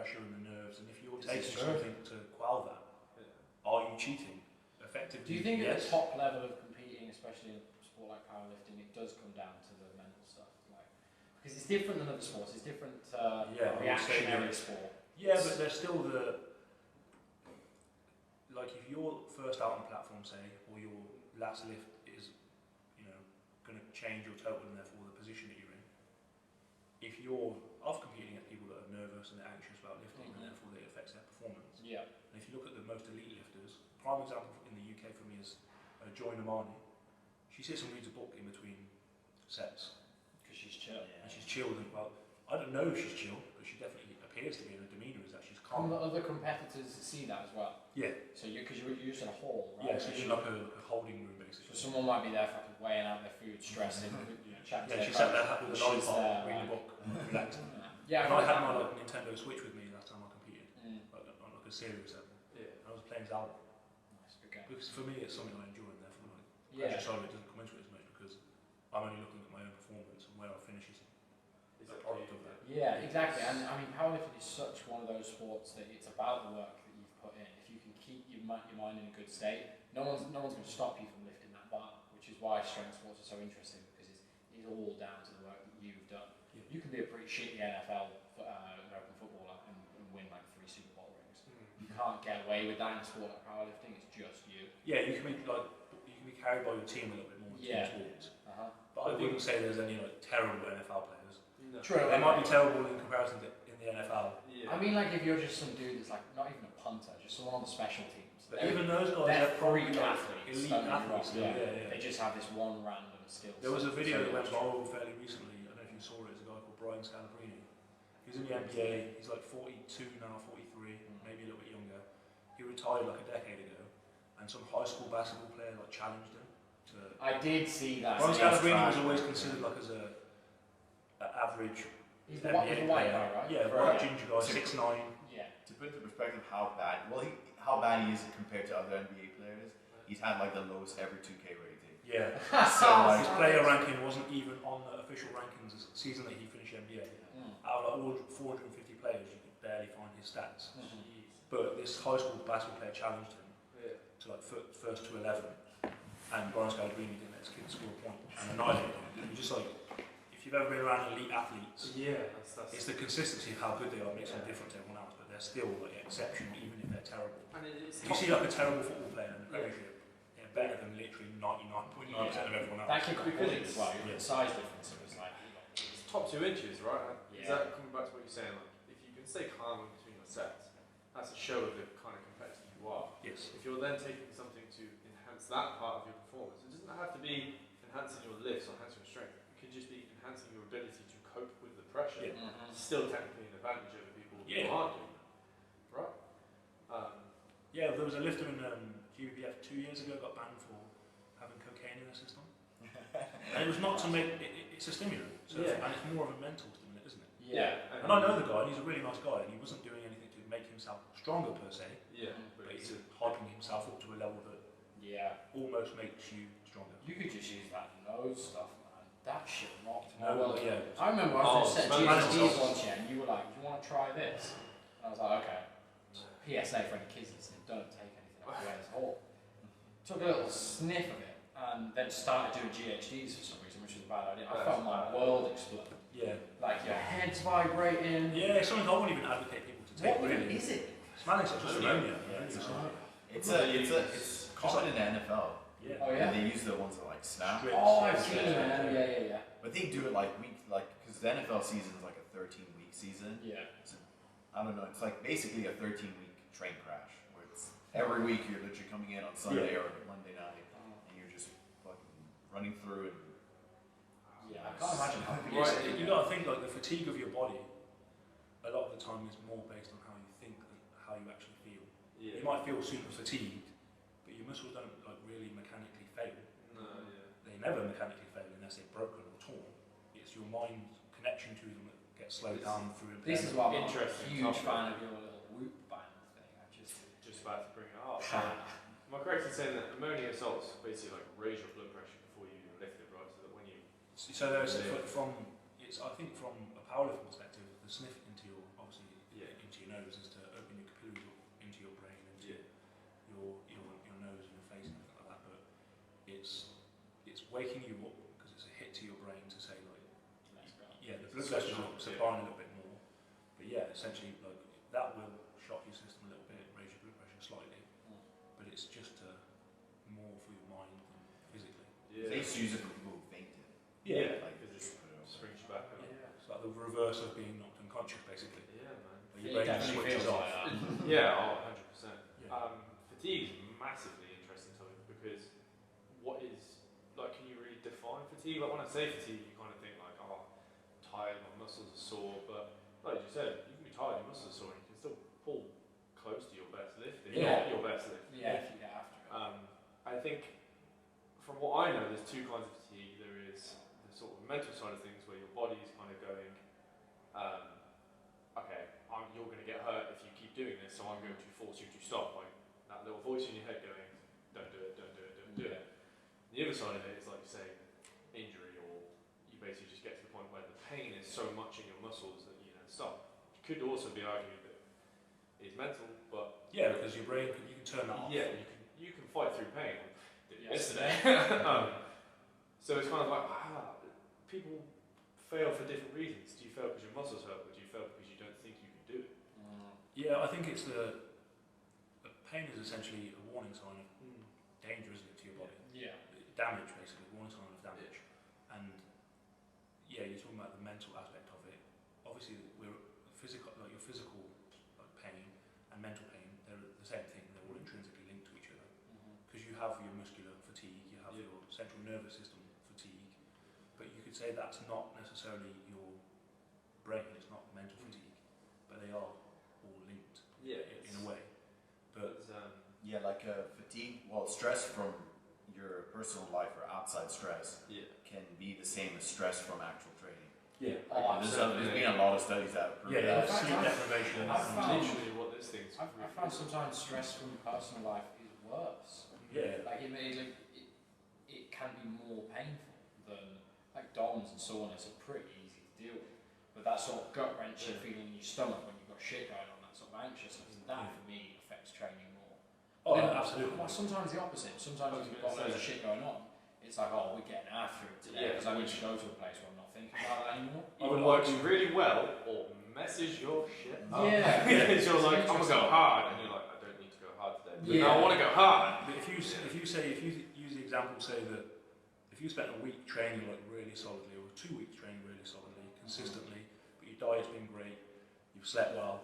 pressure and the nerves, and if you're taking something to quell that, are you cheating? Effectively, do you think at the top level of competing, especially in a sport like powerlifting, it does come down to the mental stuff? Like, because it's different than other sports, it's different reactionary sport. Yeah, but there's still like if you're first out on the platform, say, or your last lift is, going to change your total and therefore the position that you're in. If you're off competing at people that are nervous and they're anxious about lifting, and therefore it affects their performance. Yeah. And if you look at the most elite lifters, prime example in the UK for me is Joy Namani. She sits and reads a book in between sets. Because she's chill. And she's chilled, and well, I don't know if she's chill, but she definitely appears to be, and her demeanour is that she's calm. Can the other competitors see that as well? Yeah. So because you're used in a hall, right? Yeah, so you're like a holding room basically. So someone might be there fucking weighing out their food, stressing, chatting. Yeah, she sat there with a lollipop, reading a book, relaxing. Yeah, and I had my Nintendo Switch with me last time I competed, on like a serious level. Yeah. And I was playing Zelda. Nice, okay. Because for me it's something I enjoy, and therefore pressure side of it doesn't come into it as much because I'm only looking at my own performance and where I finish is a product of that. Yeah, exactly. And I mean, powerlifting is such one of those sports that it's about the work that you've put in. If you can keep your mind in a good state, no one's going to stop you from lifting that bar, which is why strength sports are so interesting, because it's all down to the work that you've done. Yeah. You can be a pretty shitty NFL American footballer and win like 3 Super Bowl rings. You can't get away with that in a sport like powerlifting. It's just you. Yeah, you can be carried by your team a little bit more. Yeah. But I wouldn't say there's any terrible NFL players. No. True. They might be terrible in comparison to in the NFL. Yeah. I mean, like if you're just some dude that's like not even a punter, just someone on the special teams. But even those guys, they're probably athletes. Elite athletes. Yeah. They just have this one random skill. There was a video that went viral fairly recently. I don't know if you saw it. It's a guy called Brian Scalabrine. He's in the NBA. He's like 42 now, 43, maybe a little bit younger. He retired like a decade ago, and some high school basketball player challenged him. I did see that. Brian Scalabrine was always considered like as an average. He's the white guy, right? Yeah, white ginger guy, 6'9". Yeah. To put into perspective how bad he is compared to other NBA players, he's had like the lowest ever 2K rating. Yeah. So his player ranking wasn't even on the official rankings this season that he finished NBA. Out of all 450 players, you could barely find his stats. But this high school basketball player challenged him to like first to 11, and Brian Scalabrine didn't let his kid score a point and annihilated him. You're just like, if you've ever been around elite athletes, it's the consistency of how good they are makes them different to everyone else, but they're still like exceptional even if they're terrible. And if you see like a terrible football player in the Premiership, they're better than literally 99.9% of everyone else. That can be as well. The size difference was like it's top 2 inches, right? Yeah. Is that coming back to what you're saying? Like, if you can stay calm in between your sets, that's a show of the kind of competitor you are. Yes. If you're then taking something to enhance that part of your performance, it doesn't have to be enhancing your lifts or enhancing your strength. It could just be enhancing your ability to cope with the pressure. Yeah. Still technically an advantage over people who aren't doing that. Right? Yeah, there was a lifter in GBF 2 years ago got banned for having cocaine in their system. And it was not to make it's a stimulant, so and it's more of a mental stimulant, isn't it? Yeah. And I know the guy, and he's a really nice guy, and he wasn't doing anything to make himself stronger per se. Yeah. But he's hyping himself up to a level that almost makes you stronger. You could just use that nose stuff, man. That shit rocked. Yeah. I remember I was at GSDs once, and you were like, "Do you want to try this?" And I was like, "Okay." PSA for any kids listening: don't take anything out of Wes Hall. Took a little sniff of it, and then started doing GHDs for some reason, which was a bad idea. I felt my world explode. Yeah. Like your head's vibrating. Yeah, it's something I wouldn't even advocate people to take. What really is it? Smelling such as ammonia. It's common in the NFL. Yeah. Oh yeah. They use the ones that like snap. Oh, I've seen them. Yeah. But they do it like because the NFL season is like a 13-week season. Yeah. So, I don't know. It's like basically a 13-week train crash where it's every week you're literally coming in on Sunday or Monday night and you're just fucking running through and. Yeah, I can't imagine how. You got to think like the fatigue of your body. A lot of the time is more based on how you think than how you actually feel. Yeah. You might feel super fatigued, but your muscles don't like really mechanically fail. No, yeah. They never mechanically fail unless they're broken or torn. It's your mind's connection to them that gets slowed down through. This is why I'm a Interesting huge topic. fan of your little whoop band thing. I just about to bring it up. Am I correct in saying that ammonia salts basically like raise your blood pressure before you even lift it, right? So that when you so there's I think from a powerlifting perspective, the sniff into your into your nose nose is to open your capillaries up into your brain, into your nose and your face and everything like that. But it's waking you up because it's a hit to your brain to say like, yeah, the blood vessels are supplying a little bit more. But yeah, essentially like that will shock your system a little bit, raise your blood pressure slightly. But it's just more for your mind than physically. They used to use it for people who fainted. Yeah. Like It just put it over. springs you back up. Yeah. It's like the reverse of being knocked unconscious, basically. Yeah, man. Like your brain just switches off. Yeah, 100%. Yeah. Fatigue is a massively interesting topic because what is, like, can you really define fatigue? Like, when I say fatigue, you kind of think like, oh, I'm tired, my muscles are sore, but like you said, you can be tired, your muscles are sore, and you can still pull close to your best lift, if not your best lift. Yeah, if you get after it. I think, from what I know, there's two kinds of fatigue. There is the sort of mental side of things where your body's kind of going, okay, you're going to get hurt if you keep doing this, so I'm going to force you to stop. Like that little voice in your head going, don't do it, don't do it, don't do it. The other side of it is like you say, injury, or you basically just get to the point where the pain is so much in your muscles that you know stop. It could also be argued that it's mental, but Yeah, because your brain, you can turn that off. yeah, you can fight through pain. Did it Yesterday. So it's kind of like people fail for different reasons. Do you fail because your muscles hurt, or do you fail because you don't think you can do it? Yeah, I think it's the pain is essentially a warning sign of danger, isn't it, to your body? Yeah. Damage, basically, warning sign of damage. And yeah, you're talking about the mental aspect of it. Obviously, we're physical, like your physical like pain and mental pain, they're the same thing. They're all intrinsically linked to each other. Because you have your muscular fatigue, you have your central nervous system fatigue, but you could say that's not necessarily your brain. It's not mental fatigue, but they are all linked in a way. But Yeah, like fatigue, well, stress from your personal life or outside stress can be the same as stress from actual training. yeah, Like, there's been a lot of studies that prove yeah, that. sleep deprivation. I've found- Literally what this thing's. I found sometimes stress from personal life is worse. Yeah. Like it can be more painful than like DOMs and saunas are pretty easy to deal with. But that sort of gut wrenching feeling in your stomach when you've got shit going on, that sort of anxiousness, that for me affects training more. Oh, Then, absolutely. Well, sometimes the opposite. Sometimes if you've got loads of shit going on, it's like, oh, we're getting after it today because I need to go to a place where I'm not thinking about that anymore. Either works really well or messes your shit up. Yeah. Because you're like, I'm gonna go hard, and you're like, I don't need to go hard today. But now I want to go hard. But if you use the example, say that if you spent a week training like really solidly, or 2 weeks training really solidly, consistently, but your diet's been great, you've slept well,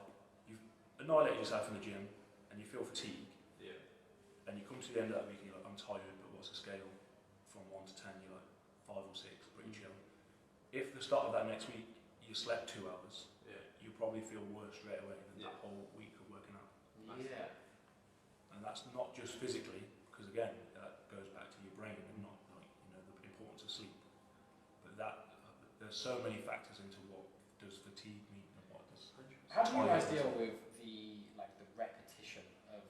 you've annihilated yourself in the gym, and you feel fatigue, and you come to the end of that week and you're like, I'm tired, but what's the scale from 1 to 10? You're like 5 or 6, pretty chill. If the start of that next week you slept 2 hours, you probably feel worse straight away than that whole week of working out. Yeah. And that's not just physically, because again, that goes back to your brain and not like the importance of sleep. But there's so many factors into what does fatigue mean and what does. How do you guys deal with the repetition of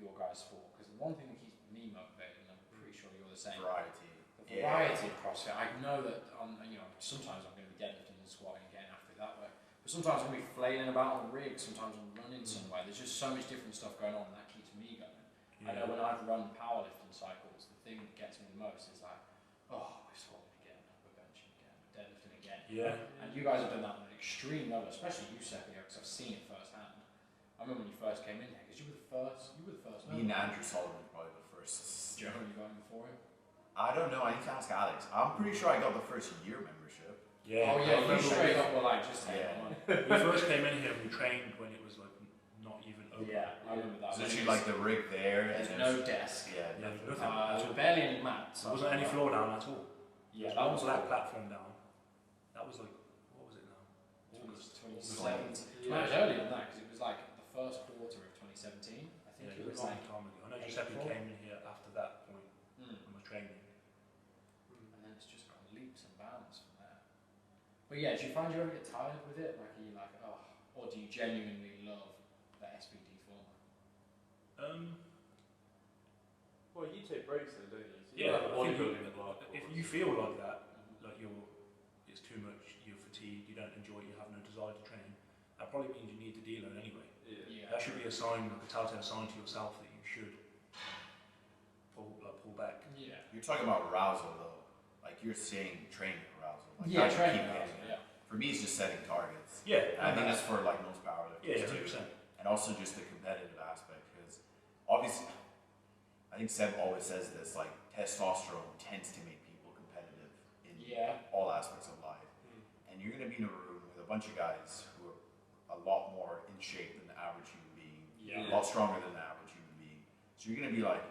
your guys' sport? Because the one thing that keeps me motivated, and I'm pretty sure you're the same. Variety. The variety of CrossFit. I know that sometimes I'm going to be deadlifting and squatting and getting after it that way. But sometimes I'm going to be flailing about on the rig. Sometimes I'm running somewhere. There's just so much different stuff going on, and that keeps me going. I know when I've run powerlifting cycles, the thing that gets me the most is like, oh, we're squatting again, we're benching again, we're deadlifting again. Yeah. And you guys have done that on an extreme level, especially you, Seppe, because I've seen it firsthand. I remember when you first came in here, because you were the first. Me and Andrew Sullivan were probably the first. Joe, you got in before him? I don't know, I need to ask Alex. I'm pretty sure I got the first year membership. Yeah. Oh yeah, you I remember straight up were like, just take my money. we first came in here and we trained when it was like not even open. Yeah, I remember that. So she like the rig there. There's and no desk. Yeah, Yeah, nothing. nothing. Barely any mats. There wasn't any floor down at all. Yeah, There that was was one black platform down. That was like, what was it now? August. 2017. No, it was earlier than that because it was like the first quarter of 2017. I think Yeah, it was a long like, time ago. I know Giuseppe April. came in here after that point and was training. and then it's just gone leaps and bounds from there. But yeah, do you find you ever get tired with it? Like, are you like, oh, or do you genuinely love the SBD format? Well, you take breaks then, don't you? So Yeah, like I think bodybuilding as well. if you feel like that, like it's too much, you're fatigued, you don't enjoy it, you have no desire to train, that probably means you need to deload anyway. Yeah. a telltale sign to yourself that you should pull back. Yeah. You're talking about arousal though. Like you're saying training arousal. Like Yeah, how you training keep arousal, getting it. yeah. For me, it's just setting targets. Yeah, And I think that's for like most powerlifters yeah, too. 100%. And also just the competitive aspect, because obviously, I think Seb always says this, like testosterone tends to make people competitive in all aspects of life. And you're going to be in a room with a bunch of guys who are a lot more in shape than the average human being, a lot stronger than the average human being. So you're going to be like,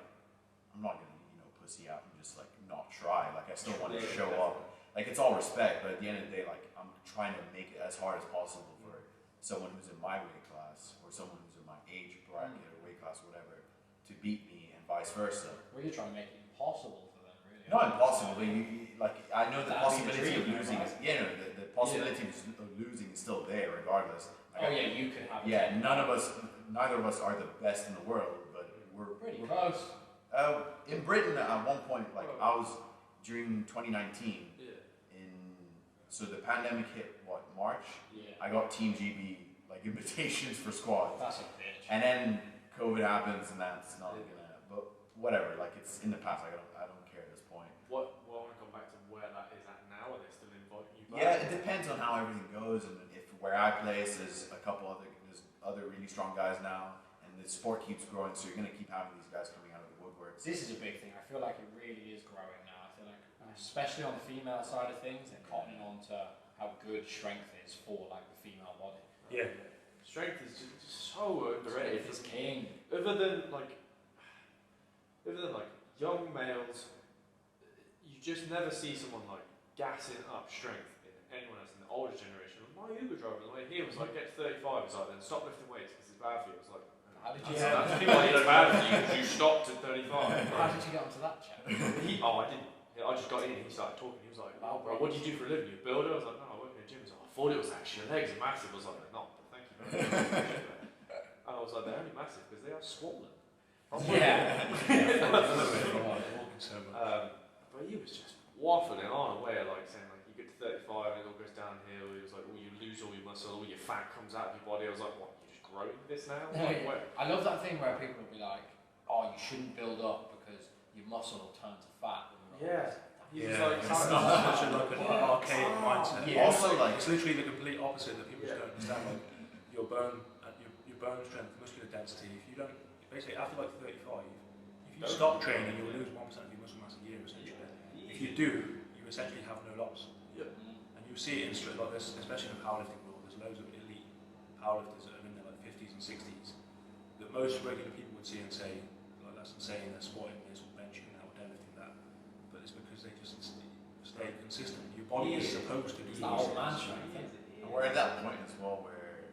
I'm not going to, pussy out and just like not try. Like I still want to show up. Like it's all respect, but at the end of the day, like I'm trying to make it as hard as possible for someone who's in my weight class or someone who's in my age bracket or weight class or whatever to beat me and vice versa. Well, you're trying to make it impossible for them, really. Not impossible, but you like I know the That'd be possibility the of dream, losing right? is the possibility of losing is still there regardless. Like, You could have. Neither of us are the best in the world, but we're Pretty close. In Britain at one point, like I was during 2019. So the pandemic hit March. Yeah. I got Team GB like invitations for squads, That's a bitch. and then COVID happens, and that's not gonna. But whatever, like it's in the past. I don't care at this point. What I want to come back to where that is at now. Are they still inviting you back? Yeah, it depends on how everything goes, and if where I place there's other really strong guys now, and the sport keeps growing, so you're gonna keep having these guys coming out of the woodworks. This is a big thing. I feel like it really is growing now. I feel like, especially on the female side of things, they're cottoning on to how good strength is for like the female body. Yeah. Strength is just so underrated. Strength is king. Other than like young males, you just never see someone like gassing up strength in anyone else in the older generation. My Uber driver, the way he was like, get to 35, it's like, then stop lifting weights because it's bad for you. It's like, How did you that's why it's bad for you because you stopped at 35. How did you get onto that chat? I didn't. I just got in and he started talking. He was like, "Wow, bro, what do you do for a living? You a builder?" I was like, "No, I work in a gym." He's like, "I thought it was actually your legs are massive." I was like, "No, but thank you very much." And I was like, "They're only massive because they are swollen." But he was just waffling on away, like saying like you get to 35 and it all goes downhill. He was like, "Oh, you lose all your muscle, all your fat comes out of your body." I was like, "What? You're just growing this now?" Like, I love that thing where people will be like, "Oh, you shouldn't build up because your muscle will turn to fat." Yeah. He was Yeah, like, it's not such like an archaic mindset. Yeah. Also, like It's literally the complete opposite that people just don't understand. Like your bone strength, muscular density. If you don't, basically after like 35, if you stop training, you'll lose 1% of your muscle mass a year essentially. If you do, you essentially have no loss. Yep. And you see it in like this, especially in the powerlifting world. There's loads of elite powerlifters that are in their like 50s and 60s that most regular people would see and say, like that's insane. They're squatting this or benching that or deadlifting that. But it's because they just stay consistent. Your body is supposed to do It's that old man strength. and we're at that point as well where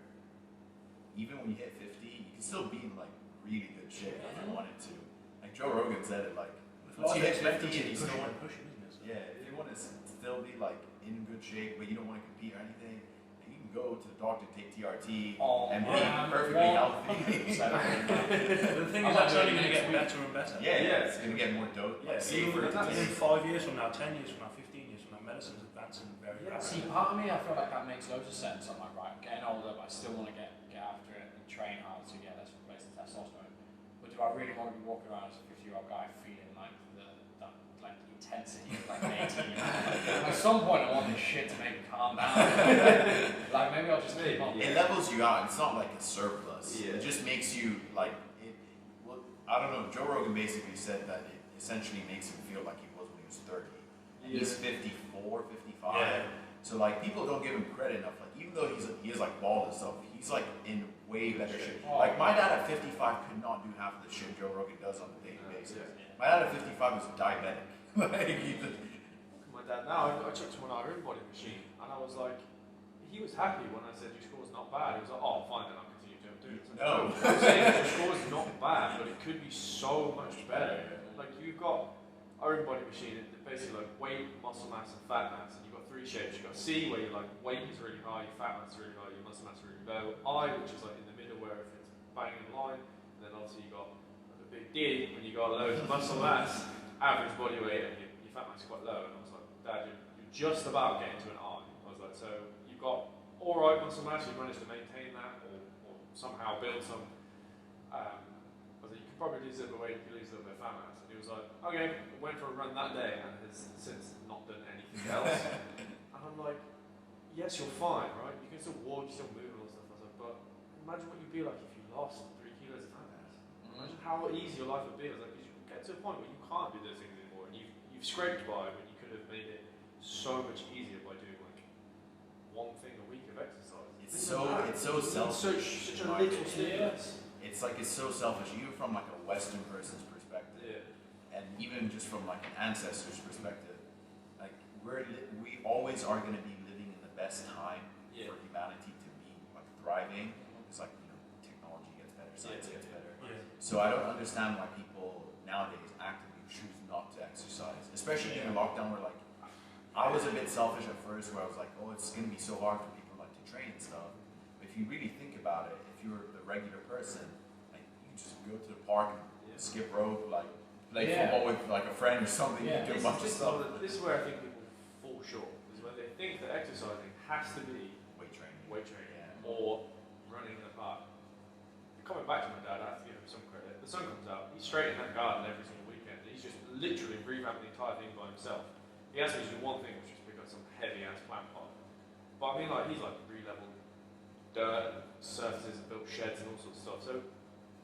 even when you hit 50, you can still be in like really good shape if you wanted to. Like Joe Rogan said it, like once you hit 50 and you still want pushing, isn't it? So if you want to still be like in good shape but you don't want to compete or anything, you can go to the doctor, take TRT, and be perfectly healthy. But the thing is, that's only going to get better and better. Yeah, it's gonna get more dope. Yeah, Safer. in 5 years from now, 10 years from now, 15 years from now, medicine's advancing very See, rapidly. part of me, I feel like that makes loads of sense. I'm like, right, I'm getting older, but I still want to get after it and train hard to let's replace the testosterone. But do I really want to be walking around as a 50-year-old guy feeling like that like intensity of like an 18-year-old? At some point, I want this shit to make me calm down. Like maybe I'll just keep on. It levels you out. It's not like a surplus. Yeah. It just makes you like it. Well, I don't know. Joe Rogan basically said that it essentially makes him feel like he was when he was 30. And he's 54, 55. Yeah. So like people don't give him credit enough. Like even though he is like bald and stuff, he's like in way better shape. Oh. Like my dad at 55 could not do half of the shit Joe Rogan does on a daily basis. Yeah. My dad at 55 was diabetic. Like he just, My dad now, I took him on our own body machine and I was like, he was happy when I said your score's not bad. He was like, "Oh, fine, then I'll continue to do it." No. I'm saying your score's not bad, but it could be so much better. Like you've got our own body machine, it's basically like weight, muscle mass, and fat mass, and you've got three shapes. You've got C, where your like weight is really high, your fat mass is really high, your muscle mass is really low. I, which is like in the middle where it's bang in line, and then obviously you got like, a big D when you got loads of muscle mass, average body weight, and your fat mass is quite low. And I was like, "Dad, you're just about getting to an I." I was like, "So you've got all right muscle mass, you've managed to maintain that, or somehow build some." I was like, you could probably lose a little bit of weight if you lose a little bit of fat mass. And he was like, okay, went for a run that day and has since not done anything else. And I'm like, yes, you're fine, right? You can still walk, you still move and all that stuff. I was like, but imagine what you'd be like if you lost 3 kilos of fat mass. Imagine how easy your life would be. I was like, because you get to a point where you can't do those things anymore, and you've scraped by when you could have made it so much easier by doing like one thing a week of exercise. It's so selfish. Such a little stimulus. It's like it's so selfish, even from like a Western person's perspective, and even just from like an ancestor's perspective. Like we always are going to be living in the best time for humanity to be like thriving. It's like technology gets better, science gets better. So I don't understand why people nowadays actively choose not to exercise, especially during lockdown. Where like I was a bit selfish at first, where I was like, oh, it's going to be so hard for people like to train and stuff. But if you really think about it, if you're the regular person, like you just go to the park and skip rope, like play football with like a friend or something. You do a bunch of stuff. This is where I think people fall short. Is when they think that exercising has to be weight training, or running in the park. Coming back to my dad, I have to give him some credit. The sun comes out, he's straight in that garden every single weekend. He's just literally revamped the entire thing by himself. He asked me to do one thing, which is pick up some heavy ass plant pot. But I mean, like he's like re-leveled dirt, surfaces, built sheds and all sorts of stuff. So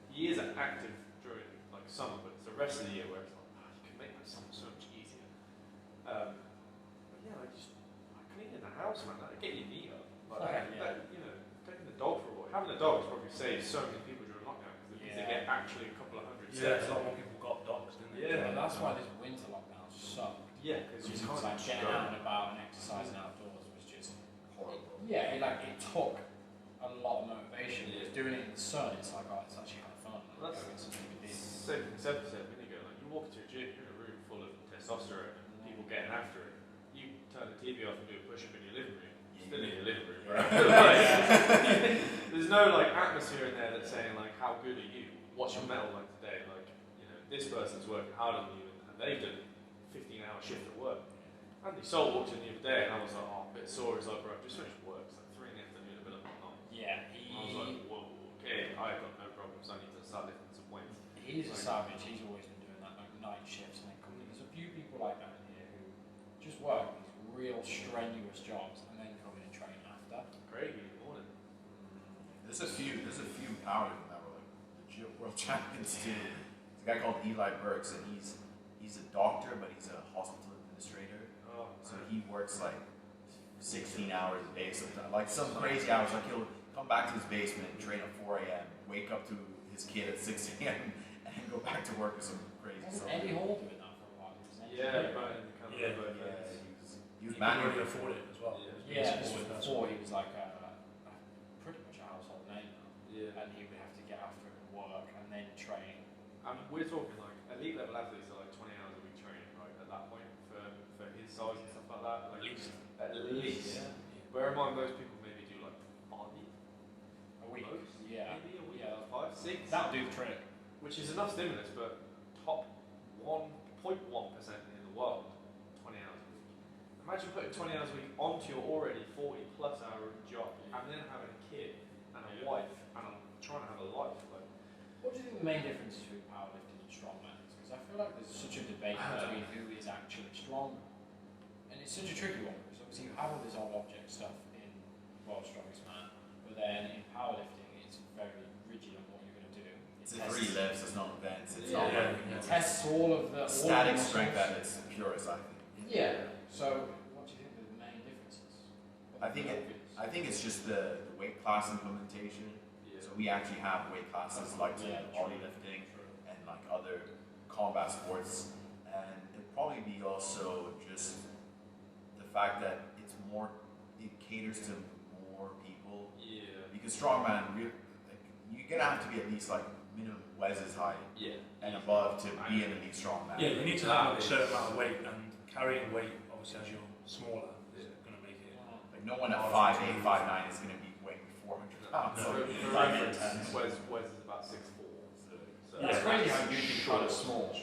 he is active during like summer, but it's the rest of the year where it's like, you can make that summer so much easier. But yeah, I clean in the house, man. Like, get your knee up. Like, taking the dog for a walk. Having a dog has probably saved so many people during lockdown because it means they get actually a couple of hundred steps. A lot more people got dogs, didn't they? Yeah, that's why this winter lockdown sucked. Yeah, because you can't like getting out and about and exercising outdoors was just Horrible. Yeah, it took a lot of motivation. Just doing it in the sun, it's like, oh, it's actually kind of fun. That's something we did. Same thing Seppe said a minute ago. Like you walk into a gym, you're in a room full of testosterone and people getting after it. You turn the TV off and do a push-up in your living room. Still in your living room, right? There's no like atmosphere in there that's saying like, how good are you? What's your mental like today? Like, this person's working harder than you, and they've done a 15-hour shift at work. Andy Sol walked in the other day, and I was like, oh, a bit sore. He's like, bro, I've just finished work. It's like 3 in the afternoon, a bit of night. Yeah, I was like, whoa, okay, I've got no problems. I need to start lifting some weights. He's a savage. He's always been doing that, like night shifts, and then coming. There's a few people like that in here who just work these real strenuous jobs and then come in and train after. Craig in the morning. There's a few powerlifters that were like legit world champions too. There's a guy called Eli Burks, and he's a doctor, but he's a hospital administrator. Oh, so he works like 16 hours a day, sometimes like some crazy hours. Like he'll come back to his basement and train at 4 a.m., wake up to his kid at 6 a.m., and go back to work with some crazy stuff. Andy Hall doing that for a while. He was manually afford it as well. Before he was like pretty much a household name now. Yeah. And he would have to get after it and work and then train. We're talking like elite level athletes are like 20 hours a week training, right? At that point, for his size and stuff like that. Like, at least. Yeah. Bear in mind, most people maybe do like 5 a week. Most, Yeah. Maybe a week. Yeah. 5, 6. That'll do the trick. Which is enough stimulus, but top 1.1% in the world, 20 hours a week. Imagine putting 20 hours a week onto your already 40 plus hour job, and then having a kid and a wife, and trying to have a life. Like, what do you think the main difference between powerlifting and strongman is? Because I feel like there's such a debate between who is actually strong, and it's such a tricky one because obviously you have all this old object stuff in World's Strongest Man, but then in powerlifting it's very rigid on what you're going to do. It's 3 lifts, it's not events. It's not like it tests all of the static strength at its purest, I think. Yeah. So what do you think the main difference is? I think it's just the weight class implementation. So we actually have weight classes like bodylifting and like other combat sports, and it'd probably be also just the fact that it caters to more people. Yeah. Because strongman, you're gonna have to be at least like minimum Wes's height and above to be an elite strongman. Yeah, you need to have a certain amount of weight, and carrying weight, obviously, as you're smaller, is going to make it. Like no one at 5'8", 5'9" is gonna be weighing 400 pounds. Wes is about 6'4". So That's crazy how you can try to small.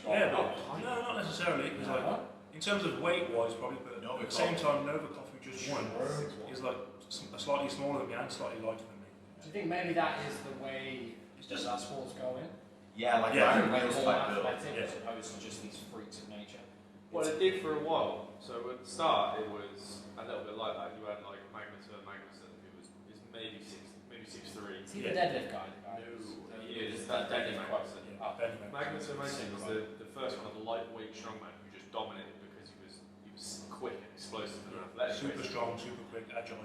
Not necessarily. Because like, in terms of weight-wise, probably, but at the same time, Novikov, who just won, is like slightly smaller than me and slightly lighter than me. Do you think maybe that is the way It's just that sport's going. Yeah, like Yeah. Iron Wheels type build. Athletic as opposed to just these freaks of nature. Well, it did for a while. So at the start, it was a little bit like that. You had like Magnuson, who is maybe 6'3". Is he the deadlift guy? No, he is that Danny Magnuson. Magnuson was the first one of the lightweight strongman who just dominated because he was quick and explosive and athletic. Super strong, super quick, agile.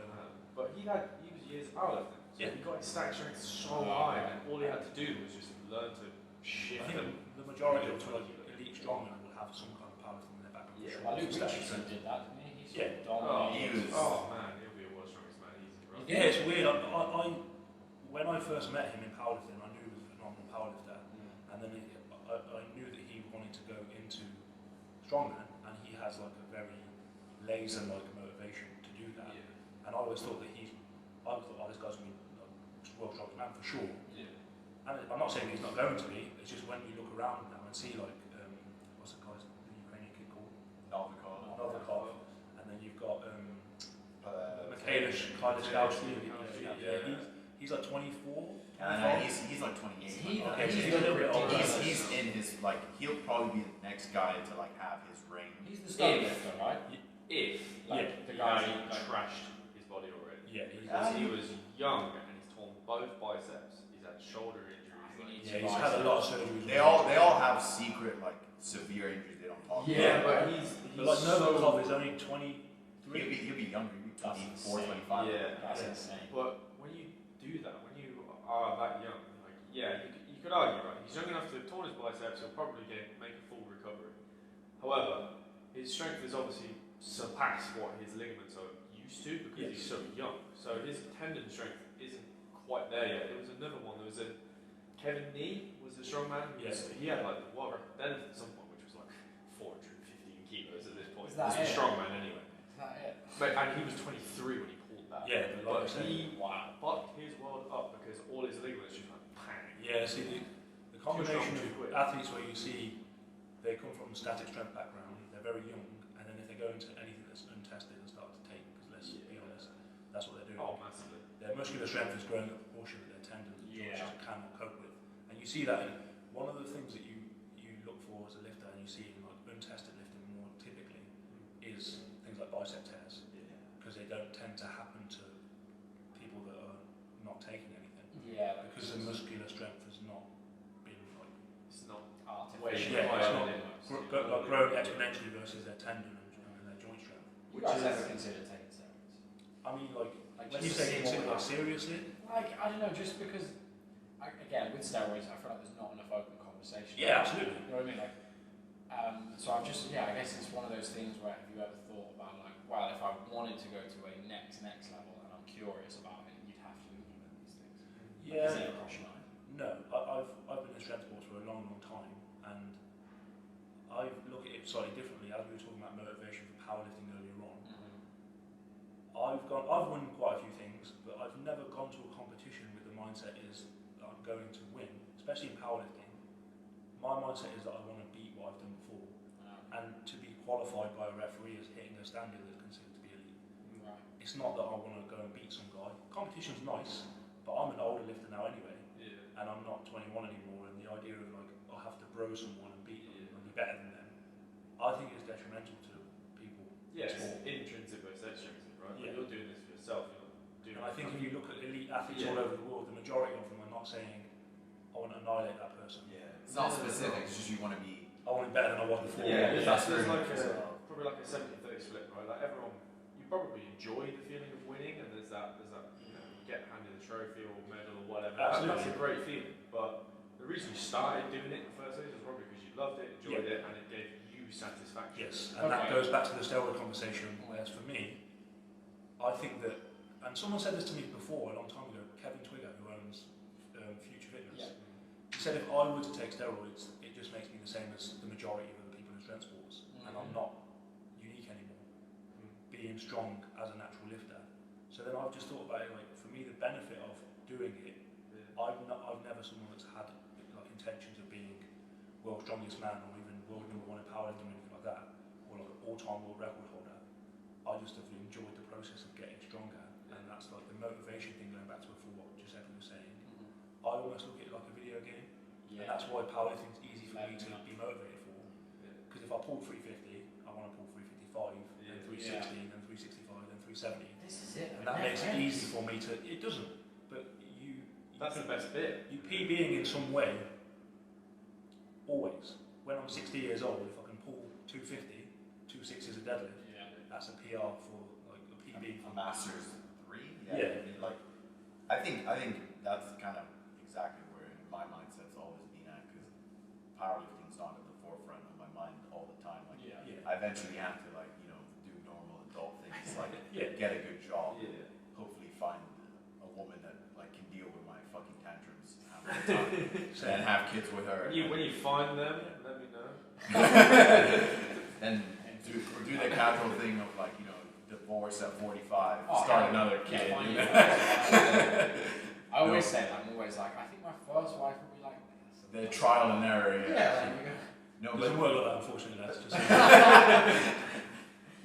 But he was years powerlifting. So he got his stack strength so high, and all he had to do was just learn to shift I think them. the majority of elite strongmen will have some kind of powerlifting in their back. Yeah. Well, Luke Richardson did that, didn't he? He Yeah. dominated. Oh man, he'll be a world strongest man easy, right? Yeah, it's weird. When I first met him in powerlifting, I knew he was a phenomenal powerlifter, and then I knew that he wanted to go into strongman, and he has like a very laser-like motivation to do that. Yeah. And I always thought that this guy's going to be a world strongest man for sure. Yeah. And I'm not saying he's not going to be. It's just when you look around now and see like what's the Ukrainian kid called? Novikov. And then you've got Mikhailis Kailaskowski. He's like 24. He's like 28. He's a little bit older. He's in his like he'll probably be the next guy to like have his ring. He's the star right? If Like, the the guy guy trashed his body already. Yeah, He was young and he's torn both biceps. He's had shoulder injuries. he's had a lot of surgeries. They all have secret like severe injuries they don't talk about. Yeah, but he's like Novikov is only 23. He'll be younger. He'll be 24, 25. Yeah, That's insane. But when you do that, when you are that young, like you could argue, right? He's young enough to have torn his biceps. He'll probably make a full recovery. However, his strength has obviously surpassed what his ligaments are used to because he's so young. So his tendon strength isn't quite there yet. There was another one. There was Kevin Nee was a strongman. Yes. He had like the world record deadlift at some point, which was like 415 kilos at this point. Is that This was it? strongman anyway. Is that it? And he was 23 when he pulled that. Yeah, But like he fucked his world up because all his ligaments just went bang. Yeah, see the combination too quick. of athletes where you see they come from a static strength background, they're very young, and then if they go into anything that's untested and start to take, because let's be honest, that's what they're doing. Oh, massively. Their muscular strength is growing at a proportion that their tendons and joints Yeah. just cannot cope with. And you see that in one of the things that you look for as a lifter, and you see in like untested lifting more typically, is things like bicep tears, because they don't tend to happen to people that are not taking anything. Yeah. Because the muscular strength has not been like It's not Artificial. Yeah, it's not like grown exponentially versus their tendon and their joint strength. Would you guys ever consider taking steroids? I mean, like Like when just you to say see consider what like seriously, Like, I don't know, just because, again, with steroids, I feel like there's not enough open conversation. yeah, absolutely. You know what I mean? Like, so I guess it's one of those things where have you ever thought about like, well, if I wanted to go to a next level and I'm curious about it, you'd have to implement these things. Yeah. Is it across your mind? No, I've been in strength sports for a long time, and I look at it slightly differently. As we were talking about motivation for powerlifting earlier on, I've won quite a few things, but I've never gone to a competition with the mindset is that I'm going to win, especially in powerlifting. My mindset is that I want to beat what I've done before, and to be qualified by a referee as hitting a standard that's considered to be elite. Right. It's not that I want to go and beat some guy. Competition's nice, but I'm an older lifter now anyway, and I'm not 21 anymore, and the idea of like I have to bro someone and beat them and be better than them, I think it's detrimental to people. Yeah, it's sport. intrinsic versus extrinsic, right? Yeah. You're doing this for yourself. You're not doing And I think if you look at elite athletes Yeah. all over the world, the majority of them are not saying, I want to annihilate that person. Yeah. It's not specific. It's just you want to be. I want to be better than I was before. Yeah, that's there's very like interesting. probably like a 70-30 split, right? Like everyone, you probably enjoy the feeling of winning, and there's that you know, you get handed a trophy or medal or whatever. Absolutely. That's a great feeling. But the reason you started doing it in the first place was probably because you loved it, enjoyed it, and it gave you satisfaction. Yes, and that goes back to the steroid conversation, whereas for me, I think that, and someone said this to me before, a long time ago, Kevin Twigger, who owns Future Fitness, he said if I were to take steroids, it just makes me the same as the majority of the people in strength sports, and I'm not unique anymore, being strong as a natural lifter. So then I've just thought about it, like, for me the benefit of doing it, I've never someone that's had like intentions of being world's strongest man or even world number one in powerlifting or anything like that, or like an all-time world record holder. I just have enjoyed the process of getting stronger, and that's like the motivation thing, going back to what Giuseppe was saying. I I almost look at it like a video game. And that's why powerlifting is easy for me to be motivated for. Because if I pull 350, I want to pull 355, then 360, then 365, then 370. This is it. And that makes it easy for me to. It doesn't, but you. That's the best bit. You PBing in some way. Always. When I'm 60 years old, if I can pull 250, 260 is a deadlift. That's a PR for like a PB. A Masters 3. Yeah. I mean, like, I think that's kind of exactly where my mindset's always been at, because powerlifting's not at the forefront of my mind all the time. Like, I eventually have to, like, you know, do normal adult things, like get a good job, hopefully find a woman that like can deal with my fucking tantrums half the time, and have kids with her. When you find them, let me know. And do the casual thing of, like, you know, divorce at 45, start another kid. I always say that. I'm always like, I think my first wife will be like this. The trial and error. No, it doesn't work like that, unfortunately. That's just.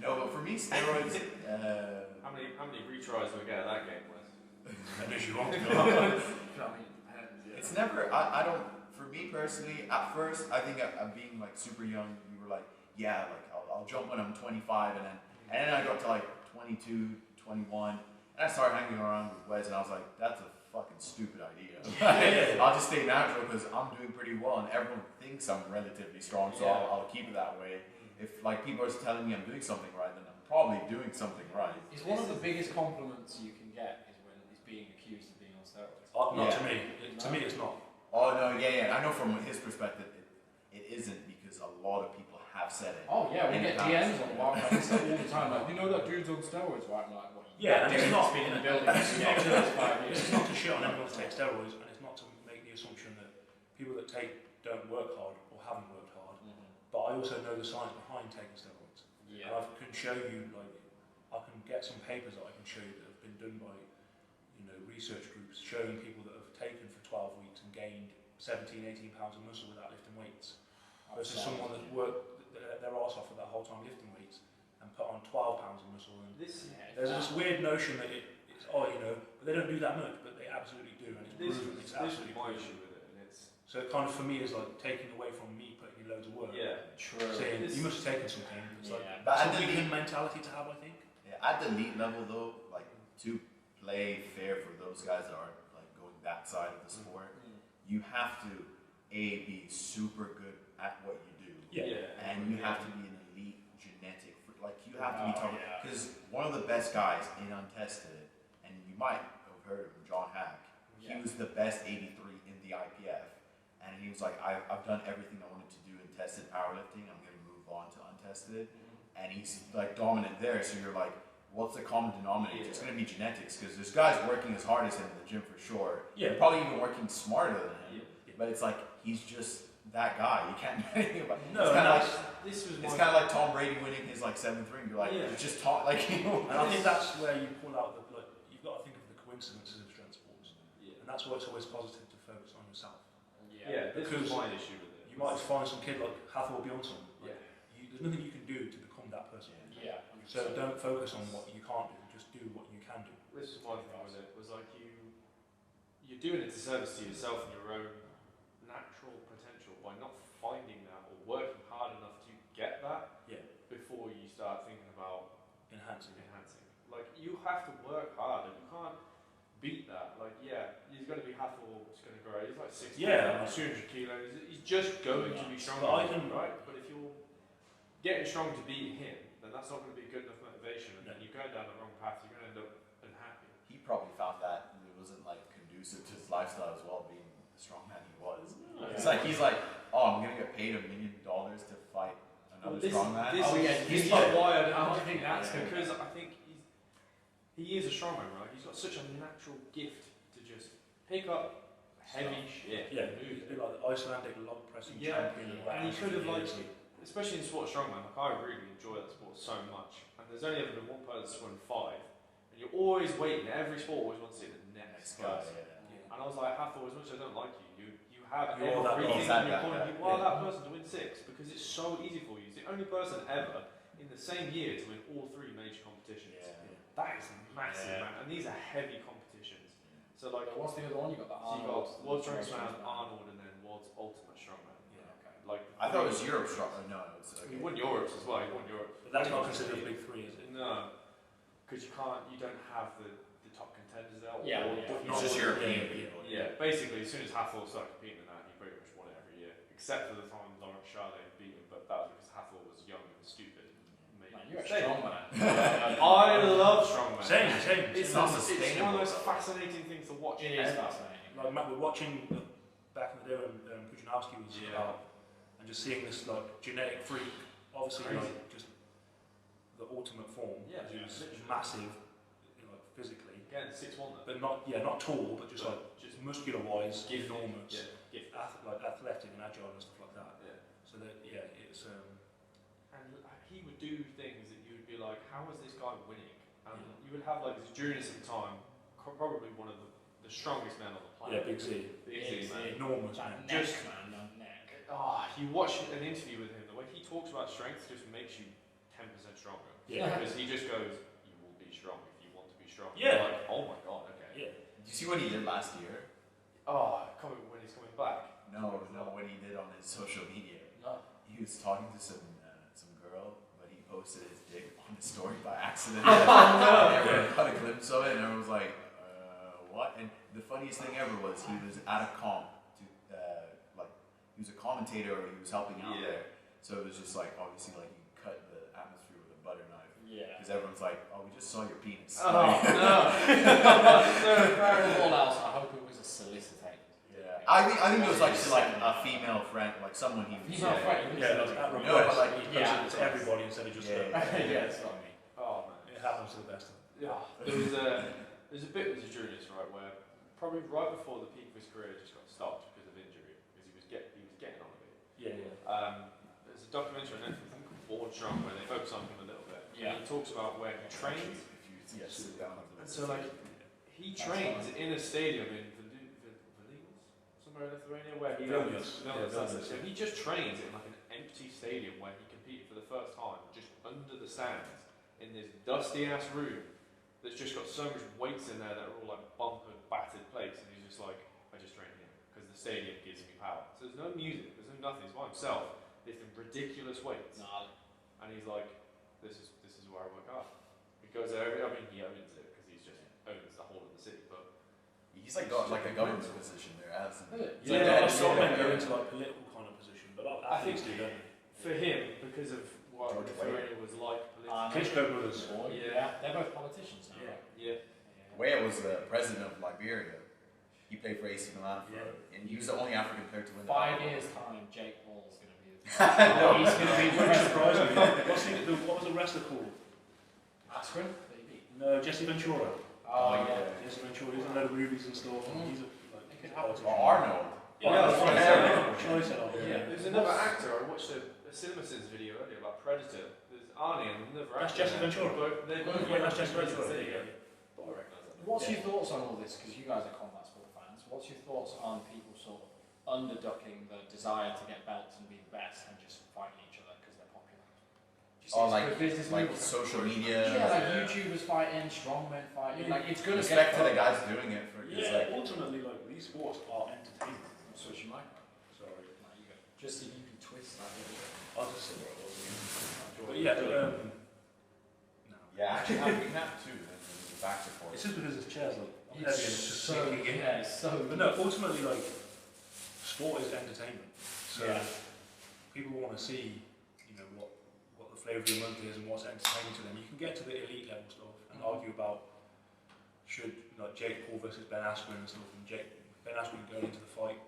No, but for me, steroids. How many retries do we get at that game, Wes? As you want to go. It's never. I don't. For me personally, at first, I think I'm being like super young. You were like, yeah, like I'll jump when I'm 25, and then I got to like 22, 21, and I started hanging around with Wes, and I was like, that's a fucking stupid idea. I'll just stay natural because I'm doing pretty well, and everyone thinks I'm relatively strong, so I'll keep it that way. If like people are telling me I'm doing something right, then I'm probably doing something right. It's one of the biggest compliments you can get is when it's being accused of being on steroids. Not to me. To me, it's not. Oh no, I know from his perspective, it isn't, because a lot of people have said it. Oh yeah, we get DMs on Wildcard all the time. Like, you know that dude's on steroids, right? I'm like, what? Yeah, and it's not been in the building. It's not to shit on anyone to take steroids, and it's not to make the assumption that people that don't work hard or haven't worked hard. But I also know the science behind taking steroids. And I can show you, like, I can get some papers that I can show you that have been done by, you know, research groups showing people that have taken for 12 weeks and gained 17, 18 pounds of muscle without lifting weights, versus someone that's worked their arse off for that whole time lifting weights and put on 12 pounds of muscle. And there's this weird notion that it's you know, but they don't do that much, but they absolutely do, and it's proven. It's absolutely my proven. issue with it, and it's so it kind of for me is like taking away from me putting in loads of work. True. Saying you must have taken something. It's like but some weekend mentality to have, I think. At the elite level though, like, to play fair for those guys that are like going that side of the sport, you have to be super good at what you do. And you have to be an elite genetic, like you have to be tough. Because one of the best guys in Untested, and you might have heard of him, John Hack, he was the best 83 in the IPF, and he was like, I've done everything I wanted to do in tested powerlifting, I'm going to move on to Untested. And he's like dominant there, so you're like, what's the common denominator? It's going to be genetics, because there's guys working as hard as him in the gym for sure. They're probably even working smarter than him. But it's like, he's just that guy. You can't do anything about it. It's kind of like Tom Brady winning his like 7th ring. You're like, it's just Tom, like, you know. And I think that's where you pull out the, like, you've got to think of the coincidences of strength sports. And that's why it's always positive to focus on yourself. This was my issue with it. You might find some kid like Hathor Bjornsson. Like, there's nothing you can do to become that person. So don't focus on what you can't do, just do what you can do. This was my thing with it, was like you're doing a disservice to yourself and your own natural potential by not finding that or working hard enough to get that before you start thinking about enhancing. Like, you have to work hard, and you can't beat that. Like, he's going to be Hathor, it's going to grow. He's like 60, 200 kilos. He's just going to be stronger, right? But if you're getting strong to beat him, then that's not going to be good enough motivation, and then you're going down the wrong path. You're going to end up unhappy. He probably found that it wasn't like conducive to his lifestyle as well, being the strong man he was. It's like he's like, oh, I'm going to get paid $1 million to fight another strong man. He's like, why I don't think that's because I think he is a strongman, right? He's got such a natural gift to just pick up heavy shit. He's been like the Icelandic log pressing champion. And he could have, like, especially in the sport of strongman, like, I really enjoy that sport so much. And there's only ever been one person that's won 5. And you're always waiting, every sport always wants to see the next person. And I was like, Hathor, as much as I don't like you, you have everything in your corner. You are that person to win 6 because it's so easy for you. He's the only person ever in the same year to win all 3 major competitions. That is massive, man. And these are heavy competitions. So like, what's the other one? You got the so you Arnold. got World Strongman, Arnold, and then World's Ultimate Strongman. Yeah, okay. Like I thought it was Europe strong. No, it's he won Europe's as well. He won Europe. But that's not considered a big three, is it? No, because you don't have the top contenders there. Yeah, or yeah. It's just European Yeah, people. Yeah, basically, as soon as Hathor started competing in that, he pretty much won it every year, except for the time Laurent Charlet beat him. But that was because Hathor was young and stupid. And made Man, you're a mistakes. strong man. I love strongman. Same. It's not one of sustainable, the most though. fascinating things to watch. It is ever. fascinating. Like Matt, we're watching back in the day when Pujanowski was out, and just seeing this like genetic freak, obviously Crazy. like just the ultimate form. Yeah, he was literally. massive, you know, like physically, Again, 6'1" though. but not tall, but just like Just muscular wise, gifted. enormous, Yeah, gifted. like athletic and agile and stuff like that. Yeah. So that it's And he would do things that you would be like, how is this guy winning? And you would have like this juniors at the time, probably one of the strongest men on the planet. Big Z, Big Z, man. enormous That man. neck, Just- man, that neck. You watch an interview with him, the way he talks about strength just makes you 10% stronger. Yeah. Because he just goes, you will be strong if you want to be strong. Yeah. You're like, oh my god, okay. Yeah. Did you see what he did last year? When he's coming back. No, what he did on his social media. No. He was talking to some girl, but he posted his dick on his story by accident. Oh, no. And everyone caught a glimpse of it, and everyone was like, what? And the funniest thing ever was he was at a comp, he was a commentator, or he was helping out there. So it was just like, obviously, like, he cut the atmosphere with a butter knife. Yeah. Because everyone's like, oh, we just saw your penis. Oh, no. Above all else, I hope it was a solicited. Yeah. I think it was like to like a female friend, like someone he was. Female friend? Yeah, like at No, request, but like- he posted it to everybody instead of just Yeah. Yeah, that's what I mean. Oh man. it happens to the best of them. Yeah. There's a bit with the juniors, right, where probably right before the peak of his career just got stopped because of injury, because he was getting on a bit. Yeah. There's a documentary on Netflix called Born Strong where they focus on him a little bit. Yeah. And he talks about where he trains. If you sit down. And so like he trains in a stadium in Vilnius, somewhere in Lithuania, where he Vilnius. No, Yeah, that's Vilnius, it. So he just trains in like an empty stadium where he competed for the first time, just under the stands in this dusty ass room that's just got so much weights in there that are all like bumpered, battered plates, and he's just like, I just train here because the stadium gives me power. So there's no music, there's no nothing. He's by himself lifting ridiculous weights, and he's like, this is where I work out. He goes there. I mean, he owns it because he's just owns the whole of the city, but He's like got like a government position there, hasn't he? Is it? It's Yeah, like a lot of that. strongmen go into like political kind of position, but like I think athletes do, don't they? for him, because of what George Lithuania was like politically, Klitschko brothers. Yeah, they're both politicians now. Yeah. yeah. Whale was the president of Liberia. He played for AC Milan and he was the only African player to win. 5 years time, Jake Paul's going to be. No, He's going to be Wouldn't surprise me. president. What was the wrestler called? Askren, maybe. No, Jesse Ventura. Oh yeah. Jesse Ventura. He's in a load of movies and stuff. And he's a Or Arnold. Yeah, that's right. Yeah. Choice at all. Yeah. There's another actor. I watched a CinemaSins video earlier about Predator. There's Arnie and another That's actor. Jesse Ventura. They Both- both Yeah, that's Jesse Ventura. There you go. Yeah. I recognise that. What's your thoughts on all this? Because you guys are combat sport fans. What's your thoughts on people sort of underducking the desire to get belts and be the best and just fighting each other because they're popular? Do you see Oh, it's a like good business like move? social media. Yeah, like YouTubers fighting, strongmen fighting. Like it's gonna Respect get to the guys doing it for because Yeah, like ultimately, like these sports are entertainment. Switch your mic. Sorry. No, you go. Just so you can twist that. I'll just sit where I was. But yeah, no. yeah, actually we can have two. Then the back support. It's just because it's chairs, like I'm heavy and It's it's just so sinking in. yeah, it's so. But no, ultimately, like sport is entertainment. So Yeah. people want to see, you know, what the flavour of the month is and what's entertaining to them. You can get to the elite level stuff and argue about should like Jake Paul versus Ben Askren and stuff, and Ben Askren going into the fight.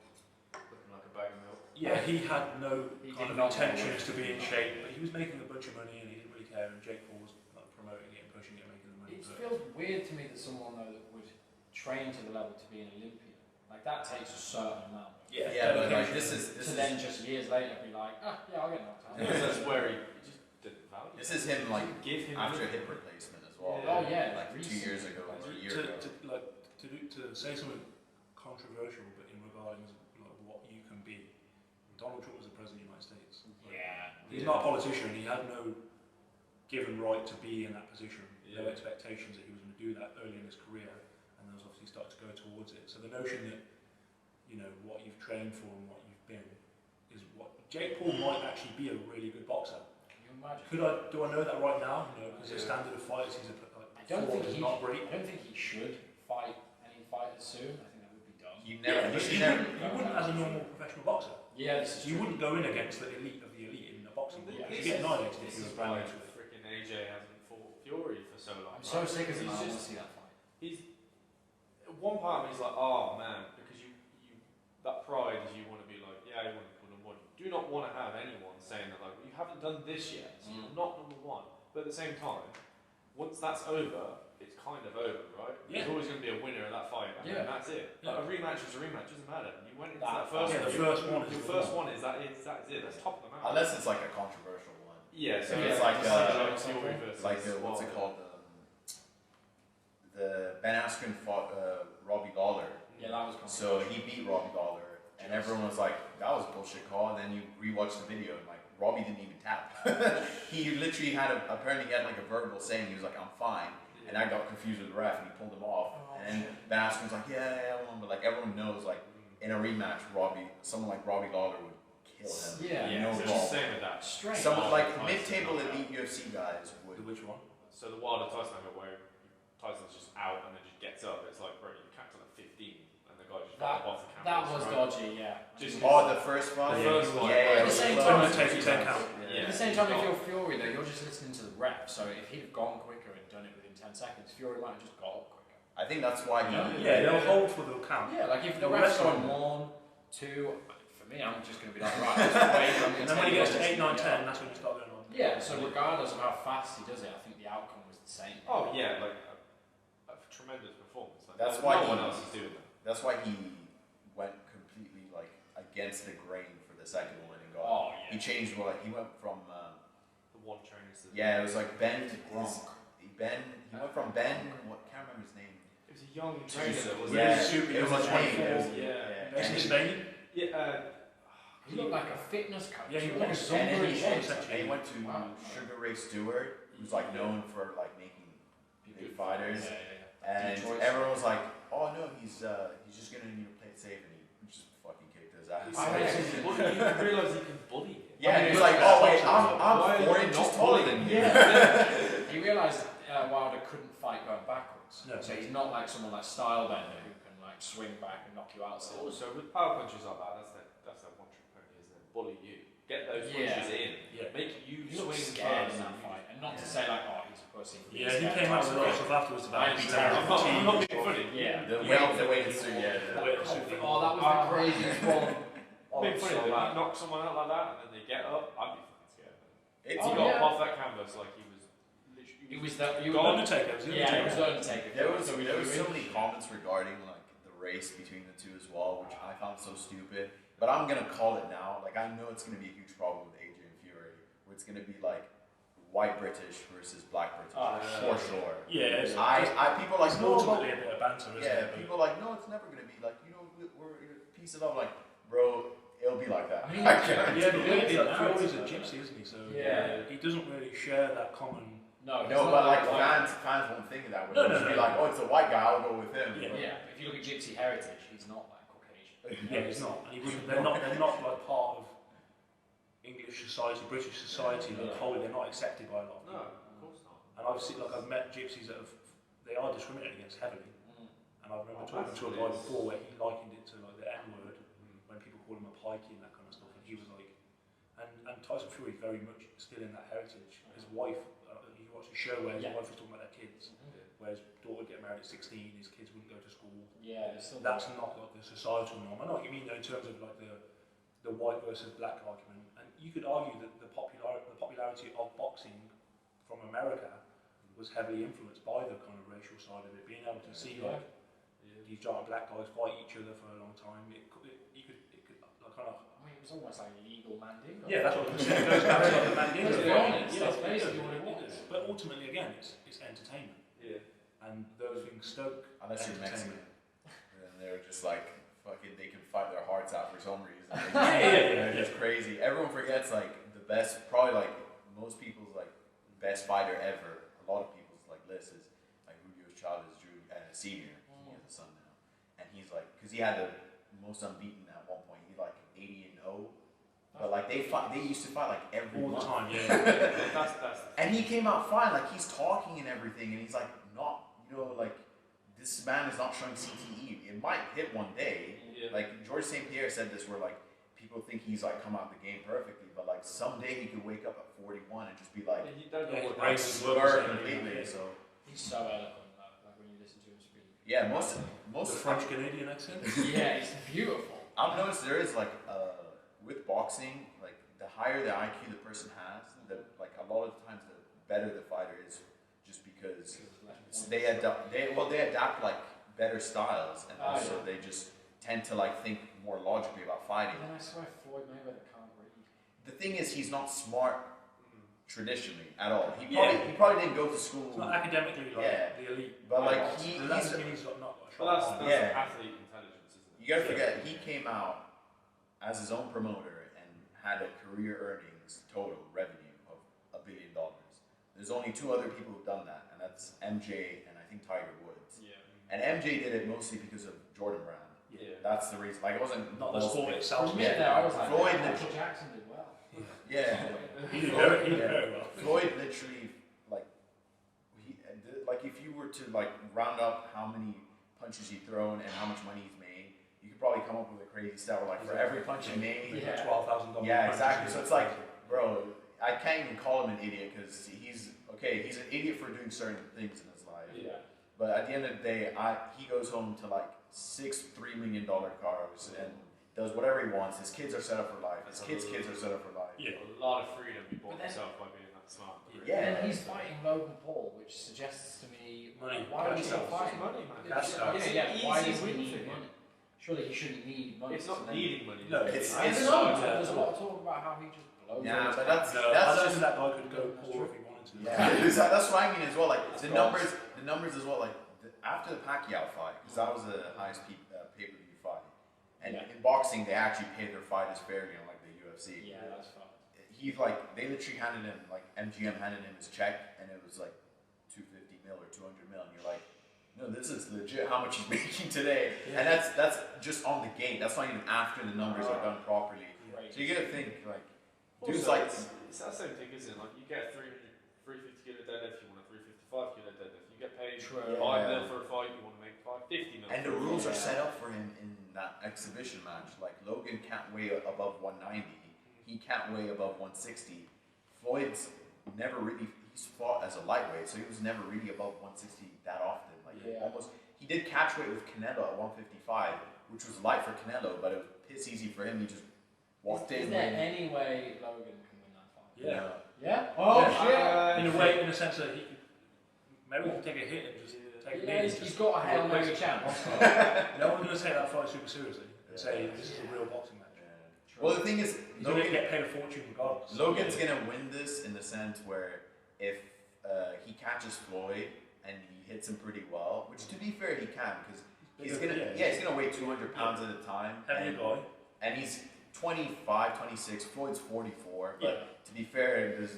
Looking like a bag of milk. Yeah, he had no He kind did of not intentions to be in shape, but he was making a bunch of money and he didn't really care. And Jake Paul was like promoting it and pushing it, and making the money. It But feels weird to me that someone though that would train to the level to be an Olympian, like that takes a certain amount. Yeah, but like dedication. this to is then just years later be like, yeah, I'll get knocked out. Because that's where he just didn't value. this is him like Give him after a anything. hip replacement as well. Oh yeah, like 2 years ago or a year ago. To say something controversial, but in regarding like what you can be. Donald Trump was the president of the United States. Yeah. He's not a politician. He had no given right to be in that position. No Yeah. expectations that he was going to do that early in his career. And there was obviously you start to go towards it. So the notion that, you know, what you've trained for and what you've been is what Jake Paul might actually be a really good boxer. Can you imagine? Do I know that right now? No, because the standard of fighters he's I don't think not great. I don't think he should fight any fighters soon. I think that would be dumb. You never. You wouldn't as a normal professional boxer. Yeah, this is You true. wouldn't go in against the elite of the elite in a boxing match. Yeah. You get annihilated if This you is were brand why new to it. freaking AJ hasn't fought Fury for so long. I'm so sick of He's him. I want to just- see that fight. He's one part of me is like, oh man, because you that pride is you want to be like, yeah, you want to put number one. You do not want to have anyone saying that like you haven't done this yet, so you're not number one. But at the same time, once that's over, it's kind of over, right? Yeah. There's always going to be a winner of that fight, and then that's it. Yeah. Like, a rematch is a rematch, doesn't matter. You went into That that first yeah, one. the first one is Your the first one. one is that is it. That's top of the mountain. Unless it's like a controversial one. Yeah, so It's it's like, Fury versus Like what's it called? The Ben Askren fought Robbie Lawler. Yeah, that was So he beat Robbie Lawler, and everyone was like, "That was a bullshit call." And then you rewatch the video, and like Robbie didn't even tap. He literally had apparently he had like a verbal saying he was like, "I'm fine," and I got confused with the ref, and he pulled him off. And Ben Askren was like, "Yeah, but like everyone knows, like in a rematch, someone like Robbie Lawler would kill him. Yeah. no so it's problem. the same with that. Strange. Someone like Tyson mid-table knockout. elite UFC guys would. Which one? So the Wilder Tyson knockout where Tyson's just out and then just gets up. It's like, bro, you capped on at 15, and the guy just got up off the canvas. That was right? dodgy, yeah. Just The first one. The first one. Yeah. At the same it was time, close. take 10 count. Yeah. At the same time, if you're Fury, though, you're just listening to the ref. So if he'd have gone quicker and done it within 10 seconds, Fury might have just got up quicker. I think that's why he. Yeah, they'll hold for the count. Yeah, like if the The ref's ref going on- 1, 2, for me, I'm just going to be like, right, just wait. And then when he gets to 8, 9, 10, that's when you start going on. Yeah, so regardless of how fast he does it, I think the outcome was the same. Oh yeah, like a tremendous performance. Like, That's no why one he- else is doing that. That's why he went completely like against the grain for the second one and got. Oh, He yeah. changed he went from. The one trainers. That Yeah, it was like Ben. Gronk. Ben. He went from Ben. What? Can't remember his name. It was a young trainer that was Yeah, super- it was he was a name. 24. It was, Yeah. Basically And Spain. Yeah. He looked like a fitness coach. Yeah, he looked like was. a and then Zumba he, shape. and he went to Wow. Sugar Ray Stewart, who's like known for like making big fighters. And Detroit. everyone was like, "Oh no, he's just gonna need to play it safe," and he just fucking kicked his ass. You realise he can bully him. Yeah, He he's was like, like, "Oh wait, Why I'm are 4 you inches not taller bullying than you." Yeah. He realised Wilder couldn't fight going backwards. No. So he's not like someone like Stylebender who can like swing back and knock you out. So Also, with power punches like that, that's their one trick pony, isn't it? Bully you. Get those Yeah. punches in. Yeah. Make you he looked swing scared first in that and fight, and not to say like, oh, he's a pussy. Yeah, he came out with a lot of stuff afterwards about I'd be his terrible. I'm not being funny. Yeah. The way it's yeah. Oh, that was the craziest one. Being it's funny, so that bad. you knock someone out like that and then they get up, I'd be fucking scared. It's He Oh, got yeah. up off that canvas like he was literally. It was that you. Gone. Undertaker. It was the Yeah, it was Undertaker. the Undertaker. there was so many comments regarding like the race between the two as well, which I found so stupid. But I'm gonna call it now. Like I know it's gonna be a huge problem with AJ and Fury, where it's gonna be like white British versus black British for sure. Yeah, it's People are like it's no, ultimately a bit of banter, isn't yeah, it? people are like no, it's never gonna be like we're a piece of love. Like bro, it'll be like that. I mean, I guarantee Yeah, but you. maybe like narrative, Fury's a though. gypsy, isn't he? So Yeah. he doesn't really share that common. No, No, but like fans won't think of that. No, They'll no, just be no. like, oh, it's a white guy, I'll go with him. Yeah. Yeah, if you look at Gypsy heritage, he's not like Caucasian. Yeah, he's not. And he wouldn't, they're not like part of English society, British society. Like wholly, they're not accepted by a lot of No, people. of course not. And I've met gypsies that they are discriminated against heavily. And I remember talking to a guy before where he likened it to like the N word when people call him a pikey and that kind of stuff. And he was like, and Tyson Fury is very much still in that heritage. His wife, he watched a show where his wife was talking about their kids, where his daughter would get married at 16, his kids wouldn't go to school. Yeah, there's still That's not like the societal norm. I know what you mean though in terms of like the white versus black argument. And you could argue that the popularity of boxing from America was heavily influenced by the kind of racial side of it, being able to see like these giant black guys fight each other for a long time. It could like kind of. I mean, it was almost like a legal mandingo. Yeah, that's what I'm saying. It goes back to like the Mandingo Let's be thing. honest, Yeah, that's it basically does. what it was. But ultimately, again, it's entertainment, Yeah. and those things stoke Unless you're Mexican. entertainment. And they're just like, fucking, they can fight their hearts out for some reason. Yeah. They're just crazy. Everyone forgets like the best, probably like most people's like best fighter ever. A lot of people's like list is like Julio Chavez Senior. He has a son now. like, because he had the most unbeaten at one point. He like 80-0. But like they used to fight like every all the month. time, yeah. That's And he came out fine, like he's talking and everything, and he's like not, like this man is not showing CTE. It might hit one day. Yeah. Like George St. Pierre said this, where like people think he's like come out the game perfectly, but like someday he could wake up at 41 and just be like, you don't know what like, slur completely. So He's so eloquent, like when you listen to him speak. yeah, most The French Canadian accent. Yeah, it's beautiful. I've noticed there is like with boxing, like the higher the IQ the person has, like a lot of the times the better the fighter is, just because they adapt like better styles, and also they just tend to like think more logically about fighting. And then I swear Floyd Mayweather can't read. The thing is, he's not smart traditionally at all. He probably didn't go to school. It's not academically like the elite. But like that doesn't mean he's got not got a Well, shot on. that's athlete intelligence, isn't it? You gotta forget, he came out as his own promoter and had a career earnings total revenue of $1 billion. There's only two other people who've done that, and that's MJ and I think Tiger Woods. Yeah. And MJ did it mostly because of Jordan Brand. Yeah. That's the reason. Like, it wasn't Not the sport itself. For me there, I was like, Floyd Michael Jackson did well. Yeah. He did very well. Floyd literally, like if you were to like round up how many punches he's thrown and how much money he's made, you could probably come up with a crazy stat where like for every punch he made, $12,000. yeah, exactly. So it's like, bro, I can't even call him an idiot because he's an idiot for doing certain things in his life. Yeah. But at the end of the day, he goes home to like 6 $3 million cars and does whatever he wants. His kids are set up for life. His kids' kids are set up for life. Yeah. A lot of freedom he bought But then- himself by being that smart. Yeah. And then he's fighting Logan Paul, which suggests to me, Money. why would he Cash still cows. fight? Money, man. Cash Yeah, cows. yeah. Why Easy does he win need for him. money? Surely he shouldn't need money. It's not needing money. No, it's- I it's- don't know. yeah. There's a lot of talk about how he just blows. Yeah, up. but that's No, I don't just think that guy could go poor if he wanted to. yeah. That's what I mean as well. Like That's the false. numbers as well. Like after the Pacquiao fight, because that was the highest pay-per-view fight, and in boxing they actually paid their fighters fairly, unlike the UFC. Yeah, that's fine. They literally handed him, like MGM handed him his check, and it was like 250 mil or 200 mil, and you're like, no, this is legit how much he's making today, and that's just on the gate. That's not even after the numbers are done properly. Right. So you gotta think like, Also, dude's like, it's that same thing, isn't it? Like you get a 350 kilo deadlift, you want a 355 kilo deadlift. You get paid True. 5 mil for a fight, you want to make 550 mil. and the for a rules fight. are set up for him in that exhibition match. Like Logan can't weigh above 190. He can't weigh above 160. Floyd's never really, he's fought as a lightweight, so he was never really above 160 that often. Like he did catch weight with Canelo at 155, which was light for Canelo, but it was piss easy for him. He just walked in. Is there any way Logan can win that fight? Yeah. Yeah? Oh, In a way, in a sense that he could maybe take a hit and just take a knee. he's got a Hail Mary chance. No one's going to take that fight super seriously and say this is a real boxing match. Well, the thing is, He's going to get paid a fortune regardless. Logan's gonna win this in the sense where if he catches Floyd and he hits him pretty well, which to be fair he can, because he's gonna weigh 200 pounds at a time, Heavy guy. and he's 25, 26. Floyd's 44, but to be fair, there's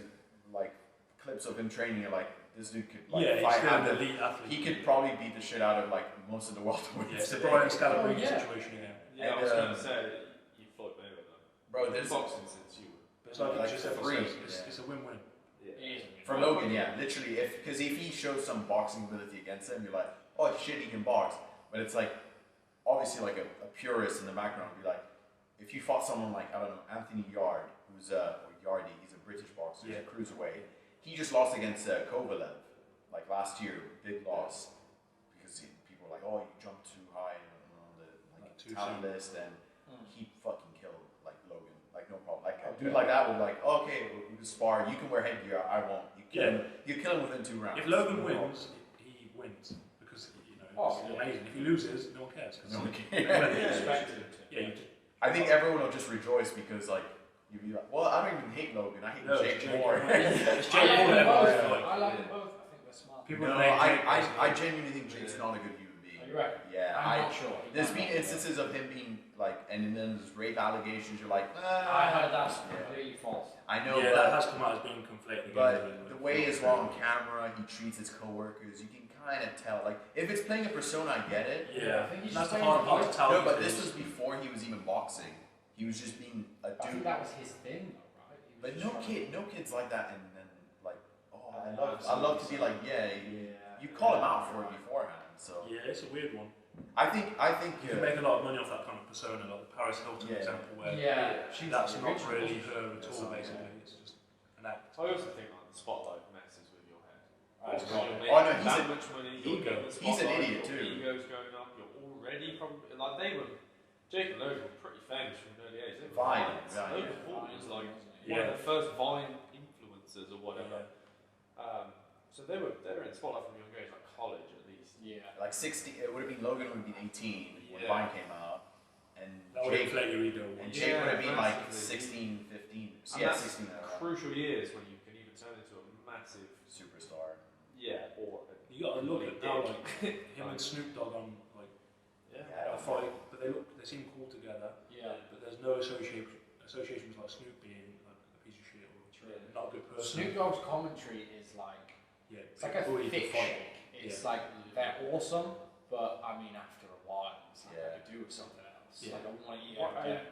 like clips of him training. You're like, this dude could like He's fight still out an the. elite athlete. He could probably beat the shit out of like most of the welterweights. Yeah, it's the today. Brian Scalabrine situation again. Yeah, I was going to say, you Floyd Mayweather. Bro, there's boxing since you were. But it's like Giuseppe three, says, it's a win-win. Yeah. For Logan, literally, because if he shows some boxing ability against him, you're like, oh shit, he can box. But it's like, obviously, like a purist in the background would be like, if you fought someone like, I don't know, Anthony Yard, who's or Yardy, he's a British boxer, he's a cruiserweight. He just lost against Kovalev, like last year, big loss, because people were like, oh, you jumped too high on the talent list, and he fucking killed like Logan, like no problem. Like a dude like that would like, oh, okay, we can spar. You can wear headgear. I won't. You kill him within 2 rounds. If Logan wins, he wins because it's amazing. If he loses, no one cares. No one cares. I think everyone will just rejoice because like you'd be like, well, I don't even hate Logan. I hate Jake more. It's Jake I like them Paul. both. I like them both. I think they're smart. People No, name Jake I genuinely think Jake's not a good human being. Are you right? Yeah, I'm not sure. There's been instances of him being like, and then there's rape allegations. You're like, I heard that's completely false. I know, that has come out as being conflated. but the way as well on camera he treats his coworkers, you can kind of tell. Like, if it's playing a persona, I get it. I think he's that's just the hard part to tell. No, but this was before he was even boxing. He was just being a dude. I think that was his thing, though, right? But no kids like that, and then like, oh, I love to be like, you call him out for it beforehand. So yeah, it's a weird one. I think you can make a lot of money off that kind of persona, like the Paris Hilton example, where that's not really her at all. Basically, it's just an act. I also think like the spotlight messes with your head. Oh no, he's that much money. He's an idiot too. Your ego's going up. You're already probably like they were. Jake and Logan were pretty famous from an early age. They were Vine, Logan Paul was like one of the first Vine influencers or whatever. So they were in the spotlight from a young age, like college at least. Yeah. Like 16, it would have been Logan would have been 18 when Vine came out, and That would inflate your ego. Jake would have been like massively. 16, 15. And Yeah, that's 16. Crucial years when you can even turn into a massive Superstar. or You got to look at now, like him and Snoop Dogg on like a fight, but they seem cool together. Yeah. But there's no associations like Snoop being like a piece of shit or not a good person. Snoop Dogg's commentary is like it's like a fish shake. It's like they're awesome, but I mean after a while, it's like I could do with something else. Like I want to eat it again.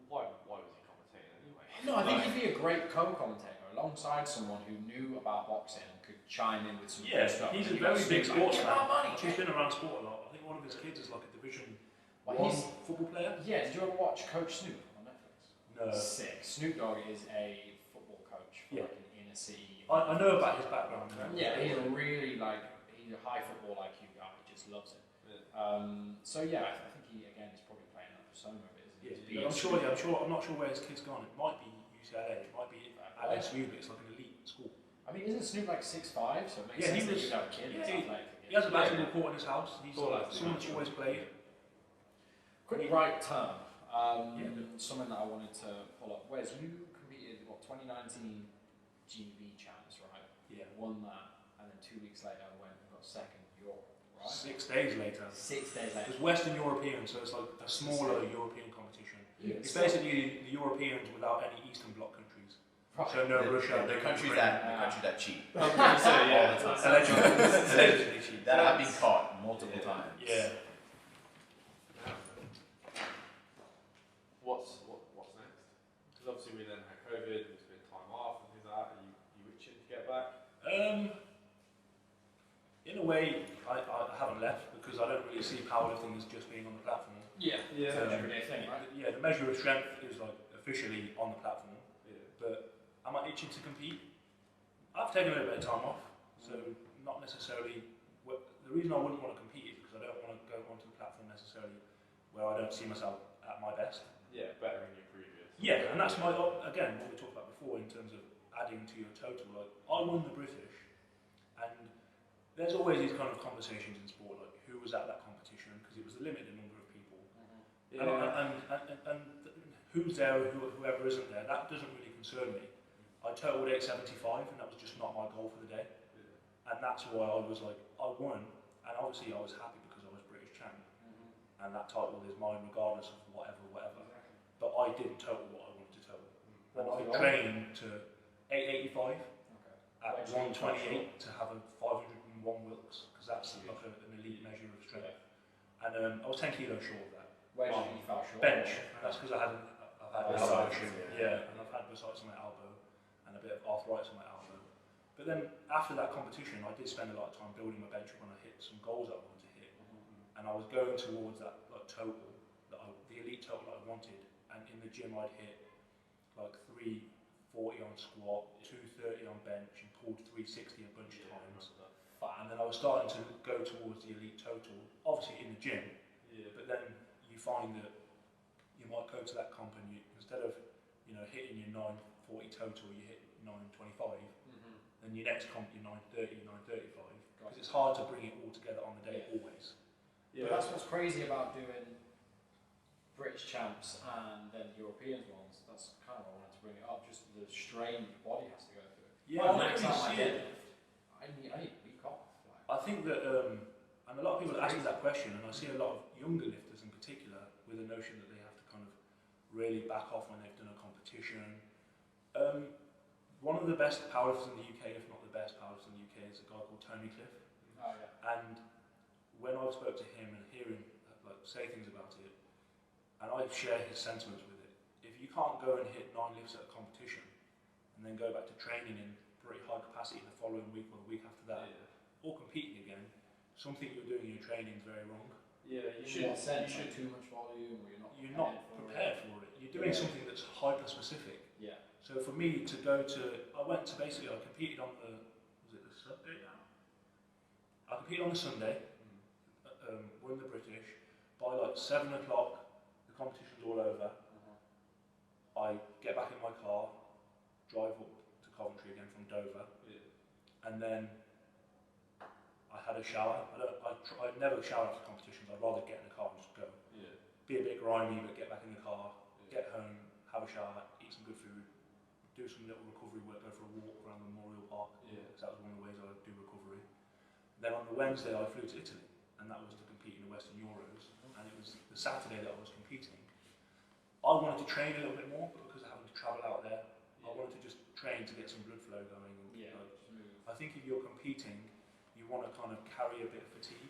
Why was he commentating anyway? No, I think he'd be a great co-commentator alongside someone who knew about boxing and could chime in with some good stuff. He's a very big sports fan. He's been around sport a lot. I think one of his kids is like a Division 1 football player. Yeah, did you ever watch Coach Snoop on Netflix? No. Sick. Snoop Dogg is a football coach for like an inner city. I know about his background. Yeah, he's a really he's a high football IQ guy. He just loves it. So yeah, I think he again is probably playing that persona a bit. I'm not sure where his kid's gone. It might be UCLA. It might be LSU, but it's like an elite school. I mean, isn't Snoop like 6'5", so it makes sense that you'd have a kid that's athletic. He has a basketball court in his house. He's someone that's always played. Quick right turn. Something that I wanted to pull up. Wes, you competed 2019 GB champs, right? Yeah. Won that, and then 2 weeks later went and got second Europe, right? 6 days later. 6 days later. It's Western European, so it's like a smaller European competition. Yeah. It's basically the Europeans without any Eastern Bloc countries. Right. So no Russia. The countries that cheat. Allegedly cheat. That have been caught multiple times. Yeah. What's next? Because obviously we then had COVID, there's been time off and things like that. Are you itching to get back? In a way, I haven't left because I don't really see powerlifting as just being on the platform. Yeah. Everyday thing, right? Yeah, the measure of strength is like officially on the platform. But am I itching to compete? I've taken a little bit of time off, so not necessarily. The reason I wouldn't want to compete is because I don't want to go onto the platform necessarily where I don't see myself at my best. Yeah, better than your previous. Yeah, and that's what we talked about before in terms of adding to your total. Like I won the British, and there's always these kind of conversations in sport, like who was at that competition because it was a limited number of people, and who's there, whoever isn't there. That doesn't really concern me. I totaled 875, and that was just not my goal for the day, and that's why I was like, I won, and obviously I was happy because I was British champ, and that title is mine regardless of whatever. But I didn't total what I wanted to total. And I trained to 885 at 128 to have a 501 Wilks, because that's like an elite measure of strength. And I was 10 kilos short of that. Where did you fall short? Bench. And that's because I've had elbow issue. Yeah, and I've had bursitis on my elbow and a bit of arthritis on my elbow. But then after that competition, I did spend a lot of time building my bench when I hit some goals that I wanted to hit. And I was going towards that total, the elite total that I wanted. And in the gym I'd hit like 340 on squat, 230 on bench, and pulled 360 a bunch of times. And then I was starting to go towards the elite total, obviously in the gym, but then you find that you might go to that comp and instead of hitting your 940 total, you hit 925, then your next comp you're 930, 935, because it's hard to bring it all together on the day always. But that's what's crazy about doing British champs and then European ones. That's kind of what I wanted to bring it up. Just the strain your body has to go through. Yeah, I need a week off. I think that, and a lot of people ask me that question, and I see a lot of younger lifters in particular with the notion that they have to kind of really back off when they've done a competition. One of the best powerlifters in the UK, if not the best powerlifter in the UK, is a guy called Tony Cliff. Oh, yeah. And when I've spoke to him and hearing like say things about it, and I share his sentiments with it, if you can't go and hit 9 lifts at a competition and then go back to training in pretty high capacity the following week or the week after that, or competing again, something you're doing in your training is very wrong. Yeah, you should should. too much volume, or you're not prepared for it. You're doing something that's hyper specific. Yeah. So for me to go to, I went to basically, I competed on the, was it the Sunday now? I competed on the Sunday, won the British. By like 7 o'clock, the competition's all over. I get back in my car, drive up to Coventry again from Dover, and then I had a shower. I never shower after competitions. I'd rather get in the car and just go. Be a bit grimy, but get back in the car, get home, have a shower, eat some good food, do some little recovery work, go for a walk around the Memorial Park, because that was one of the ways I do recovery. Then on the Wednesday I flew to Italy, and that was to compete in the Western Euros, and it was the Saturday that I was competing. I wanted to train a little bit more, but because of having to travel out there, I wanted to just train to get some blood flow going. And, I think if you're competing, you want to kind of carry a bit of fatigue.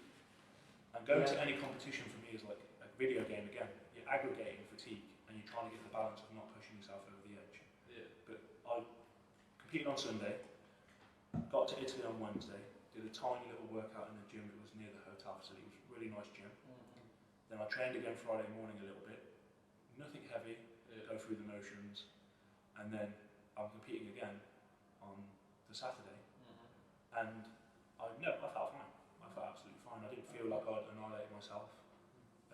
And going to any competition for me is like a video game again. You're aggregating fatigue, and you're trying to get the balance of not pushing yourself over the edge. But I competed on Sunday, got to Italy on Wednesday, did a tiny little workout in the gym. It was near the hotel facility. It was a really nice gym. Then I trained again Friday morning a little bit. Nothing heavy, go through the motions, and then I'm competing again on the Saturday, and I felt fine. I felt absolutely fine. I didn't feel like I'd annihilated myself.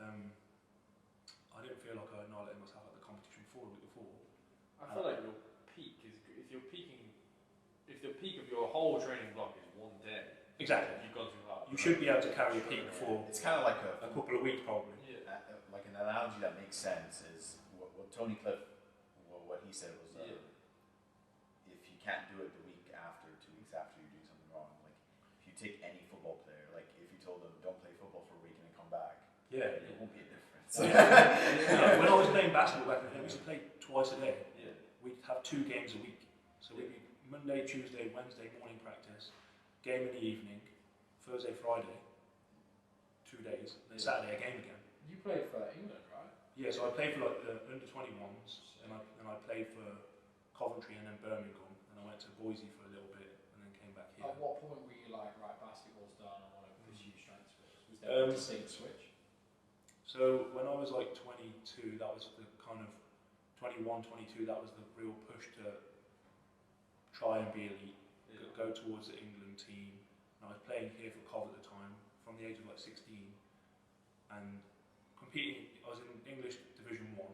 I didn't feel like I annihilated myself at the competition before, the week before. I feel like your peak is, if the peak of your whole training block is one day. Exactly. You've gone through that. You should be able to carry a peak for. It's kind of like a couple of weeks probably. Like an analogy that makes sense is what Tony Cliff, what he said was, if you can't do it the week after, 2 weeks after, you're doing something wrong. Like if you take any football player, like if you told them don't play football for a week and then come back, there won't be a difference. When I was playing basketball back then, we used to play twice a day. We'd have 2 games a week. So we'd be Monday, Tuesday, Wednesday morning practice, game in the evening, Thursday, Friday, 2 days, then Saturday a game again. You played for England, right? Yeah, so I played for like the under-21s, and I played for Coventry and then Birmingham, and I went to Boise for a little bit, and then came back here. At what point were you like, right, basketball's done, I want to pursue strength sports? Was there a distinct switch? So when I was like 22, that was the kind of 21, 22, that was the real push to try and be elite, go towards the England team. And I was playing here for Cov at the time, from the age of like 16, and competing. I was in English Division 1,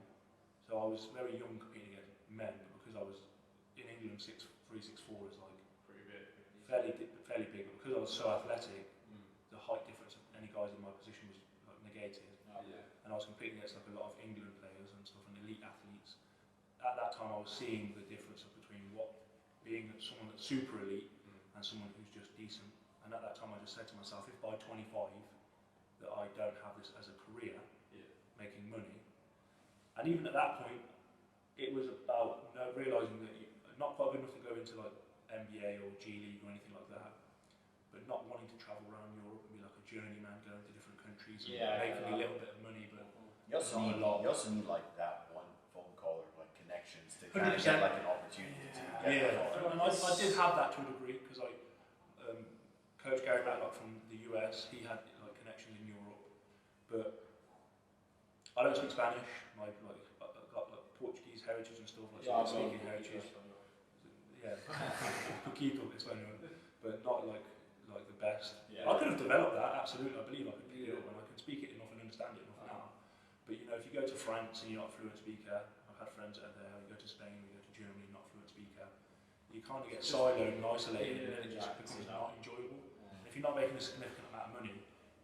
so I was very young competing against men, but because I was in England 6'3", 6'4" is like pretty big, fairly big, but because I was so athletic, the height difference of any guys in my position was like negated. And I was competing against like a lot of England players and stuff, and elite athletes. At that time I was seeing the difference between being someone that's super elite and someone who's just decent. And at that time I just said to myself, if by 25 that I don't have this as a career, making money, and even at that point it was about realising that you're not quite good enough to go into like NBA or G League or anything like that, but not wanting to travel around Europe and be like a journeyman going to different countries and making a little bit of money, but you also need like that one phone call or like connections to kind of get like an opportunity to get and I did have that to a degree, because I Coach Gary Matlock from the US, he had like connections in Europe, but I don't speak Spanish. I've got like Portuguese heritage and stuff, like speaking heritage. Poquito español, but not like the best. I could have developed that, absolutely. I believe I could pick it up, and I can speak it enough and understand it enough now. But you know, if you go to France and you're not a fluent speaker, I've had friends that are there. You go to Spain, you go to Germany, not a fluent speaker. You kind of get siloed and isolated, and then it just becomes not enjoyable. And if you're not making a significant amount of money,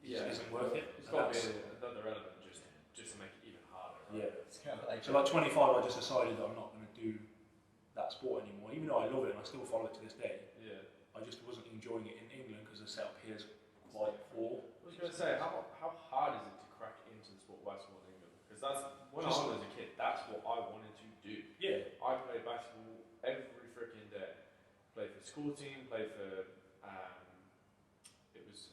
it just isn't worth it. It's got to be another element just to make it even harder. Right? It's kind of like so like 25, I just decided that I'm not going to do that sport anymore, even though I love it and I still follow it to this day. I just wasn't enjoying it in England because the setup here is quite poor. I was going to say, how hard is it to crack into the sport of basketball in England? Because that's when I was a kid, that's what I wanted to do. I played basketball every freaking day. Played for the school team, played for it was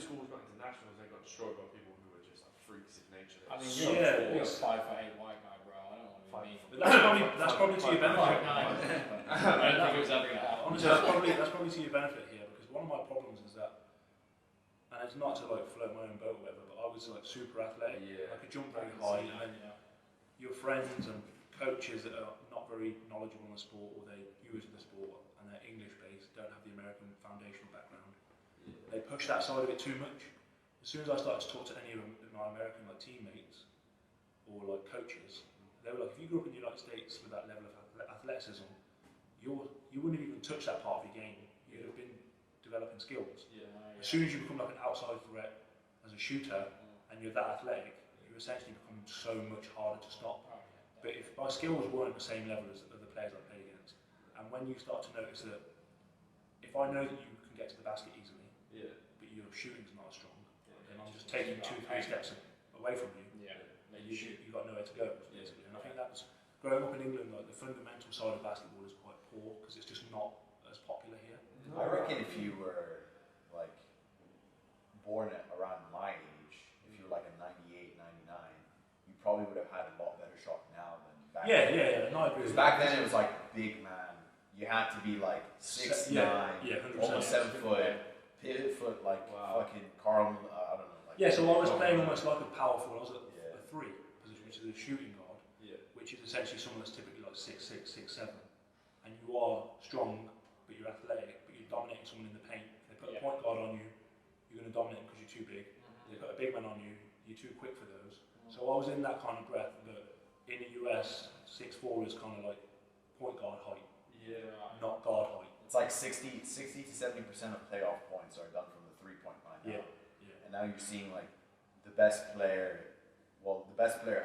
those schools got into nationals, they got destroyed by people who were just like freaks of nature. I mean, Yeah, you're a 5'8" white guy, bro. I don't want to be mean. But that's probably to your benefit. I don't think it was ever going to happen. Honestly, that's probably to your benefit here, because one of my problems is that, and it's not to like float my own boat or whatever, but I was like super athletic. I could jump very high, and then your friends and coaches that are not very knowledgeable in the sport, or they new to the sport and they're English based, don't have the American foundational background. They push that side of it too much. As soon as I started to talk to any of my American like teammates or like coaches, they were like, if you grew up in the United States with that level of athleticism, you wouldn't have even touched that part of your game. You'd have been developing skills. As soon as you become like an outside threat as a shooter and you're that athletic, you essentially become so much harder to stop. But if my skills weren't the same level as the players I played against, and when you start to notice that if I know that you can get to the basket easily, but your shooting's not as strong, then I'm just taking 2-3 steps away from you, and you've got nowhere to go, basically. And I think that's, growing up in England, like the fundamental side of basketball is quite poor, because it's just not as popular here. I reckon if you were like born around my age, if you were like a 98, 99, you probably would have had a lot better shot now than back then. No, I agree. Because back then it was like big man. You had to be like 6'9", almost 7 foot, pivot foot like fucking Carl. I don't know. Like so I was playing almost like a power forward. I was at a 3 position, which is a shooting guard, which is essentially someone that's typically like 6'6", 6'7", and you are strong, but you're athletic, but you're dominating someone in the paint. If they put a point guard on you, you're going to dominate because you're too big. If they put a big man on you, you're too quick for those. So I was in that kind of breath, but in the US, 6'4" is kind of like point guard height, not guard height. It's like 60 to 70% of playoff points are done from the 3-point line now. And now you're seeing like the best player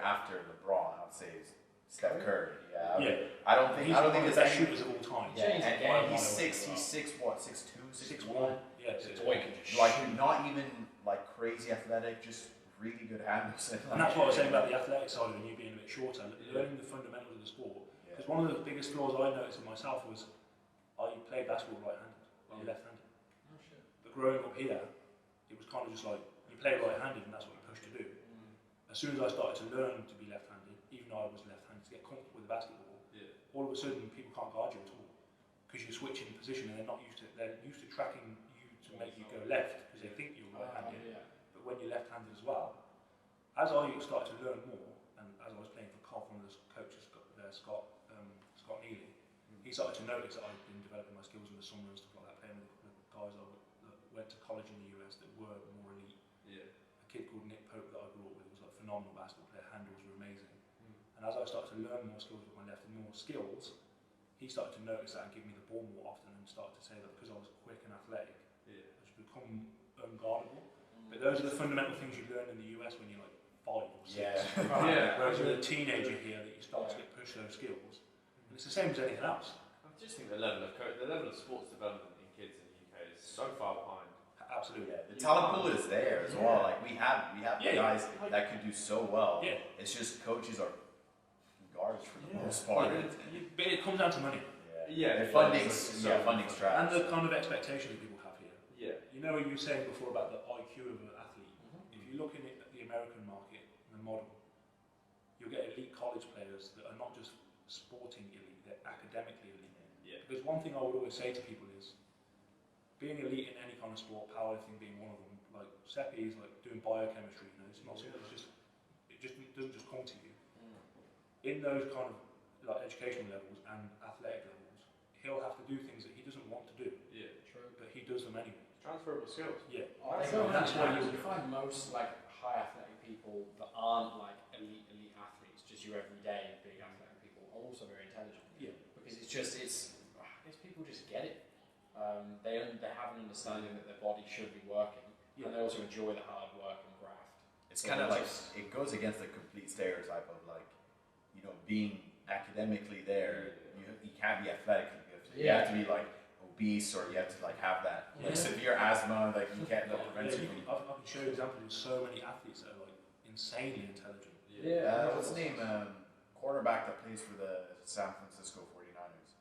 after LeBron, I would say, is Steph Curry. I don't think it's the best shooters of all time. And he's 6'2", 6'1". Like not even like crazy athletic, just really good handles. And that's what I was saying about the athletic side of it, and you being a bit shorter, learning the fundamentals of the sport. Because one of the biggest flaws I noticed in myself was I played basketball right-handed, you're left-handed. But growing up here, it was kind of just like, you play right-handed and that's what you're pushed to do. As soon as I started to learn to be left-handed, even though I was left-handed, to get comfortable with the basketball, all of a sudden people can't guard you at all. Because you're switching position and they're used to tracking you to make you go left, because they think you're right-handed. But when you're left-handed as well, as I started to learn more, and as I was playing for Cobb, one of the coaches, Scott Neely, he started to notice that I'd been developing my skills in the summer and stuff like that, playing with the guys that went to college in the US that were more elite. A kid called Nick Pope that I grew up with was like a phenomenal basketball player, handles were amazing. And as I started to learn more skills with my left and more skills, he started to notice that and give me the ball more often, and started to say that because I was quick and athletic, I should become unguardable. But those are the fundamental things you learn in the US when you're like 5 or 6. Whereas you're a teenager here that you start to get pushed those skills. And it's the same as anything else. I just think the level of sports development in kids in the UK is so far behind. Absolutely. The talent pool is there as well. Like we have guys that could do so well. It's just coaches are garbage for the most part. But it comes down to money. Funding's trash. And the kind of expectations people have here. You know what you were saying before about the IQ of an athlete. If you look at the American market, the model, you'll get elite college players that are not just sporting elite, they're academically elite. Because one thing I would always say to people is, being elite in any kind of sport, powerlifting being one of them, like Seppe is like doing biochemistry, it's not something it doesn't just come to you. In those kind of like educational levels and athletic levels, he'll have to do things that he doesn't want to do. But he does them anyway. Transferable skills. That's why you find most like high athletic people that aren't like elite athletes, just your everyday big athletic people, are also very intelligent. Because it's people just get it. They have an understanding that their body should be working, and they also enjoy the hard work and graft. It's kind of like, it goes against the complete stereotype of like, being academically there, you can't be athletic. You have to be like obese, or you have to like have that severe asthma, like you can't prevent you from. I can show you examples of so many athletes that are like insanely intelligent. What's his name? Quarterback that plays for the San Francisco 49ers.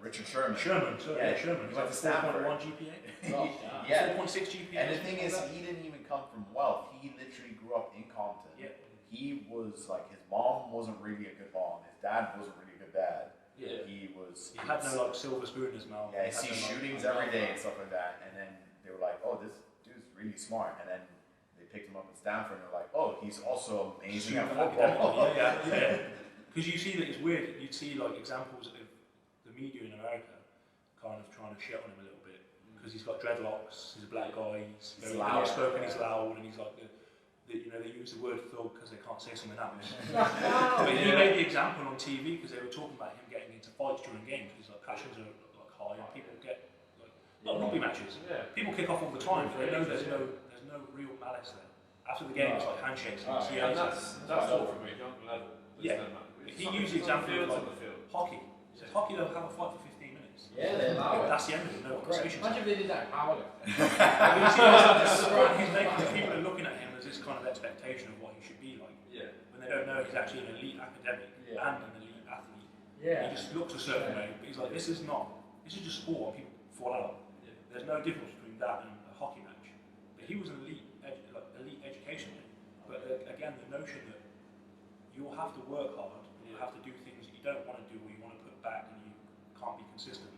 Richard Sherman. Sherman. He went to Stanford. 4.1 GPA. Yeah. 4.6 GPA. And the thing is, he didn't even come from wealth. He literally grew up in Compton. Yeah. He was like, his mom wasn't really a good mom. His dad wasn't really a good dad. Yeah. He had no like silver spoon in his mouth. Yeah, he sees shootings every day and stuff like that. And then they were like, oh, this dude's really smart. And then they picked him up at Stanford and they're like, oh, he's also amazing at football. Yeah. Because you see that it's weird. You'd see like examples of the media in America kind of trying to shit on him a little bit because he's got dreadlocks. He's a black guy. He's very outspoken. He's loud, and he's like they use the word thug because they can't say something else. But he made the example on TV because they were talking about him getting into fights during games because like passions are like high and people get like rugby matches. Yeah. People kick off all the time. They know there's no real malice there. After the game, it's like handshakes. And that's all from a young level. Yeah. He used the example of like hockey. He said hockey they'll have a fight for 15 minutes. Yeah, they allow it. That's the end of it. No conversation. Imagine if they did that in powerlifting. He's making people are looking at him as this kind of expectation of what he should be like. Yeah. When they don't know he's actually an elite academic and an elite athlete. Yeah. He just looks a certain way, but he's like, this is just sport and people fall out. Yeah. There's no difference between that and a hockey match. But he was an elite educationally. But again, the notion that you'll have to work hard, and you'll have to do things that you don't want to do or you want to put back and you can't be consistent.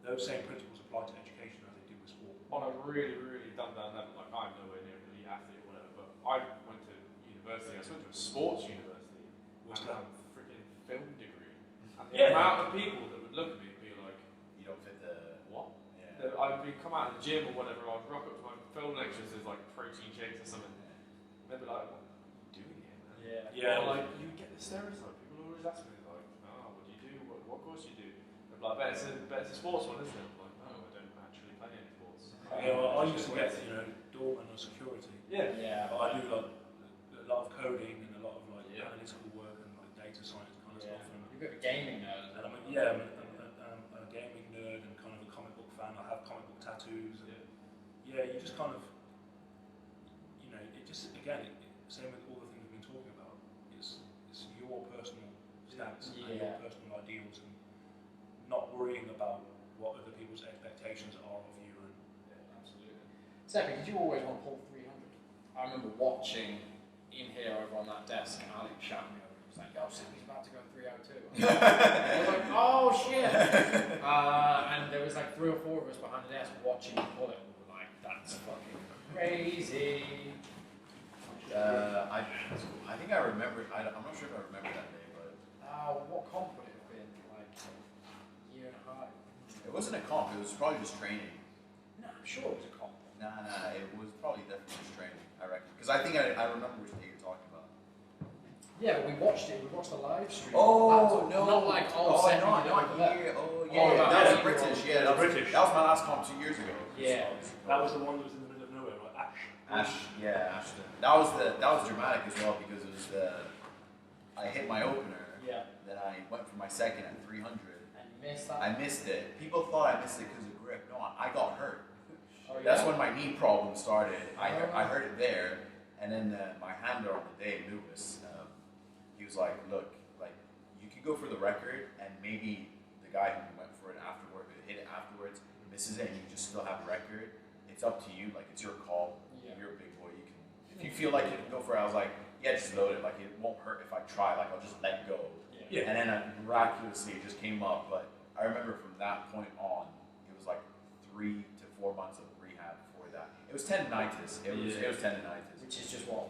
Those same principles apply to education as they do with sport. On a really, really dumbed down level, like I'm nowhere near an elite athlete or whatever, but I went to university, I went to a sports university and had a freaking film degree. And the amount of people that would look at me and be like, you don't fit the... What? Yeah. I'd come out of the gym or whatever, I'd rock up to my film lectures as like protein shakes or something. They'd be like, what are you doing here, man? Yeah. Or like, you get the stereotype. People always ask me, like, oh, what do you do? What course do you do? They're like, bet it's a sports one, isn't it? I'm like, no, I don't actually play any sports. Yeah, well, I used to get, doorman or security. Yeah. But I do like a lot of coding and a lot of like analytical work and like data science kind of stuff. And you're a bit of a gaming nerd. And I'm a gaming nerd and kind of a comic book fan. I have comic book tattoos. And you just kind of, it just, again, same with all the things we've been talking about. It's your personal stance and your personal ideals and not worrying about what other people's expectations are of you. And absolutely. Seppe, did you always want to pull 300? I remember watching in here over on that desk, Alex shouting me over. He was like, yo, Seppe's about to go 302. I was like, oh shit! And there was like 3 or 4 of us behind the desk watching him pull it. We were like, that's fucking crazy. I think I remember. I'm not sure if I remember that day, but what comp would it have been? Like a year and a half? It wasn't a comp. It was probably just training. No, I'm sure it was a comp. Nah. It was probably definitely just training. I reckon because I think I remember which day you're talking about. Yeah, but we watched it. We watched the live stream. Oh no! Not like not here. Oh yeah, that was British. Yeah, that was British. That was my last comp 2 years ago. Yeah, that was the one that was in the middle of nowhere, right? Ashton. That was dramatic as well because it was I hit my opener. Yeah. Then I went for my second at 300. And you missed that. I missed it. People thought I missed it because of grip. No, I got hurt. Oh, yeah? That's when my knee problem started. I heard it there, and then my handler on the day, Lewis, he was like, "Look, like you could go for the record, and maybe the guy who went for it afterward, hit it afterwards, misses it, and you just still have a record. It's up to you. Like it's your call. Yeah. You're a big boy. You can. If you feel like you can go for it, I was like, yeah, just load it. Like it won't hurt if I try. Like I'll just let go. Yeah. And then miraculously it just came up. But I remember from that point on, it was like 3 to 4 months of rehab for that. It was tendinitis. It was tendinitis. Which is just what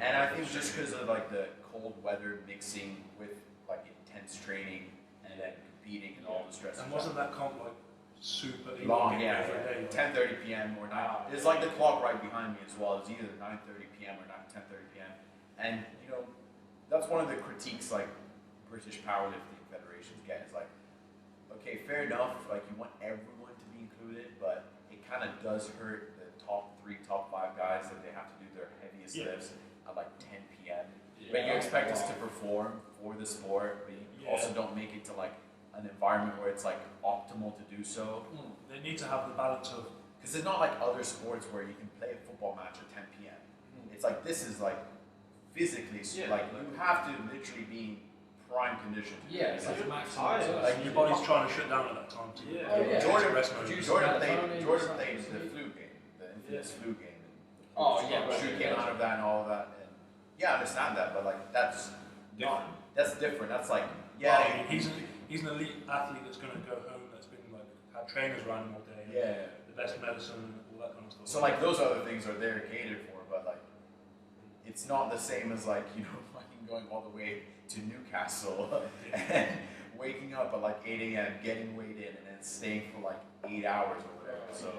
and I think just because of like the cold weather mixing with like intense training and then competing and all the stress. And wasn't that comp like super long? 10:30 p.m. or 9. It's like the clock right behind me as well. It's either 9:30 p.m. or 10:30 p.m. And that's one of the critiques like British powerlifting federations get. It's like, okay, fair enough. Like you want everyone to be included, but it kind of does hurt the top 3, top 5 guys that they have to do their heaviest lifts at like 10 p.m. But you expect us to perform for the sport, but you also don't make it to like an environment where it's like optimal to do so. They need to have the balance of, because it's not like other sports where you can play a football match at 10 p.m. It's like this is like physically like you have to literally be prime condition. Yeah, it's like maximum. Like your body's trying to shut down at that time. Jordan played the flu game, the infamous flu game. Shoot came out of that and all of that. And yeah, I understand that, but like that's different. That's like he's an elite athlete that's going to go home. That's been like had trainers around him all day. Yeah, the best medicine and all that kind of stuff. So like those other things are there catered for, but like it's not the same as like fucking going all the way to Newcastle and waking up at like 8 a.m., getting weighed in, and then staying for like 8 hours or whatever. So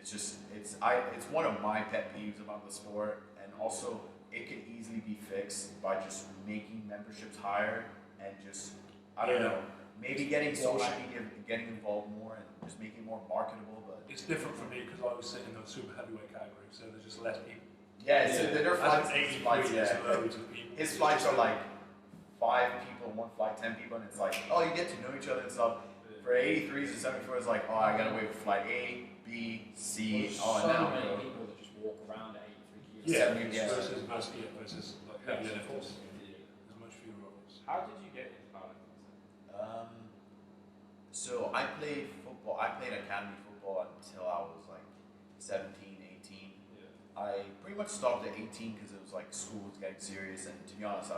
it's one of my pet peeves about the sport, and also it can easily be fixed by just making memberships higher and just I don't know, maybe getting social media, getting involved more, and just making it more marketable. But it's different for me because I was sitting in the super heavyweight category, so there's just less people. Yeah, so their flights, loads of people. His flights are like 5 people, one flight, 10 people, and it's like, oh, you get to know each other and stuff. For 83s and 74s, it's like, oh, I gotta wait for flight A, B, C, so many people that just walk around at 83 kilos. Versus like heavy lifters. There's much fewer of us. How did you get into powerlifting? So I played football. I played academy football until I was like 17, 18. Yeah. I pretty much stopped at 18 because it was like school was getting serious, and to be honest,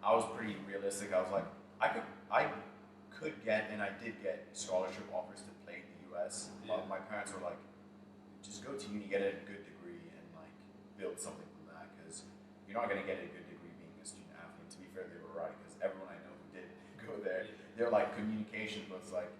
I was pretty realistic. I was like, I could get, and I did get scholarship offers to play in the US. Yeah. My parents were like, just go to uni, get a good degree, and like build something from that, because you're not going to get a good degree being a student athlete. To be fair, they were right, because everyone I know who did go there, they're like communication, but it's like,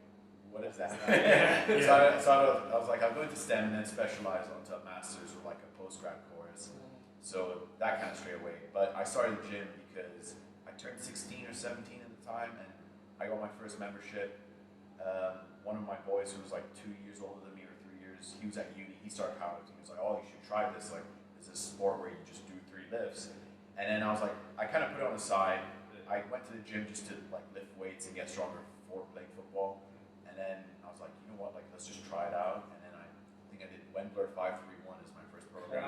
what is that? So I was like, I'll go into STEM and then specialize onto a master's or like a post-grad course. So that kind of straight away. But I started the gym because I turned 16 or 17 at the time, and I got my first membership. One of my boys who was like 2 years older than me or 3 years, he was at uni, he started powerlifting. He was like, oh, you should try this. Like, it's a sport where you just do 3 lifts. And then I was like, I kind of put it on the side. I went to the gym just to like lift weights and get stronger before playing football. And then I was like, you know what, like let's just try it out. And then I think I did Wendler 531 as my first program.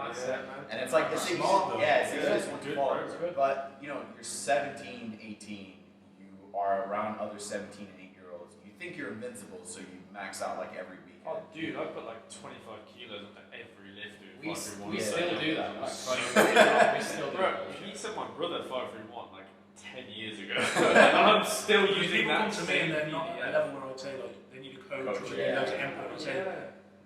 And it's like it's small, it's small. But you know, you're 17, 18, you are around other 17 and 8-year-olds. You think you're invincible, so you max out like every week. Oh dude, I put like 25 kilos onto every lift, dude. We still do that. We still do that. He said my brother 531 like 10 years ago. And I'm still using that. To me, and they're not at a level where I would say like they need a coach or they need those input and say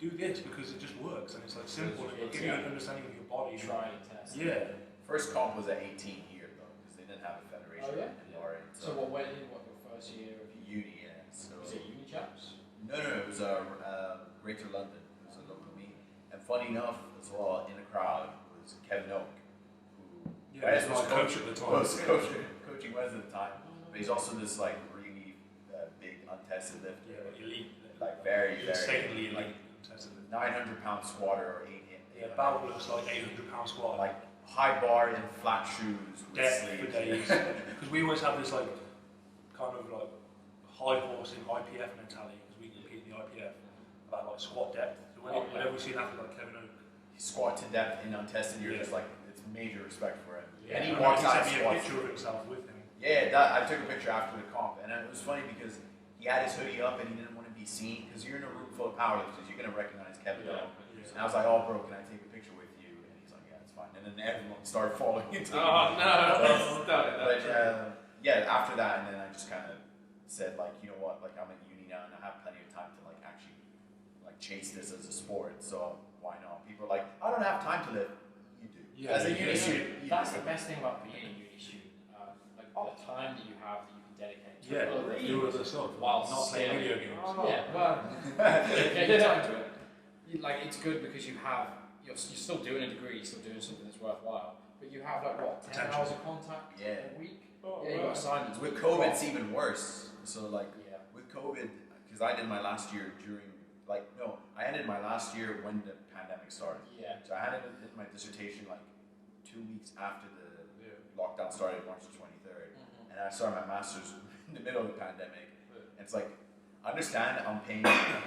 do this because it just works and it's like simple and it'll give you an understanding of your body. Try and test. Yeah. First comp was at 18 here though, because they didn't have a federation in Bahrain. So what went in? What your first year of uni? Yeah. So was it uni chaps? No, it was Greater London. It was a local meet. And funny enough, as well, in the crowd was Kevin Oak, who was coach at the time. Coaching Wes at the time. But he's also this like really big untested lifter. Yeah, elite. Like very insanely elite. 900-pound squatter or 800. About looks like 800-pound squat. Like high bar in flat shoes with depth sleeves. For days. Because we always have this like kind of like high horse in IPF mentality because we compete in the IPF about like squat depth. So whenever we see an athlete like Kevin Oak, he squat to depth in untested, you're just like it's major respect for him. Yeah, and he walks out. He sent me a picture of himself with him. Yeah, I took a picture after the comp, and it was funny because he had his hoodie up and he didn't want to be seen because you're in a room full of powerlifters, you're gonna recognize Kevin Oak. And I was like, oh bro, can I take a picture with you? And he's like, yeah, it's fine. And then everyone started following into it. Oh no! But after that, and then I just kind of said like, you know what, like I'm at uni now and I have plenty of time to like actually like chase this as a sport. So why not? People are like, I don't have time to live. You do. Yeah, as a uni student. That's the best thing about being a uni student. Like the time that you have that you can dedicate to do other stuff while not playing video games. Yeah, well, dedicate time to it. Like it's good because you're still doing a degree, you're still doing something that's worthwhile. But you have like what 10 hours of contact a week. You got assignments. With COVID, it's even worse. So like with COVID, because I did my last year I ended my last year when the pandemic started. Yeah. So I did my dissertation like 2 weeks after the lockdown started, March 23rd, and I started my master's in the middle of the pandemic. And it's like, I understand I'm paying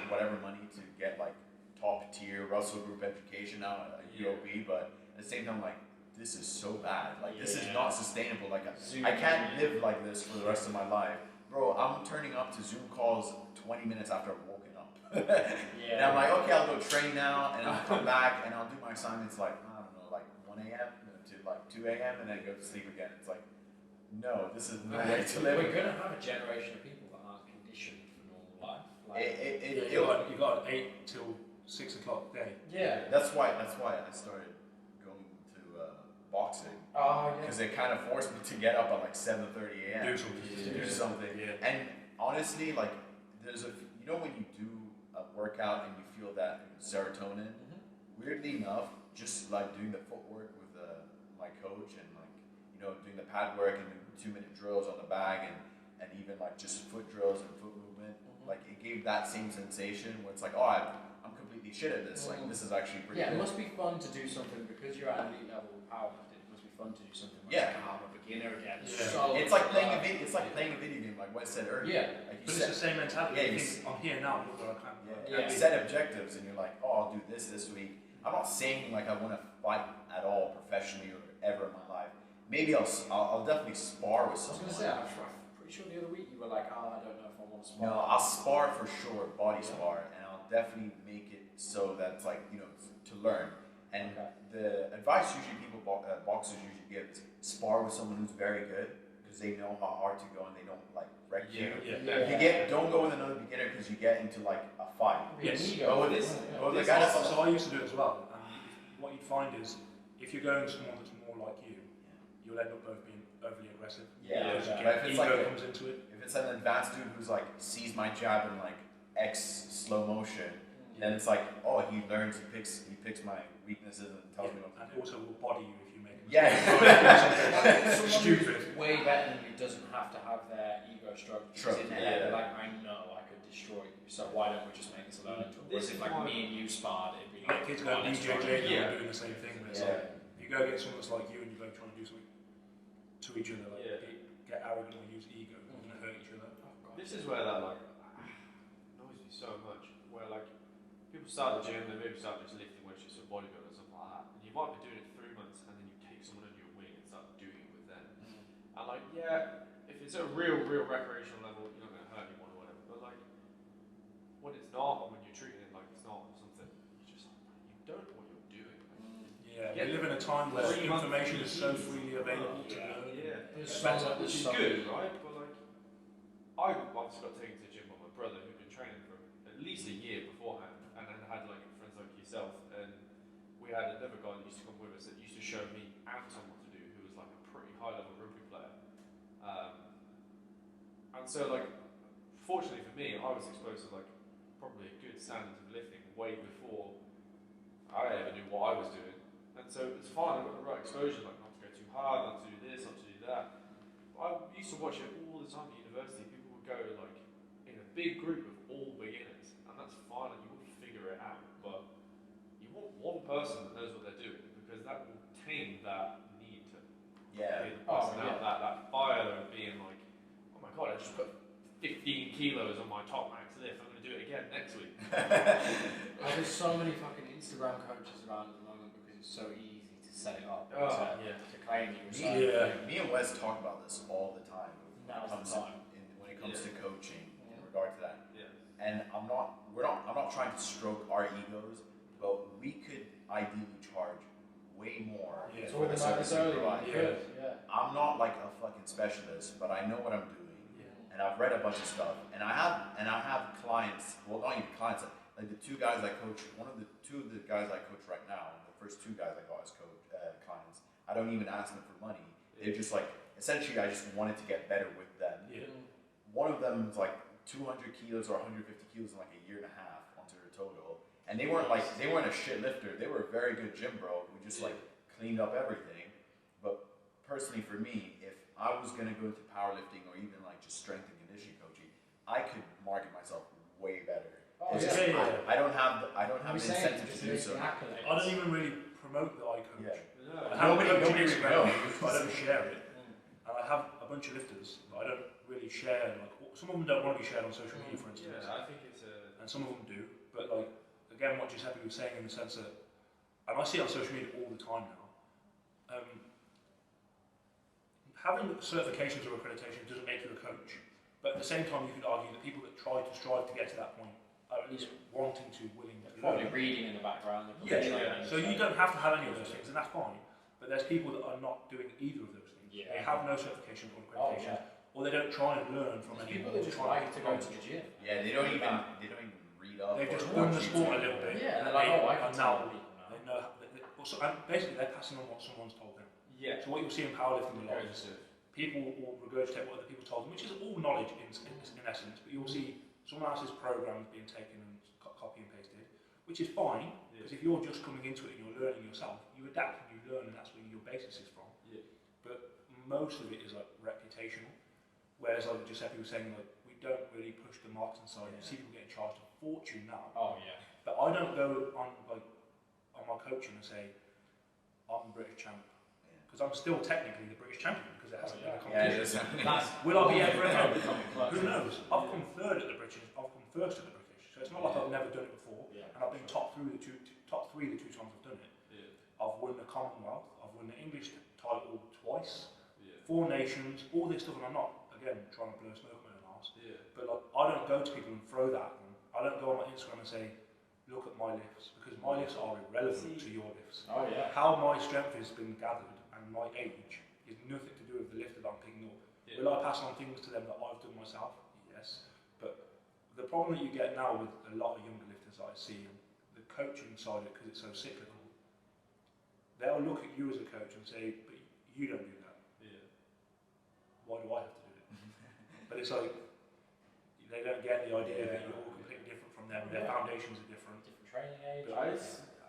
whatever money to get like top tier Russell Group education now at UOB, but at the same time, like, this is so bad. Like, this is not sustainable. Like, I can't live like this for the rest of my life. Bro, I'm turning up to Zoom calls 20 minutes after I've woken up. And I'm like, okay, I'll go train now, and I'll come back, and I'll do my assignments like, I don't know, like 1 a.m. to like 2 a.m., and then go to sleep again. It's like, no, this is no way to live. We're going to have a generation of people that aren't conditioned for normal life. Like, you got an 8 till 6 o'clock day. Yeah. That's why I started going to boxing. Oh, yeah. Because it kind of forced me to get up at like 7:30 a.m. Do something. Yeah. And honestly, like, there's when you do a workout and you feel that serotonin, weirdly enough, just like doing the footwork with my coach and like, doing the pad work and doing 2-minute drills on the bag and even like just foot drills and foot movement, like it gave that same sensation where it's like, oh, I'm completely shit at this. Like, this is actually pretty good. It must be fun to do something because you're at elite level with powerlifting. It must be fun to do something like I'm a beginner again. So it's like playing a video. It's like playing a video game, like Wes said earlier. Like but it's the same mentality. Yeah, I'm here now. Look where I can. You set objectives, and you're like, oh, I'll do this week. I'm not saying like I want to fight at all professionally or ever in my life. Maybe I'll definitely spar with someone. I was gonna say, I'm pretty sure the other week you were like, oh, I don't know if I want to spar. No, I'll spar for sure, body spar, and I'll definitely make it so that it's like, to learn. And the advice usually boxers usually give is spar with someone who's very good, because they know how hard to go and they don't like wreck you. Don't go with another beginner because you get into like a fight. Yes. So I used to do it as well. And what you'd find is, if you're going to someone that's more like you, you'll end up both being overly aggressive. But if it's ego comes into it. If it's an advanced dude who's like sees my jab in like X slow motion, then it's like, oh, he learns, he picks my weaknesses and tells me what to do. And also will body you if you make a Someone stupid. who's way better than you doesn't have to have their ego stroked in their head. They're like, I know I could destroy you, so why don't we just make this a learning tool? Whereas if like me and you sparred, it'd be like, kids go BJJ and doing the same thing. But it's like, you go get someone that's like you and you go trying to do something to each other, like get arrogant or use ego, you're going to hurt each other. This is where that like annoys me so much. Where like people start the gym, they maybe start just lifting weights, just a bodybuilder or something like that, and you might be doing it 3 months, and then you take someone under your wing and start doing it with them. And like, if it's at a real recreational level, you're not going to hurt anyone or whatever. But like, when it's not, or when you're treating it like it's not something, you just you don't know what you're doing. We live in a time where information is so freely available to learn. Which is good, right? But like, I once got taken to the gym by my brother who'd been training for at least a year beforehand, and then had like friends like yourself, and we had another guy that used to come with us that used to show me and someone to do who was like a pretty high level rugby player. And so like, fortunately for me, I was exposed to like probably a good standard of lifting way before I ever knew what I was doing. And so it's fine, I got the right exposure, like not to go too hard, not to do this, not to do that. But I used to watch it all the time at university. People would go like in a big group of all beginners, and that's fine, and you will figure it out. But you want one person that knows what they're doing, because that will tame that need to out that fire of being like, oh my god, I just put 15 kilos on my top max lift, I'm going to do it again next week. There's so many fucking Instagram coaches around at the moment because it's so easy to set it up to claim you. Me and Wes talk about this all the time. When it comes to coaching in regard to that. And I'm not trying to stroke our egos, but we could ideally charge way more for the service we provide. I'm not like a fucking specialist, but I know what I'm doing. And I've read a bunch of stuff, and I have clients. Well, not even clients. Like the two guys I coach. Two of the guys I coach right now. The first two guys I got as clients. I don't even ask them for money. They're just like, essentially, I just wanted to get better with them. One of them is like 200 kilos or 150 kilos in like a year and a half onto their total, and they weren't a shit lifter. They were a very good gym bro who just like cleaned up everything. But personally, for me, if I was gonna go into powerlifting or even like just strength and conditioning coaching, I could market myself way better. I don't have the incentive to do so. I don't even really promote that I coach. Nobody really knows. I don't share it. And I have a bunch of lifters, but I don't really share. Like, some of them don't want to be shared on social media, for instance. I think it's and some of them do. But like, again, what Giuseppe was saying in the sense that, and I see it on social media all the time now. having certifications or accreditation doesn't make you a coach. But at the same time, you could argue that people that try to strive to get to that point are at least wanting to, willing to probably learn. reading in the background. Yeah. So you don't have to have any of those things, and that's fine. But there's people that are not doing either of those things. Yeah. They have no certification or accreditation, or they don't try and learn from There's anyone. people that just like to go to the gym. Yeah, they don't even read up. They've just done the sport a little bit. Yeah, and they're like, oh, I can tell now. people now. They know, and basically they're passing on what someone's told them. Yeah. So what you'll see in powerlifting a lot is people will regurgitate what other people told them, which is all knowledge in essence, but you'll see someone else's program being taken and copy and pasted, which is fine, because if you're just coming into it and you're learning yourself, you adapt and you learn, and that's where your basis is from. Yeah. But most of it is like reputational, whereas like Giuseppe was saying, like we don't really push the marketing side. You see people getting charged a fortune now. Oh yeah. But I don't go on my coaching and say I'm British champ, because I'm still technically the British champion because it hasn't been a competition. Will I be ever again? Who knows? I've come third at the British. I've come first at the British. So it's not like I've never done it before. Yeah. And I've been top three the two times I've done it. Yeah. I've won the Commonwealth. I've won the English title twice. Yeah. 4 nations. All this stuff, and I'm not again trying to blow smoke up my own arse. Yeah. But like, I don't go to people and throw that at them. I don't go on my Instagram and say, look at my lifts, because my lifts are irrelevant to your lifts. Oh yeah. How my strength has been gathered and my age is nothing to do with the lift that I'm picking up. Yeah. Will I pass on things to them that I've done myself? Yes. But the problem that you get now with a lot of younger lifters that I see, and the coaching side of it, because it's so cyclical, they'll look at you as a coach and say, but you don't do that. Yeah. Why do I have to do it? But it's like, they don't get the idea that you're all completely different from them, their foundations are different. Different training age.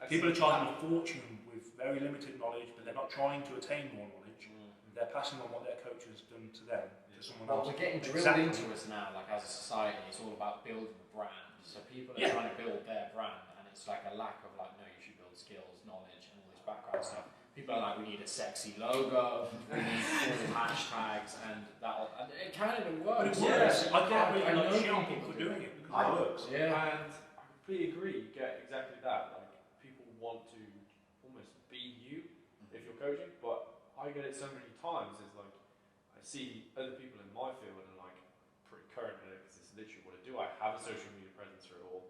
People are charging a fortune with very limited knowledge, but they're not trying to attain more knowledge. They're passing on what their coach has done to them to someone else. Well, we're getting drilled into us now, like as a society, it's all about building a brand. So people are trying to build their brand, and it's like a lack of like, no, you should build skills, knowledge, and all this background stuff. People are like, we need a sexy logo, we need cool hashtags, and that'll. And it kind of works. But it works. Yeah, I can't really know shit on people for doing it because it works. Yeah. And I completely agree. You get exactly that. Like people want to almost be you if you're coaching, but I get it so many times. Is like I see other people in my field and like pretty current in it because it's literally what I do. I have a social media presence for it all,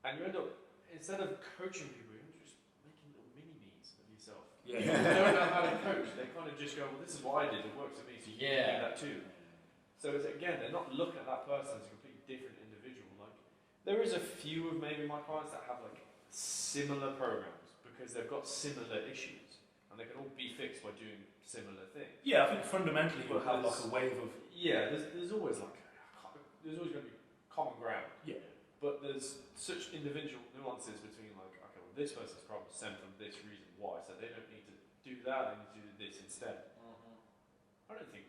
and you end up instead of coaching people, you're just making little mini me's of yourself. Yeah. People don't know how to coach. They kind of just go, well, this is what I did. It works for me, so you can do that too. So it's, again, they're not looking at that person as a completely different individual. Like there is a few of maybe my clients that have like similar programs because they've got similar issues and they can all be fixed by doing similar things. Yeah, I think fundamentally you'll have like a wave of. Yeah, there's always like there's always going to be common ground. Yeah. But there's such individual nuances between like, okay, well this person's problem stemmed from this reason why, so they don't need to do that, they need to do this instead. I don't think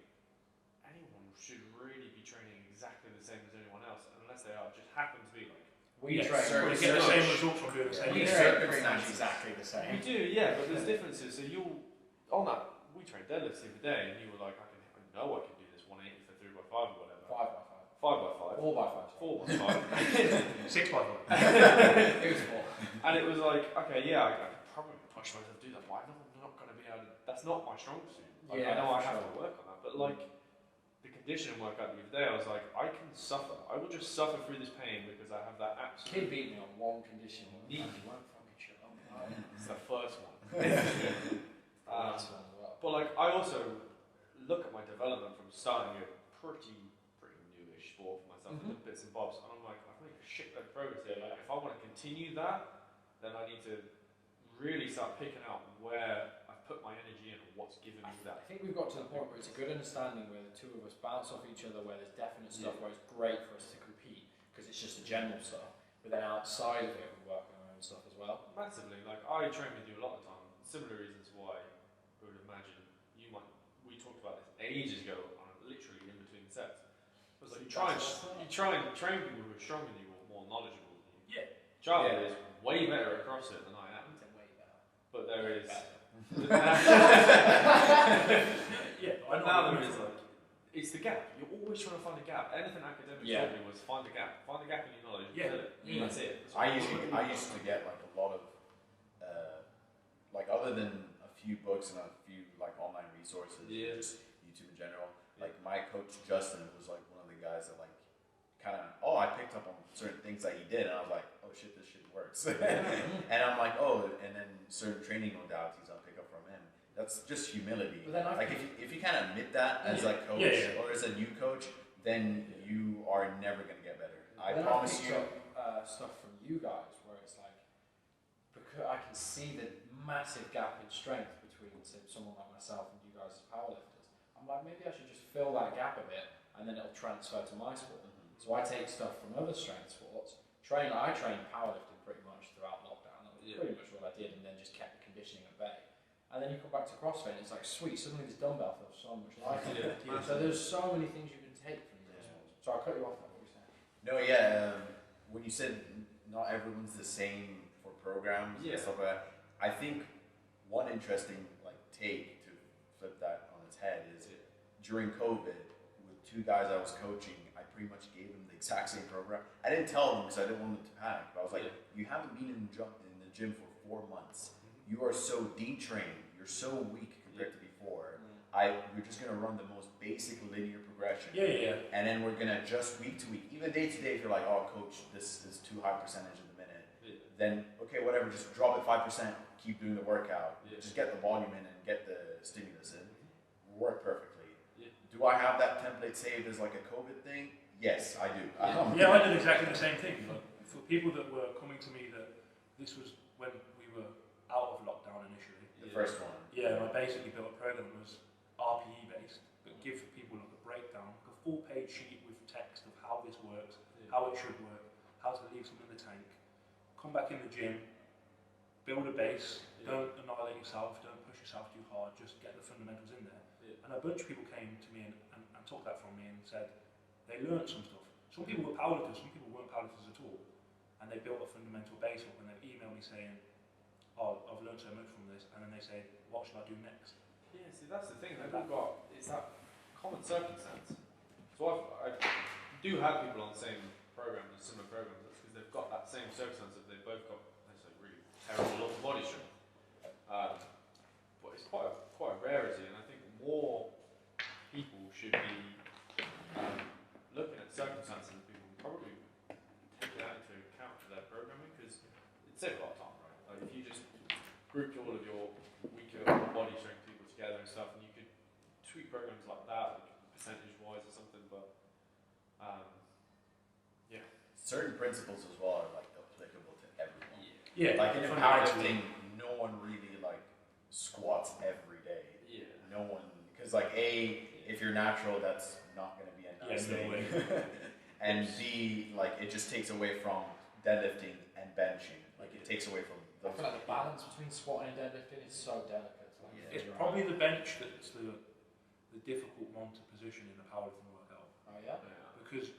anyone should really be training exactly the same as anyone else unless they are just happen to be like we get train the same results from doing the same. We train pretty much exactly the same. We do, yeah, but there's differences. So you'll on that we trained deadlifts the other day and you were like, I know I can do this 180 for 3x5 or whatever. 5x5. 4x5. 4x5. 6x5. It was 4. And it was like, okay, yeah, I could probably push myself to do that, but I'm not going to be able to. That's not my strong suit. Like, I know I have to work on that, but like the conditioning workout the other day, I was like, I can suffer. I will just suffer through this pain because I have that absolute. Kid beat me on one condition. Need. You won't fucking shut up. It's the first one. Last one as well. But like, I also look at my development from starting a pretty newish sport for myself, with bits and bobs, and I'm like, I've made a shitload of progress here. Like, if I want to continue that, then I need to really start picking out where I've put my energy in and what's giving me that. I think we've got to the point where it's a good understanding where the two of us bounce off each other, where there's definite stuff where it's great for us to compete because it's just the general stuff, but then outside of it we work on our own stuff as well. Massively. Like, I train with you a lot of the time. Similar reasons why I would imagine you might. We talked about this ages ago, literally in between sets. It was like you try and train people who are stronger than you or more knowledgeable than you. Yeah. Charlie is way better at CrossFit than I am. Way better. But there is. Yeah, but now there is like, it's the gap. You're always trying to find a gap. Anything academic told me was find a gap. Find a gap in your knowledge. Fill it. That's it. That's I used to get like a lot of like other than a few books and a few like online resources, Yeah. just YouTube in general. Like my coach Justin was like one of the guys that like kind of I picked up on certain things that he did, and I was like, oh shit, this shit works. And I'm like, and then certain training modalities I'll pick up from him. That's just humility. But then like if you kind of admit that as like coach or as a new coach, then you are never gonna get better. I promise you. Stuff from you guys where it's like, because I can see the massive gap in strength between say, someone like myself and you guys as powerlifters. I'm like, maybe I should just fill that gap a bit, and then it'll transfer to my sport. So I take stuff from other strength sports. I trained powerlifting pretty much throughout lockdown. That was pretty much what I did, and then just kept the conditioning at bay. And then you come back to CrossFit, and it's like, sweet, suddenly this dumbbell feels so much lighter. So there's so many things you can take from these sports. So I'll cut you off there. What were you saying? No, when you said not everyone's the same for programs and stuff like that, I think one interesting like take to flip that on its head is during COVID with two guys I was coaching, I pretty much gave them the exact same program. I didn't tell them because I didn't want them to panic, but I was like, you haven't been in the gym for 4 months. You are so detrained. You're so weak compared to before. We're just gonna run the most basic linear progression. And then we're gonna adjust week to week. Even day to day, if you're like, oh coach, this is too high percentage in the minute, then okay, whatever, just drop it 5%, keep doing the workout. Just get the volume in and get the stimulus in. Work perfectly. Do I have that template saved as like a COVID thing? Yes, I do. I did exactly the same thing. Like, for people that were coming to me that this was when we were out of lockdown initially. The first one. Yeah, I basically built a program that was RPE based, but give people like a breakdown, like a full page sheet with text of how this works, how it should work, how to leave some in the tank, come back in the gym, build a base, don't annihilate yourself, don't push yourself too hard, just get the fundamentals in there. And a bunch of people came to me and took that from me and said they learned some stuff. Some people were powerlifters, some people weren't powerlifters at all, and they built a fundamental base up, and they emailed me saying, oh, I've learned so much from this, and then they say, what should I do next? Yeah, see, that's the thing that we've got, it's that common circumstance. So I do have people on the same programs, similar programs, that's because they've got that same circumstance that they've both got, let's say, really terrible upper body strength. But it's quite a rarity, and I think more people should be looking at circumstances that people probably take that into account for their programming, because it saves a lot of time, right? Like if you just grouped all of your weaker upper body strength people together and stuff, and you could tweak programs like that, like percentage-wise or something, but certain principles as well are like applicable to everyone. Yeah. Like in powerlifting, no one really like squats every day. Yeah. No one, because like if you're natural, that's not going to be a nice thing. And B, like it just takes away from deadlifting and benching. Like it takes away from I feel like the balance between squatting and deadlifting is so delicate. Like, it's probably the bench that's the difficult one to position in a powerlifting workout. Oh yeah? Because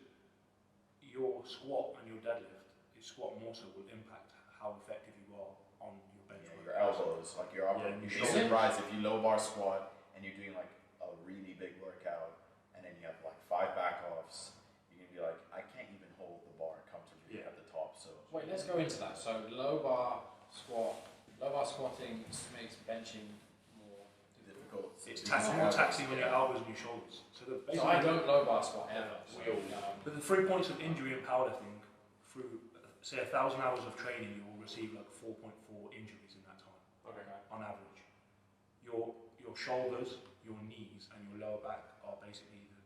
your squat and your deadlift, your squat more so will impact how effective you are on your bench. Your elbows, like your upper. You'd be surprised if you low bar squat and you're doing like a really big workout, and then you have like 5 back offs. You're gonna be like, I can't even hold the bar comfortably at the top. So wait, let's go into that. So low bar squatting makes benching more difficult. It's more taxing on your elbows and your shoulders. So I don't low bar squat ever. But the 3 points of injury in powerlifting, through say 1,000 hours of training, you will receive like 4.4 injuries in that time. Okay. On average, your shoulders, your knees, and your lower back are basically the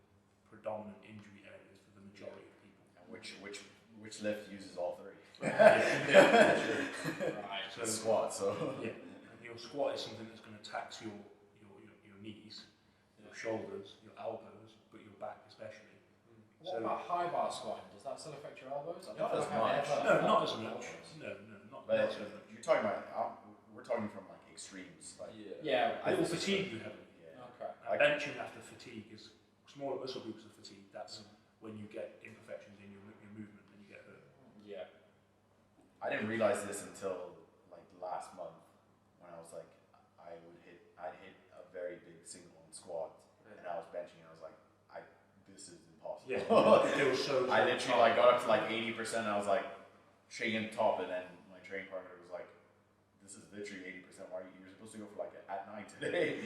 predominant injury areas for the majority of people. And which lift uses all 3? Right. So squat. So and your squat is something that's going to tax your knees, your shoulders, your elbows, but your back especially. What about high bar squatting? Does that still affect your elbows? Not as much. No, not as much. No, not so much. You're talking about. We're talking from like extremes. Like I will fatigue you heavily. Okay. And benching after fatigue is smaller muscle groups of fatigue. That's when you get imperfections in your movement and you get hurt. Yeah. I didn't realize this until like last month when I was like, I'd hit a very big single on squat and I was benching and I was like, this is impossible. Yeah, it was so I literally like got up to like 80% and I was like shaking the top, and then my training partner was like, this is literally 80%. Why you're supposed to supposed to go for like at 9 today.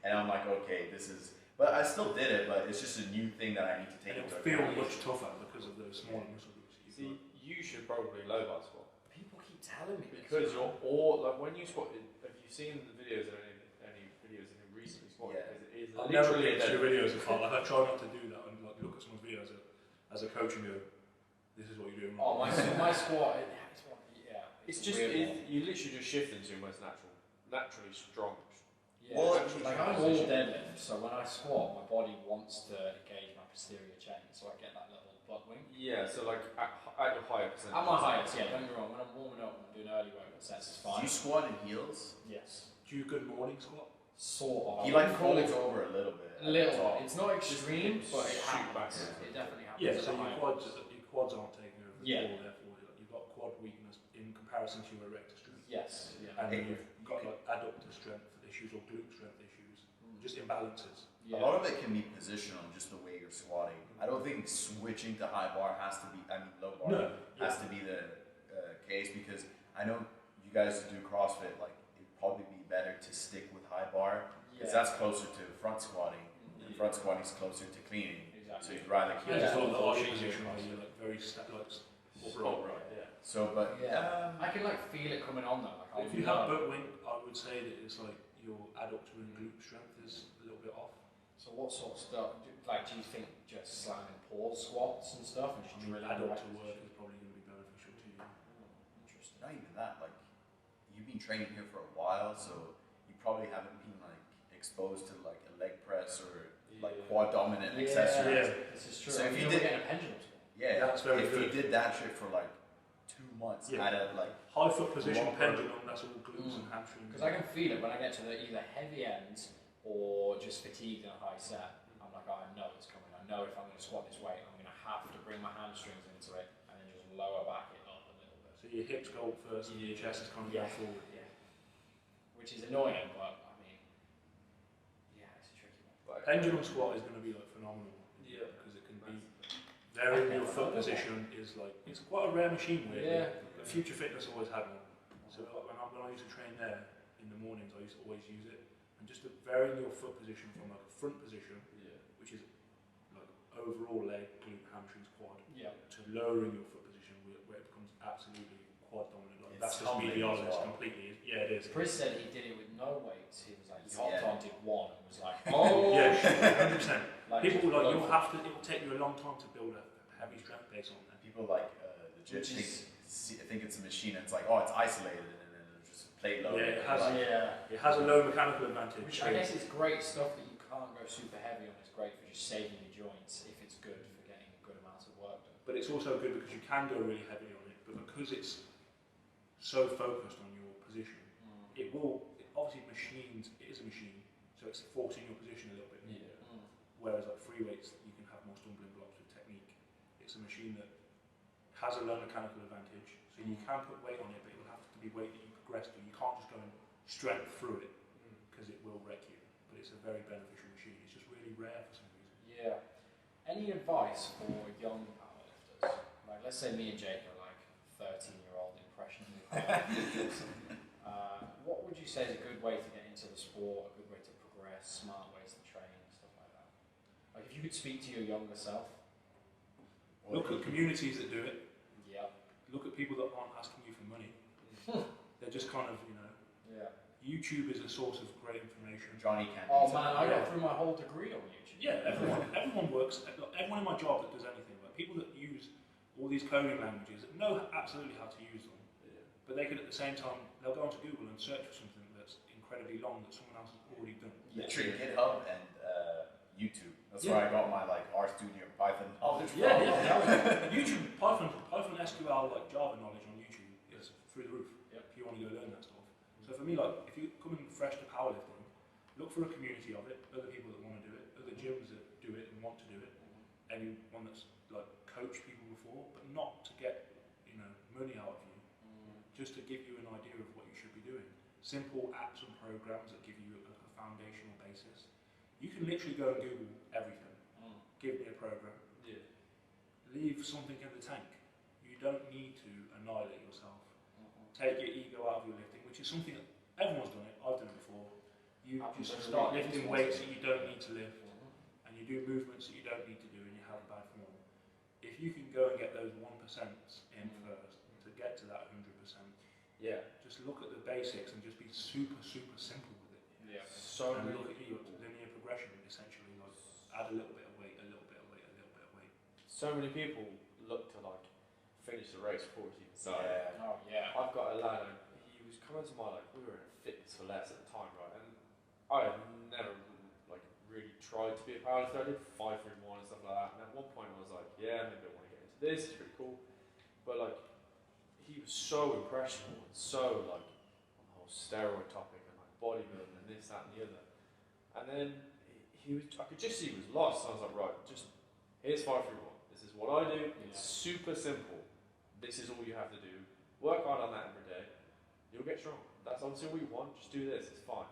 And I'm like, okay, this is, but I still did it, but it's just a new thing that I need to take And into it'll feel account. much tougher because of those smaller muscle groups. See, you should probably low bar squat. People keep telling me Because you're all, like when you squat, have you seen the videos of any videos of him recently squatting? Yeah. Because it is I'll never literally get to your videos if I try not to do that and like look at someone's videos as a coach and go, this is what you're doing Oh, wrong. my squat, yeah. It's just, you literally just shift into your most naturally strong. Yeah, Well, like I'm all deadlift, so when I squat, my body wants to engage my posterior chain, so I get that little butt wing. Yeah, so like at your higher percentage. At my highest, yeah, don't get me wrong, when I'm warming up and I'm doing early workout sets, it's Do fine. you squat in heels? Yes. Do you good morning squat? Sort of. He like folds over a little bit. A little. It's not extreme, but it shoot happens. back. It definitely happens. Yeah, at so the your higher quads aren't taking over Yeah. at all, therefore you've got quad weakness in comparison to your erector strength. Yes. Yeah. And then you've got like adductor strength issues or glute strength issues, just imbalances. A lot of it can be positional, just the way you're squatting. I don't think switching to high bar has to be, low bar has to be the case, because I know you guys do CrossFit, like it'd probably be better to stick with high bar, because that's closer to front squatting, and front squatting is closer to cleaning. Exactly. So you'd rather keep Yeah, just that. like the arch position where you're like very upright. Yeah. So, but I can like feel it coming on though. Like, If you have butt wing, I would say that it's like your adductor and glute strength is a little bit off. So what sort of stuff? Like, do you think just slamming pause squats and stuff and just I mean, drilling adductor the work is probably going to be beneficial to you. Interesting. not even that, like you've been training here for a while, so you probably haven't been like exposed to like a leg press or like quad dominant accessories. Yeah. This is true. So if you you're did- getting a pendulum squat. Yeah, That's very if good. you did that shit for like 2 months, Yeah. at a like High foot position Long pendulum, that's all glutes and hamstrings. Because I can feel it when I get to the either heavy ends or just fatigued in a high set. I'm like, oh, I know it's coming. I know if I'm going to squat this weight, I'm going to have to bring my hamstrings into it and then just lower back it up a little bit. So your hips go up first and your chest is kind of going forward. Yeah. Which is annoying, but I mean, yeah, it's a tricky one. But Pendulum squat is going to be like phenomenal. Yeah. Because it can be varying your foot position is like, it's quite a rare machine weirdly. Yeah. But Future Fitness always had one. So like, when I used to train there in the mornings, I used to always use it. And just to varying your foot position from like a front position, which is like overall leg, glute, hamstrings, quad, Yeah. to lowering your foot position where it becomes absolutely quad dominant. Like, It's that's just humbling medial, as it's well. completely, yeah it is. Chris said he did it with no weights. He was like, he hopped Yeah. on, did one, and was like, oh, Yeah, 100%. like, People just like, blow you'll through. have to, it will take you a long time to build a heavy strength base on there. people like legit Which is- think it's a machine. And it's like, oh, it's isolated and then it'll just plate load. Yeah, it has- Like, Yeah. It has a low mechanical advantage. Which I guess is great stuff that you can't go super heavy on. It's great for just saving your joints if it's good for getting a good amount of work done. But it's also good because you can go really heavy on it, but because it's so focused on your position, it will, obviously machines, it is a machine, so it's forcing your position a little bit more. Whereas like free weights, you can have more stumbling blocks with technique. It's a machine that has a low mechanical advantage, so you can put weight on it, but it will have to be weight that you progress to. You can't just go and strength through it, because it will wreck you. But it's a very beneficial machine. It's just really rare for some reason. Yeah. Any advice for young powerlifters? Like, let's say me and Jake are like 13-year-old impressionable powerlifters. What would you say is a good way to get into the sport, a good way to progress, smart ways to train, stuff like that? Like, if you could speak to your younger self. Look at communities that do it. Yeah. Look at people that aren't asking you for money. They're just kind of, Yeah. YouTube is a source of great information. Johnny can't. Oh do man, something. I got through my whole degree on YouTube. Yeah, everyone works. Everyone in my job that does anything, like people that use all these coding languages that know absolutely how to use them, but they could at the same time they'll go onto Google and search for something that's incredibly long that someone else has already done. Literally GitHub and YouTube. That's where I got my like RStudio Python knowledge from. YouTube, Python SQL, like Java knowledge on YouTube is through the roof. Yep. If you want to go learn that stuff. So for me, like if you come in fresh to powerlifting, look for a community of it, other people that want to do it, other gyms that do it and want to do it, anyone that's like coached people before, but not to get money out of you, just to give you an idea of what you should be doing. Simple apps and programs that give you a foundational basis. You can literally go and Google everything. Give me a program. Yeah. Leave something in the tank. You don't need to annihilate yourself. Take your ego out of your lifting, which is something that everyone's done it. I've done it before. You Happens just every start week. lifting weights that you don't need to lift, and you do movements that you don't need to do, and you have bad form. If you can go and get those 1% in first to get to that 100%, just look at the basics and just be super simple with it. Yeah. So And many look at your people. linear progression, essentially, like add a little bit of weight, a little bit of weight, a little bit of weight. So many people look to like finish the race before it's even started. Oh yeah. I've got a lad, and he was coming to my we were in Fitness for Less at the time, right? And I had never like really tried to be a powerlifter. I did 5-3-1 and stuff like that. And at one point I was like, yeah, maybe I want to get into this. It's pretty cool. But like, he was so impressionable and so like on the whole steroid topic and like bodybuilding and this, that, and the other. And then he was, I could just see he was lost. I was like, right, just here's 5-3-1. This is what I do. It's super simple. This is all you have to do. Work hard on that every day. You'll get strong. That's obviously what you want. Just do this. It's fine.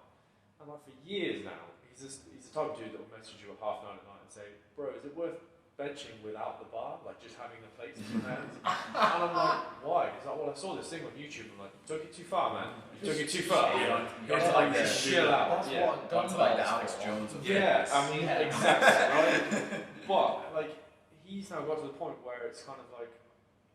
And like for years now, he's the type of dude that will message you at 9:30 at night and say, bro, is it worth benching without the bar? Like just having the plates in your hands? And I'm like, why? He's like, well, I saw this thing on YouTube. I'm like, you took it too far, man. You took it too far. You have to like just chill out. That's Yeah. what Got to like the Alex Jones of Yeah, fitness. I mean, exactly, right? But, like, he's now got to the point where it's kind of like,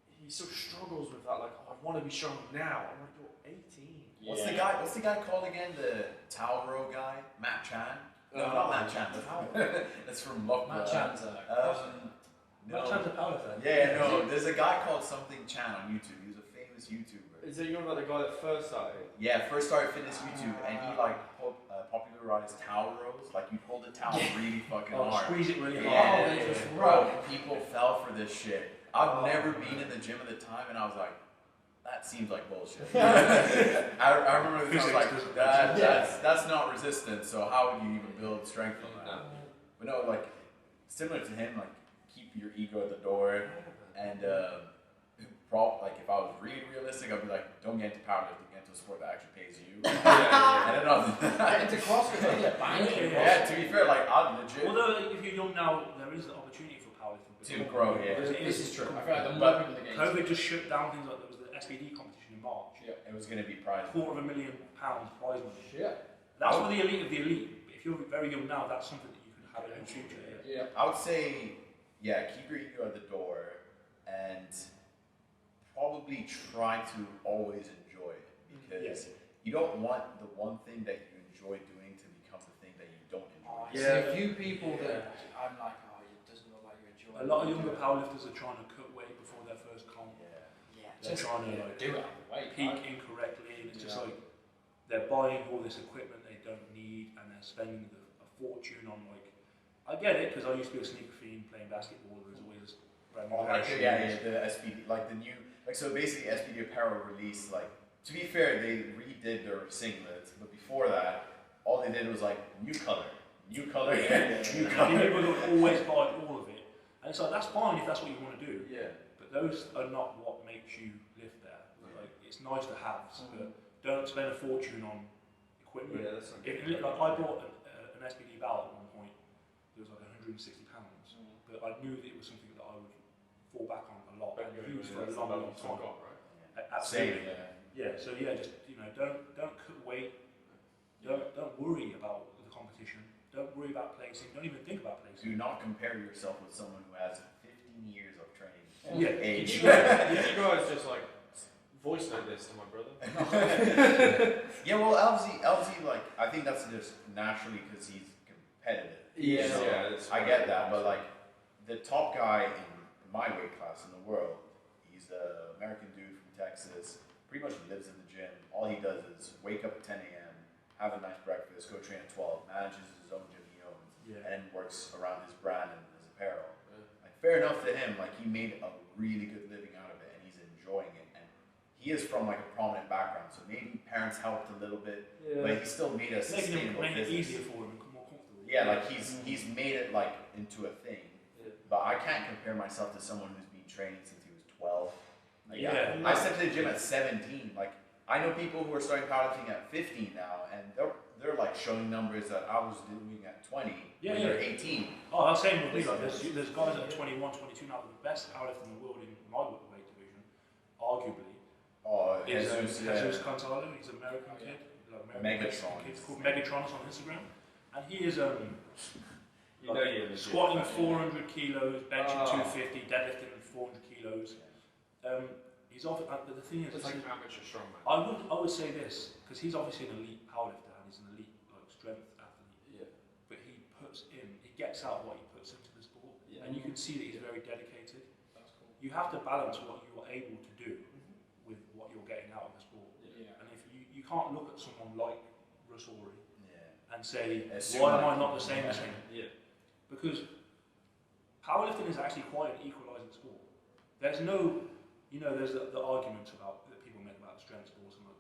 he still struggles with that, like, oh, I want to be strong now. I'm like, you're 18. What's the guy called again? The towel row guy? Matt Chan? No, not Matt Chan. That's from Luck. Matt Chan's a Matt Chan's a powerlifter. Yeah, no, there's a guy called something Chan on YouTube. He was a famous YouTuber. Is it you about the guy that first started? Yeah, first started fitness YouTube, and he like popularized towel rows. Like you hold the towel really fucking hard. Squeeze it really hard. Yeah, bro, people fell for this shit. I've never been in the gym at the time, and I was like, that seems like bullshit. I remember this, I was like, that's not resistance, so how would you even build strength from that? But no, like, similar to him, like, keep your ego at the door, and like, if I was really realistic, I'd be like, don't get into powerlifting, get into a sport that actually pays you. I don't know. Get into CrossFit, Yeah, to be fair, like, I'm legit. Although, if you're young now, there is an opportunity for powerlifting. To grow, yeah. This is true. I feel like the more people that get into COVID just shut down things like there was the SPD competition in March. Yeah, it was going to be prize. £250,000 prize money. Yeah. That's for the elite of the elite. If you're very young now, that's something that you can have in the future. Yeah. I would say, yeah, keep your ego at the door and probably try to always enjoy it because you don't want the one thing that you enjoy doing to become the thing that you don't enjoy. I see a few people that I'm like, oh, it doesn't look like you enjoy it. A lot of younger powerlifters are trying to cut weight before their first comp. Yeah. They're trying to like do it out the way. peak incorrectly, and it's just like they're buying all this equipment they don't need, and they're spending a fortune on like. I get it because I used to be a sneaker fiend playing basketball. There's always brand new pair of shoes. The SPD, like the new, like so basically SPD apparel released, like, to be fair, they redid their singlets, but before that, all they did was like new color, new color. People will always buy all of it, and it's like that's fine if that's what you want to do. Yeah. But those are not what makes you live there. Like it's nice to have, but don't spend a fortune on equipment. Yeah, that's Like I bought an SPD belt at one point. It was like £160, but I knew that it was something that I would fall back on a lot and use for a long time. Absolutely. Yeah. So yeah, just don't cut weight. Don't worry about the competition. Don't worry about placing. Don't even think about placing. Do not compare yourself with someone who has 15 years of training. Yeah. Age. You guys just like voice note this to my brother. Yeah, well, LZ, like, I think that's just naturally because he's competitive. Yeah, So, I get that, but like, the top guy in my weight class in the world, he's the American dude from Texas, pretty much lives in the gym. All he does is wake up at 10 a.m., have a nice breakfast, go train at 12, manages his own gym he owns, and works around his brand and his apparel. Like, fair enough to him, like, he made a really good living out of it, and he's enjoying it. And he is from like a prominent background, so maybe parents helped a little bit, but he still made a sustainable business. Make it easier for him and more comfortable. Yeah, like he's made it like into a thing. But I can't compare myself to someone who's been training since he was 12. Like, I stepped to the gym at 17. Like, I know people who are starting powerlifting at 15 now, and they're like showing numbers that I was doing at 20 when they're 18. Oh, that's same with me. Like, there's guys that are 21, 22 now. The best powerlifter in the world in my weight division, arguably, is Jesus Cantalo. He's an American kid, like Megatron. It's called Megatron on Instagram, and he is squatting 400 kilos, benching 250, deadlifting 400 kilos. He's often, the thing is, it's like amateur strongman. I would say this because he's obviously an elite powerlifter and he's an elite strength athlete. Yeah. But he gets out what he puts into the sport, and you can see that he's very dedicated. That's cool. You have to balance what you're able to do with what you're getting out of the sport. Yeah. And if you can't look at someone like Russ Horry and say, Assume why am I like not the same as him? Yeah. Because powerlifting is actually quite an equalising sport. There's no, there's the argument about that people make about strength sports and like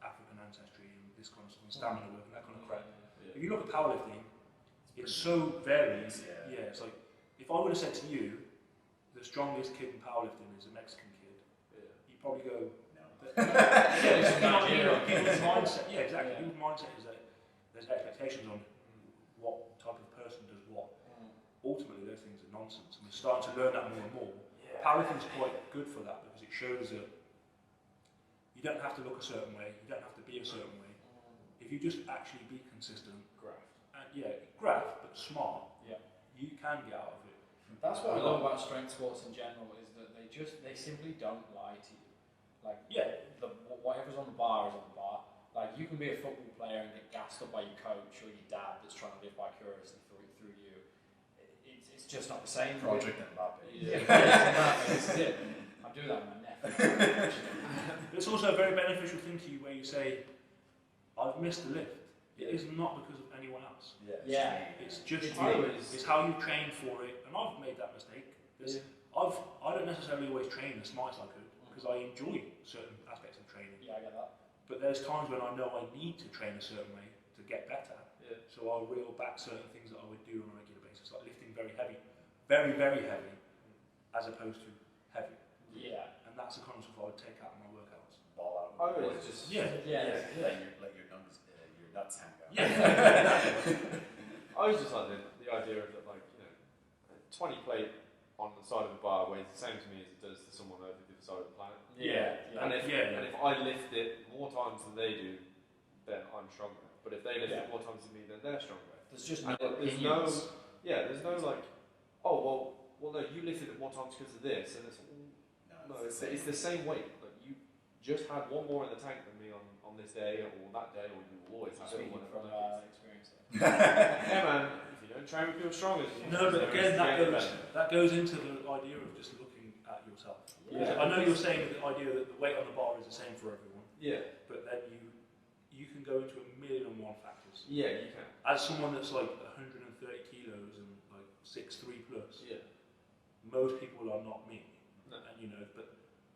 African ancestry and this kind of stuff, and stamina work and that kind of crap. Yeah. If you look at powerlifting, it's so varied. Yeah, it's like if I would have said to you, the strongest kid in powerlifting is a Mexican kid, you'd probably go, no. People's mindset, exactly. People's mindset is that there's expectations on what type of person does what. Ultimately, those things are nonsense, and we're starting to learn that more and more. Powerlifting is quite good for that because it shows that you don't have to look a certain way, you don't have to be a certain way. If you just actually be consistent, Graft. and graft but smart, you can get out of it. That's what I love about strength sports in general is that they simply don't lie to you. Like whatever's on the bar is on the bar. Like you can be a football player and get gassed up by your coach or your dad that's trying to live vicariously through you. It's just not the same. Project Mbappe. This is it. I'm doing that with my nephew. It's also a very beneficial thing to you where you say, I've missed the lift. It is not because of anyone else. It's just you. It's how you train for it. And I've made that mistake. I don't necessarily always train the smartest I could because I enjoy certain aspects of training. Yeah, I get that. But there's times when I know I need to train a certain way to get better. So I'll reel back certain things that I would do on a regular basis, like lifting very heavy, very, very heavy, as opposed to heavy. Yeah. And that's the kind of stuff I would take out of my workouts. Ball out. It's just let your nuts hang out. I was just like the idea of that, like 20 plate on the side of the bar weighs the same to me as it does to someone over the other side of the planet. And if I lift it more times than they do, then I'm stronger. But if they lift it more times than me, then they're stronger. There's just there's no like, oh well no, you lifted it more times because of this, and it's the same weight. Like you just had one more in the tank than me on this day or that day, or you will always have it. From experience. Yeah, man. If you don't train with people stronger, but again, that goes into the idea of just looking at yourself. I know you're saying the idea that the weight on the bar is the same for everyone. But then you can go into 1,000,001 factors. Yeah, you can. As someone that's like 130 kilos and like 6'3" plus, most people are not me. No. And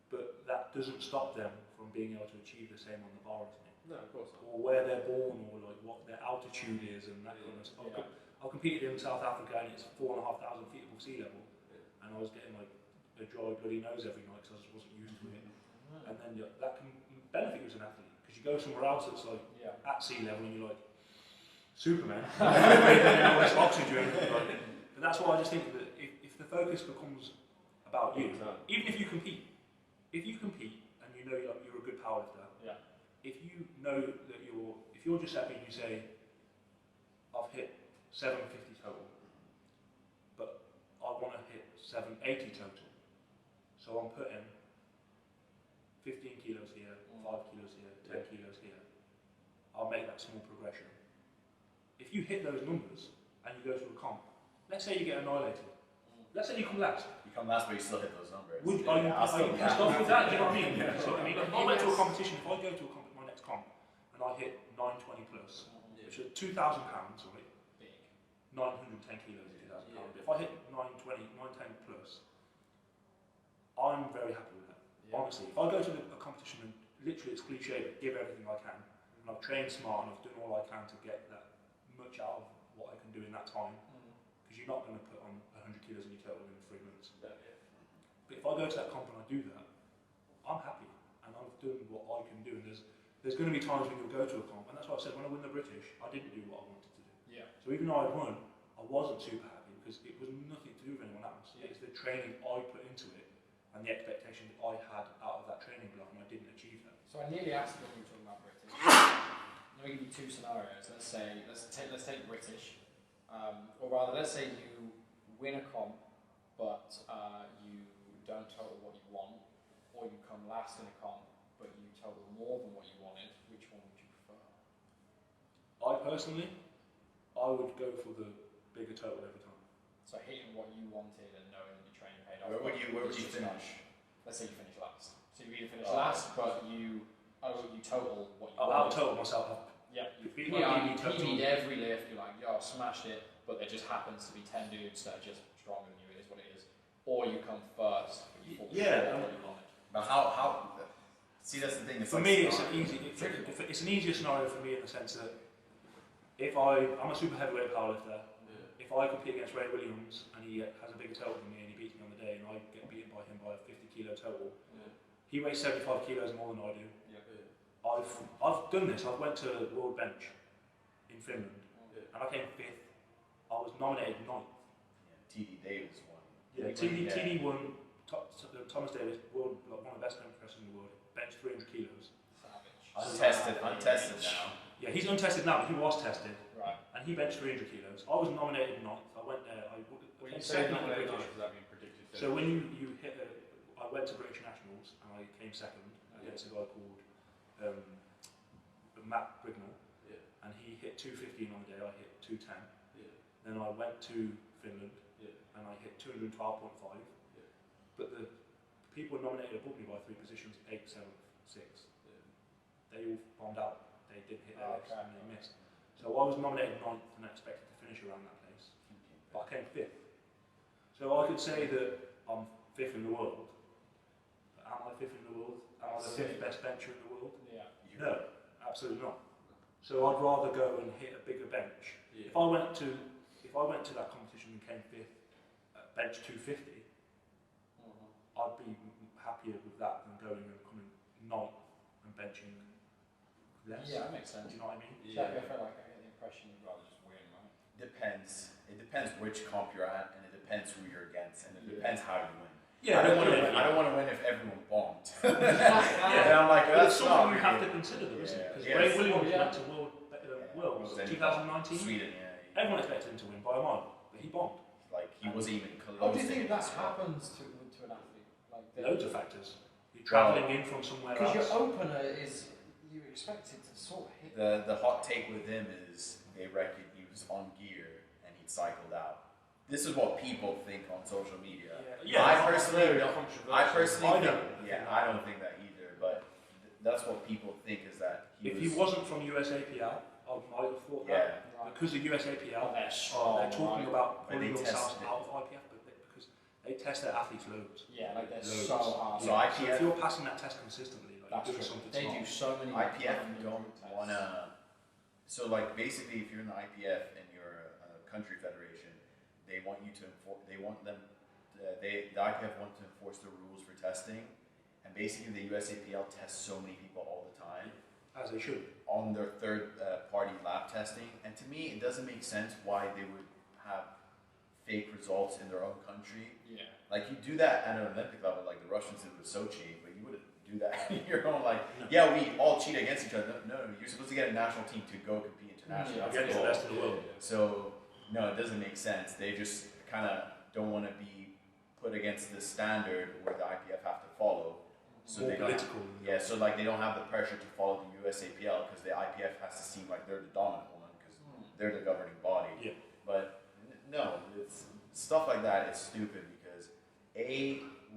but that doesn't stop them from being able to achieve the same on the bar as me. No, of course not. Or where they're born, or like what their altitude is, and that kind of stuff. I competed in South Africa, and it's 4,500 feet above sea level, and I was getting like a dry bloody nose every night because I just wasn't used to it. And then that can benefit you as an athlete because you go somewhere else that's like at sea level, and you're like Superman, breathing all this oxygen. But that's why I just think that if the focus becomes about you, even if you compete and you know you're a good powerlifter, if you know that if you're Giuseppe and you say, I've hit 750 total, but I want to hit 780 total, so I'm putting 15 kilos here, 5 kilos here, 10 kilos here, I'll make that small progression. If you hit those numbers and you go to a comp, let's say you get annihilated, let's say you come last. You come last, but you still hit those numbers. Are you pissed off with that? Do you know what I mean? So, I mean, if I went to a competition, if I go to my next comp and I hit 920 plus, which is £2,000, right? 910 kilos is £2,000. If I hit 910 plus, I'm very happy with that. Honestly, if I go to a competition and literally it's cliche, but give everything I can, and I've trained smart and I've done all I can to get that much out of what I can do in that time, because you're not going to put on 100 kilos in your total in 3 months. But if I go to that comp and I do that, I'm happy, and I've done what I can do. And there's going to be times when you'll go to a comp, and that's why I said when I win the British, I didn't do what I wanted to do. So even though I'd won, I wasn't super happy because it was nothing to do with anyone else. It's the training I put into it and the expectation that I had out of that training block, and I didn't achieve that. So I nearly asked when we were talking about British. Let me give you two scenarios. Let's take British, or rather, let's say you win a comp, but you don't total what you want, or you come last in a comp, but you total more than what you wanted. Which one would you prefer? I personally, I would go for the bigger total every time. So hitting what you wanted and knowing that your training paid off. Where would you finish? Let's say you finish last. So you either finish last, but you total what you I'll wanted. total myself up. Yeah, you If you need every lift. You're like, yo, smashed it, but there just happens to be 10 dudes that are just stronger than you. It is what it is. Or you come first, but you fall short of what you wanted. But how? See, that's the thing. It's For like me, it's an easier scenario for me in the sense that if I'm a super heavyweight powerlifter, if I compete against Ray Williams and he has a bigger total than me and he beats me on the day and I get beaten by him by a 50 kilo total, he weighs 75 kilos more than I do. I've done this. I went to the World Bench in Finland and I came 5th. I was nominated 9th. TD Davis won. Yeah, TD won. Thomas Davis, one of the best bench pressers in the world, benched 300 kilos. Savage. Untested now. Yeah, he's untested now, but he was tested. Right. And he benched 300 kilos. I was nominated 9th. I went there. When you say nominated 9th, does that mean predicted? So when you hit I went to British Nationals and I came 2nd against a guy called Matt Brignall. And he hit 215 on the day, I hit 210. Then I went to Finland and I hit 212.5. But the people nominated above me by 3 positions, 8th, 7th, 6th. They all bombed out. They didn't hit their lifts and they missed. So I was nominated 9th and I expected to finish around that place. But I came 5th. So I could say that I'm 5th in the world. But am I 5th in the world? Am I the 5th best bencher in the world? Yeah. No, absolutely not. So I'd rather go and hit a bigger bench. If I went to that competition and came 5th at bench 250, I'd be happier with that than going and coming 9th and benching less. Yeah, that makes sense. Do you know what I mean? Yeah. I feel like I get the impression you'd rather just win, right? Depends. It depends which comp you're at, and it depends who you're against, and it depends how you win. Yeah, I don't want to win if everyone bombed. Yeah, and I'm like, but that's it's something you have to consider, though, isn't it? Because Ray Williams went to Worlds 2019. Sweden, Everyone expected him to win by a mile, but he bombed. Like he wasn't even close. How do you think that happens to an athlete? Like loads of factors. You're travelling in from somewhere else. Because your opener is, you expect it to sort of hit. The hot take with him is they reckon he was on gear and he'd cycled out. This is what people think on social media. I personally don't think that either. But that's what people think is that he wasn't from USAPL, I might have thought that. Because of USAPL, they're talking about pulling themselves out of IPF, but because they test their athletes loads. Yeah, like they're so hard. So IPF, if you're passing that test consistently, like that's doing true. something They smart. do so many. IPF don't wanna. So like basically, if you're in the IPF and you're a country federation, they want you to enforce. They want them. The IPF want to enforce the rules for testing, and basically the USAPL tests so many people all the time. As they should. On their third-party lab testing, and to me, it doesn't make sense why they would have fake results in their own country. Yeah. Like you do that at an Olympic level, like the Russians did with Sochi, but you wouldn't do that in your own. Like, yeah, we all cheat against each other. No, you're supposed to get a national team to go compete internationally. Against the rest of the world. So no, it doesn't make sense. They just kind of don't want to be put against the standard where the IPF have to follow. So they political. so like they don't have the pressure to follow the USAPL because the IPF has to seem like they're the dominant one because they're the governing body. Yeah. But no, it's stuff like that is stupid because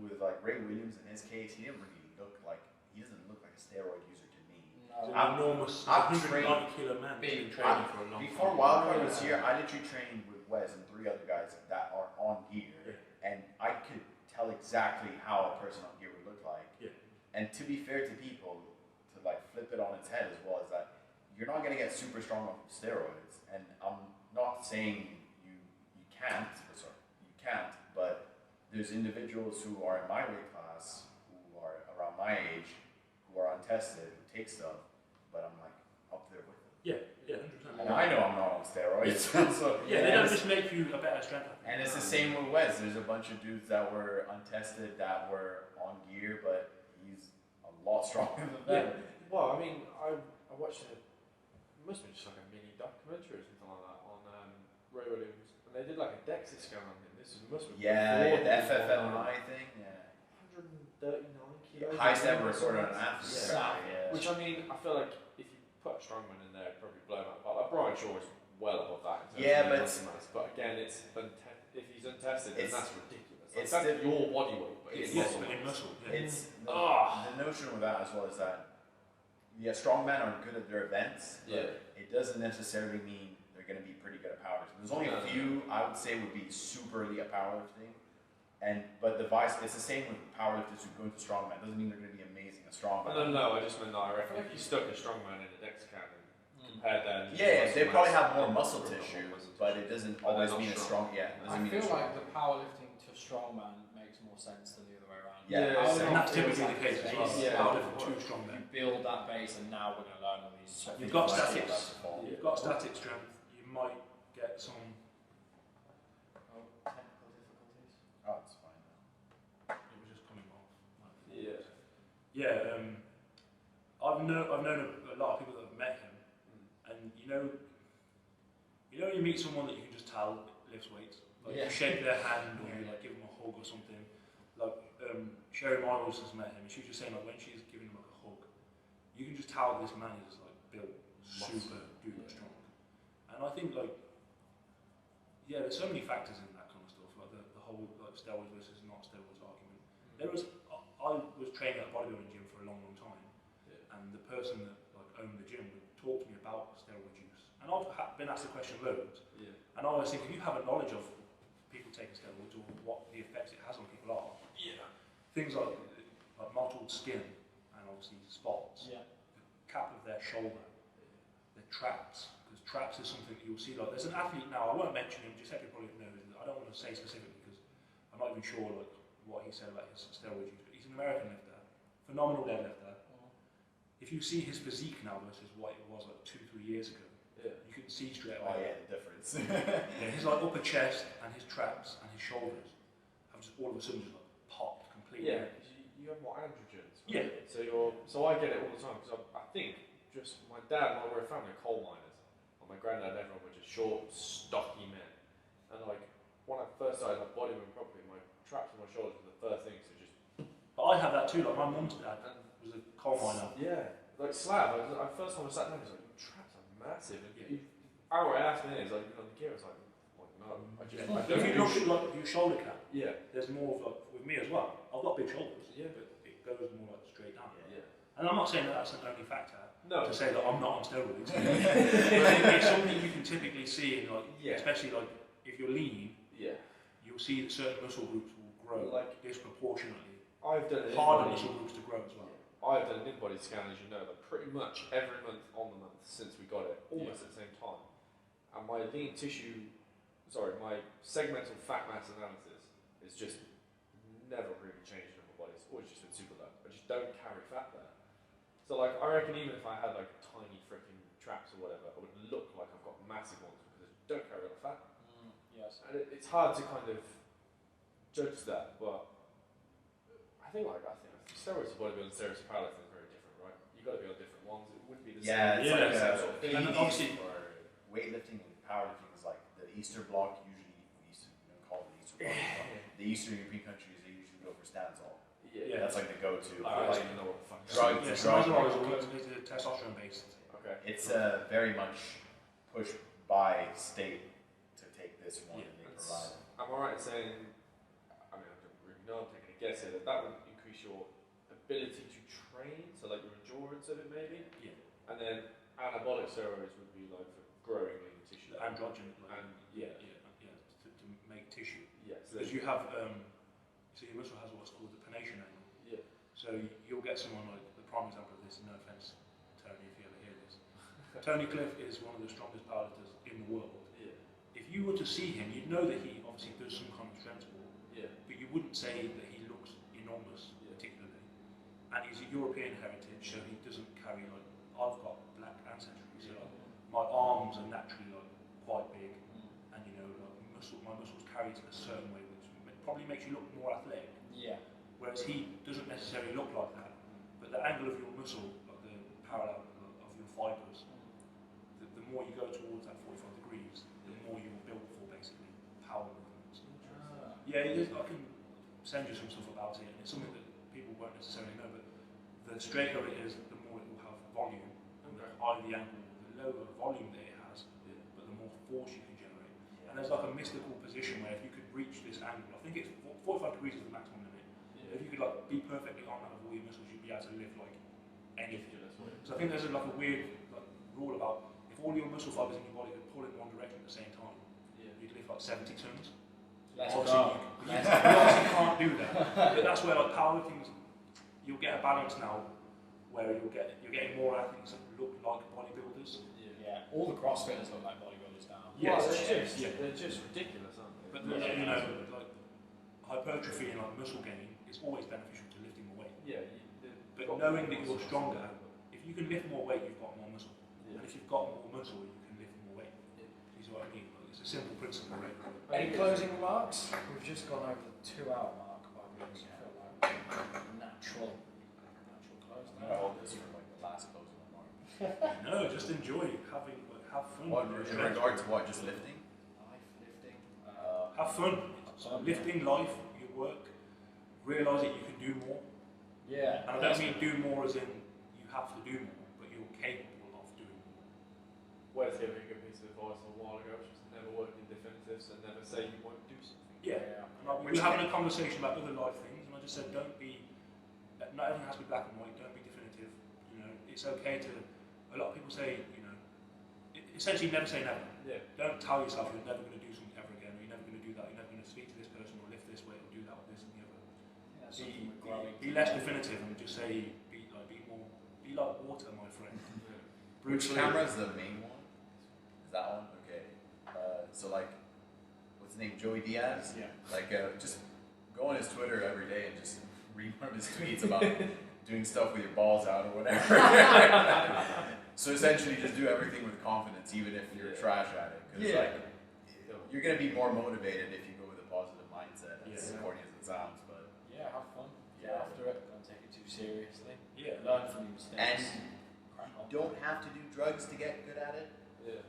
with like Ray Williams in his case, he doesn't look like a steroid user to me. No. Enormous, 190 kilo man. Been training for a long time. Before Wildcard was here, I literally trained with Wes and 3 other guys that are on gear, and I could tell exactly how a person on gear would look like. Yeah. And to be fair to people, to like flip it on its head as well, is that you're not going to get super strong on steroids. And I'm not saying you can't, but there's individuals who are in my weight class, who are around my age, who are untested, who take stuff, but I'm like up there with them. Yeah, 100%. And I know I'm not on steroids. So, they don't just make you a better strength athlete. And it's the same with Wes. There's a bunch of dudes that were untested that were on gear, but he's a lot stronger than that. Well, I mean, I watched must have been just like a mini documentary or something like that on Ray Williams, and they did like a DEXA scan on him. This must have been Yeah, the FFMI thing. Yeah. 139 kilos. Highest ever recorded on an athlete. Yeah. Which I mean, I feel like if you put a strongman in there, it'd probably blow him up. Like Brian Shaw is well above that. Yeah, but again, it's if he's untested, then that's ridiculous. Like, It's that's your body weight, but it's muscle. In muscle. Yeah. It's the notion with that as well is that strongmen are good at their events. But it doesn't necessarily mean they're going to be pretty good at powerlifting. There's only a few I would say would be super elite at powerlifting, but it's the same with powerlifters who go into strongman. It doesn't mean they're going to be amazing at strongman. No, I just meant that I reckon if you stuck a strongman in a DEXA scan and compared them, they probably have more muscle tissue, but it doesn't always mean it's strong. Yeah, I feel like the powerlifting to strongman makes more sense than the other way around. Yeah, and that's typically the case as well. Yeah. Powerlifting to strongman. You build that base, and now we're going to learn all these. You've got statics. You've got static strength. You might get some. Technical difficulties. Oh, it's fine. It was just coming off. Yeah. Yeah. I've known a lot of people that have met him, and you know when you meet someone that you can just tell lifts weights. Like you shake their hand or you like give them a hug or something. Like Sherry Miles has met him, and she was just saying like when she's giving him like a hug, you can just tell this man is like built super duper strong. And I think like there's so many factors in that kind of stuff, like the whole like steroids versus not steroids argument. I was training at a bodybuilding gym for a long time, and the person that like owned the gym would talk to me about steroid use, and I've been asked the question loads, and I always think if you have a knowledge of people taking steroids or what the effects it has on people are, things like mottled skin and obviously spots, the cap of their shoulder, their traps, because traps is something that you'll see. Like there's an athlete now, I won't mention him, Giuseppe probably knows, I don't want to say specifically because I'm not even sure like what he said about his steroid use, but he's an American lifter, phenomenal deadlifter. If you see his physique now versus what it was like 2-3 years ago, you can see straight away. Oh yeah, the difference. His like upper chest and his traps and his shoulders have just all of a sudden just like popped completely. Yeah, because you have more androgens. Right? Yeah. So I get it all the time because I think just my dad and I were a family of coal miners, and my granddad and everyone were just short, stocky men. And like when I first started like bodybuilding properly, my traps and my shoulders were the first things to just. But I have that too. Like my mum's dad was a coal miner. Yeah, like slab. First time I sat down, he was like, "Your traps are massive." And our asked me, he's like, "You know, the gear." I was like, "No, I just." If you look at like your shoulder cap, there's more of like with me as well. I've got big shoulders, but it goes more like straight down. And I'm not saying that that's an only factor to say that I'm not on steroids. But it's something you can typically see in like, especially like if you're lean, you'll see that certain muscle groups will grow like disproportionately. I've done harder muscle groups to grow as well. I've done an in-body scan, as you know, like pretty much every month on the month since we got it, almost at the same time. And my my segmental fat mass analysis is just never really changed in my body. It's always just been super low. I just don't carry fat there. So like, I reckon even if I had like tiny freaking traps or whatever, I would look like I've got massive ones because I don't carry a lot of fat. Yes. And it's hard to kind of judge that, but I think steroids to bodybuilding and steroids to powerlifting are very different, right? You've got to be on different ones. It would be the same. It's like same sort of thing. And obviously, weightlifting and powerlifting is like the Easter bloc. Usually, we call it the Easter bloc. The Eastern European countries, they usually go for stanzol. That's like the go-to. I don't even know what the fuck. It's testosterone based. Okay. It's very much pushed by state to take this one and they provide it. Am I right in saying? I mean, I don't really know. I'm taking a guess here that would increase your ability to train, so like your endurance of it, maybe. Yeah. And then anabolic steroids would be like for growing lean tissue. The androgen. And to make tissue. Yeah. So because you have so your muscle has what's called the pronation angle. Yeah. So you'll get someone like the prime example of this. No offense, Tony, if you ever hear this. Tony Cliff is one of the strongest powerlifters in the world. Yeah. If you were to see him, you'd know that he obviously does some kind of strength sport. Yeah. But you wouldn't say that he looks enormous, particularly. And he's a European heritage, so he doesn't carry like I've got black ancestry, so like, my arms are naturally like quite big, and you know like my muscles carried a certain way, which probably makes you look more athletic. Yeah. Whereas he doesn't necessarily look like that, but the angle of your muscle, like the parallel of your fibres, the more you go towards that 45 degrees, the more you will build for basically power movements. Yeah, it is, I can send you some stuff about it, and it's something that people won't necessarily know, but the straighter it is, the more it will have volume, and the higher the angle, the lower volume that it has, but the more force you can generate. And there's like a mystical position where if you could reach this angle, I think it's 45 degrees is the maximum limit. If you could like be perfectly on that with all your muscles, you'd be able to lift like anything. So I think there's like a weird like, rule about if all your muscle fibers in your body could pull in one direction at the same time, you'd lift like 70 tons. Obviously, you obviously can't do that. But that's where like powerlifting, you'll get a balance now where you're getting more athletes that look like bodybuilders. Yeah, all the CrossFitters look like bodybuilders now. Yes, they're just ridiculous, aren't they? But you know, like hypertrophy and like muscle gain is always beneficial to lifting more weight. Yeah. But knowing that you're stronger, if you can lift more weight, you've got more muscle. And if you've got more muscle, you can lift more weight. You see what I mean? Like, it's a simple principle, right? Any closing remarks? We've just gone over the 2-hour mark, but we also feel like natural close now. I hope this is like the last closing remark. No, just enjoy have fun. What, in regard to what, just lifting? Life, lifting. Have fun. So lifting life, your work. Realise that you can do more. Yeah. And I don't mean do more as in you have to do more, but you're capable of doing more. Wes gave me a good piece of advice a while ago, which was never work in definitives and never say you won't do something. Yeah. And like, we were having a conversation about other life things, and I just said, not everything has to be black and white, don't be definitive. You know, it's okay to, a lot of people say, you know, essentially never say never. Yeah. Don't tell yourself you're never going to do something ever again, or you're never going to do that, you're never going to speak to this person or lift this weight or do that or this and the other. Be less definitive and just say, be like water, my friend. Which camera is the main one? Is that one? Okay. So like, what's his name? Joey Diaz? Yeah. Like, just go on his Twitter every day and just read one of his tweets about doing stuff with your balls out or whatever. So essentially just do everything with confidence, even if you're trash at it. Because like, you're going to be more motivated if you go with a positive mindset, as corny as it sounds. But yeah, have fun. Get after it. Don't take it too seriously. Yeah. Learn from your mistakes. And you don't have to do drugs to get good at it. Yeah.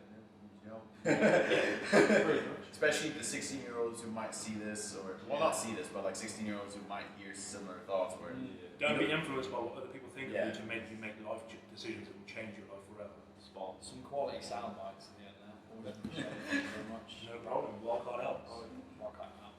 You know? Pretty much. Especially the 16-year-olds who might see this, or well, not see this, but like 16-year-olds who might hear similar thoughts. Where don't be influenced by what other people think of Yeah. you to make you make life decisions that will change your life forever. Spot. Some quality sound bites at the end there. All appreciate it. Thank you very much. No problem. Wildcard out. Wildcard out.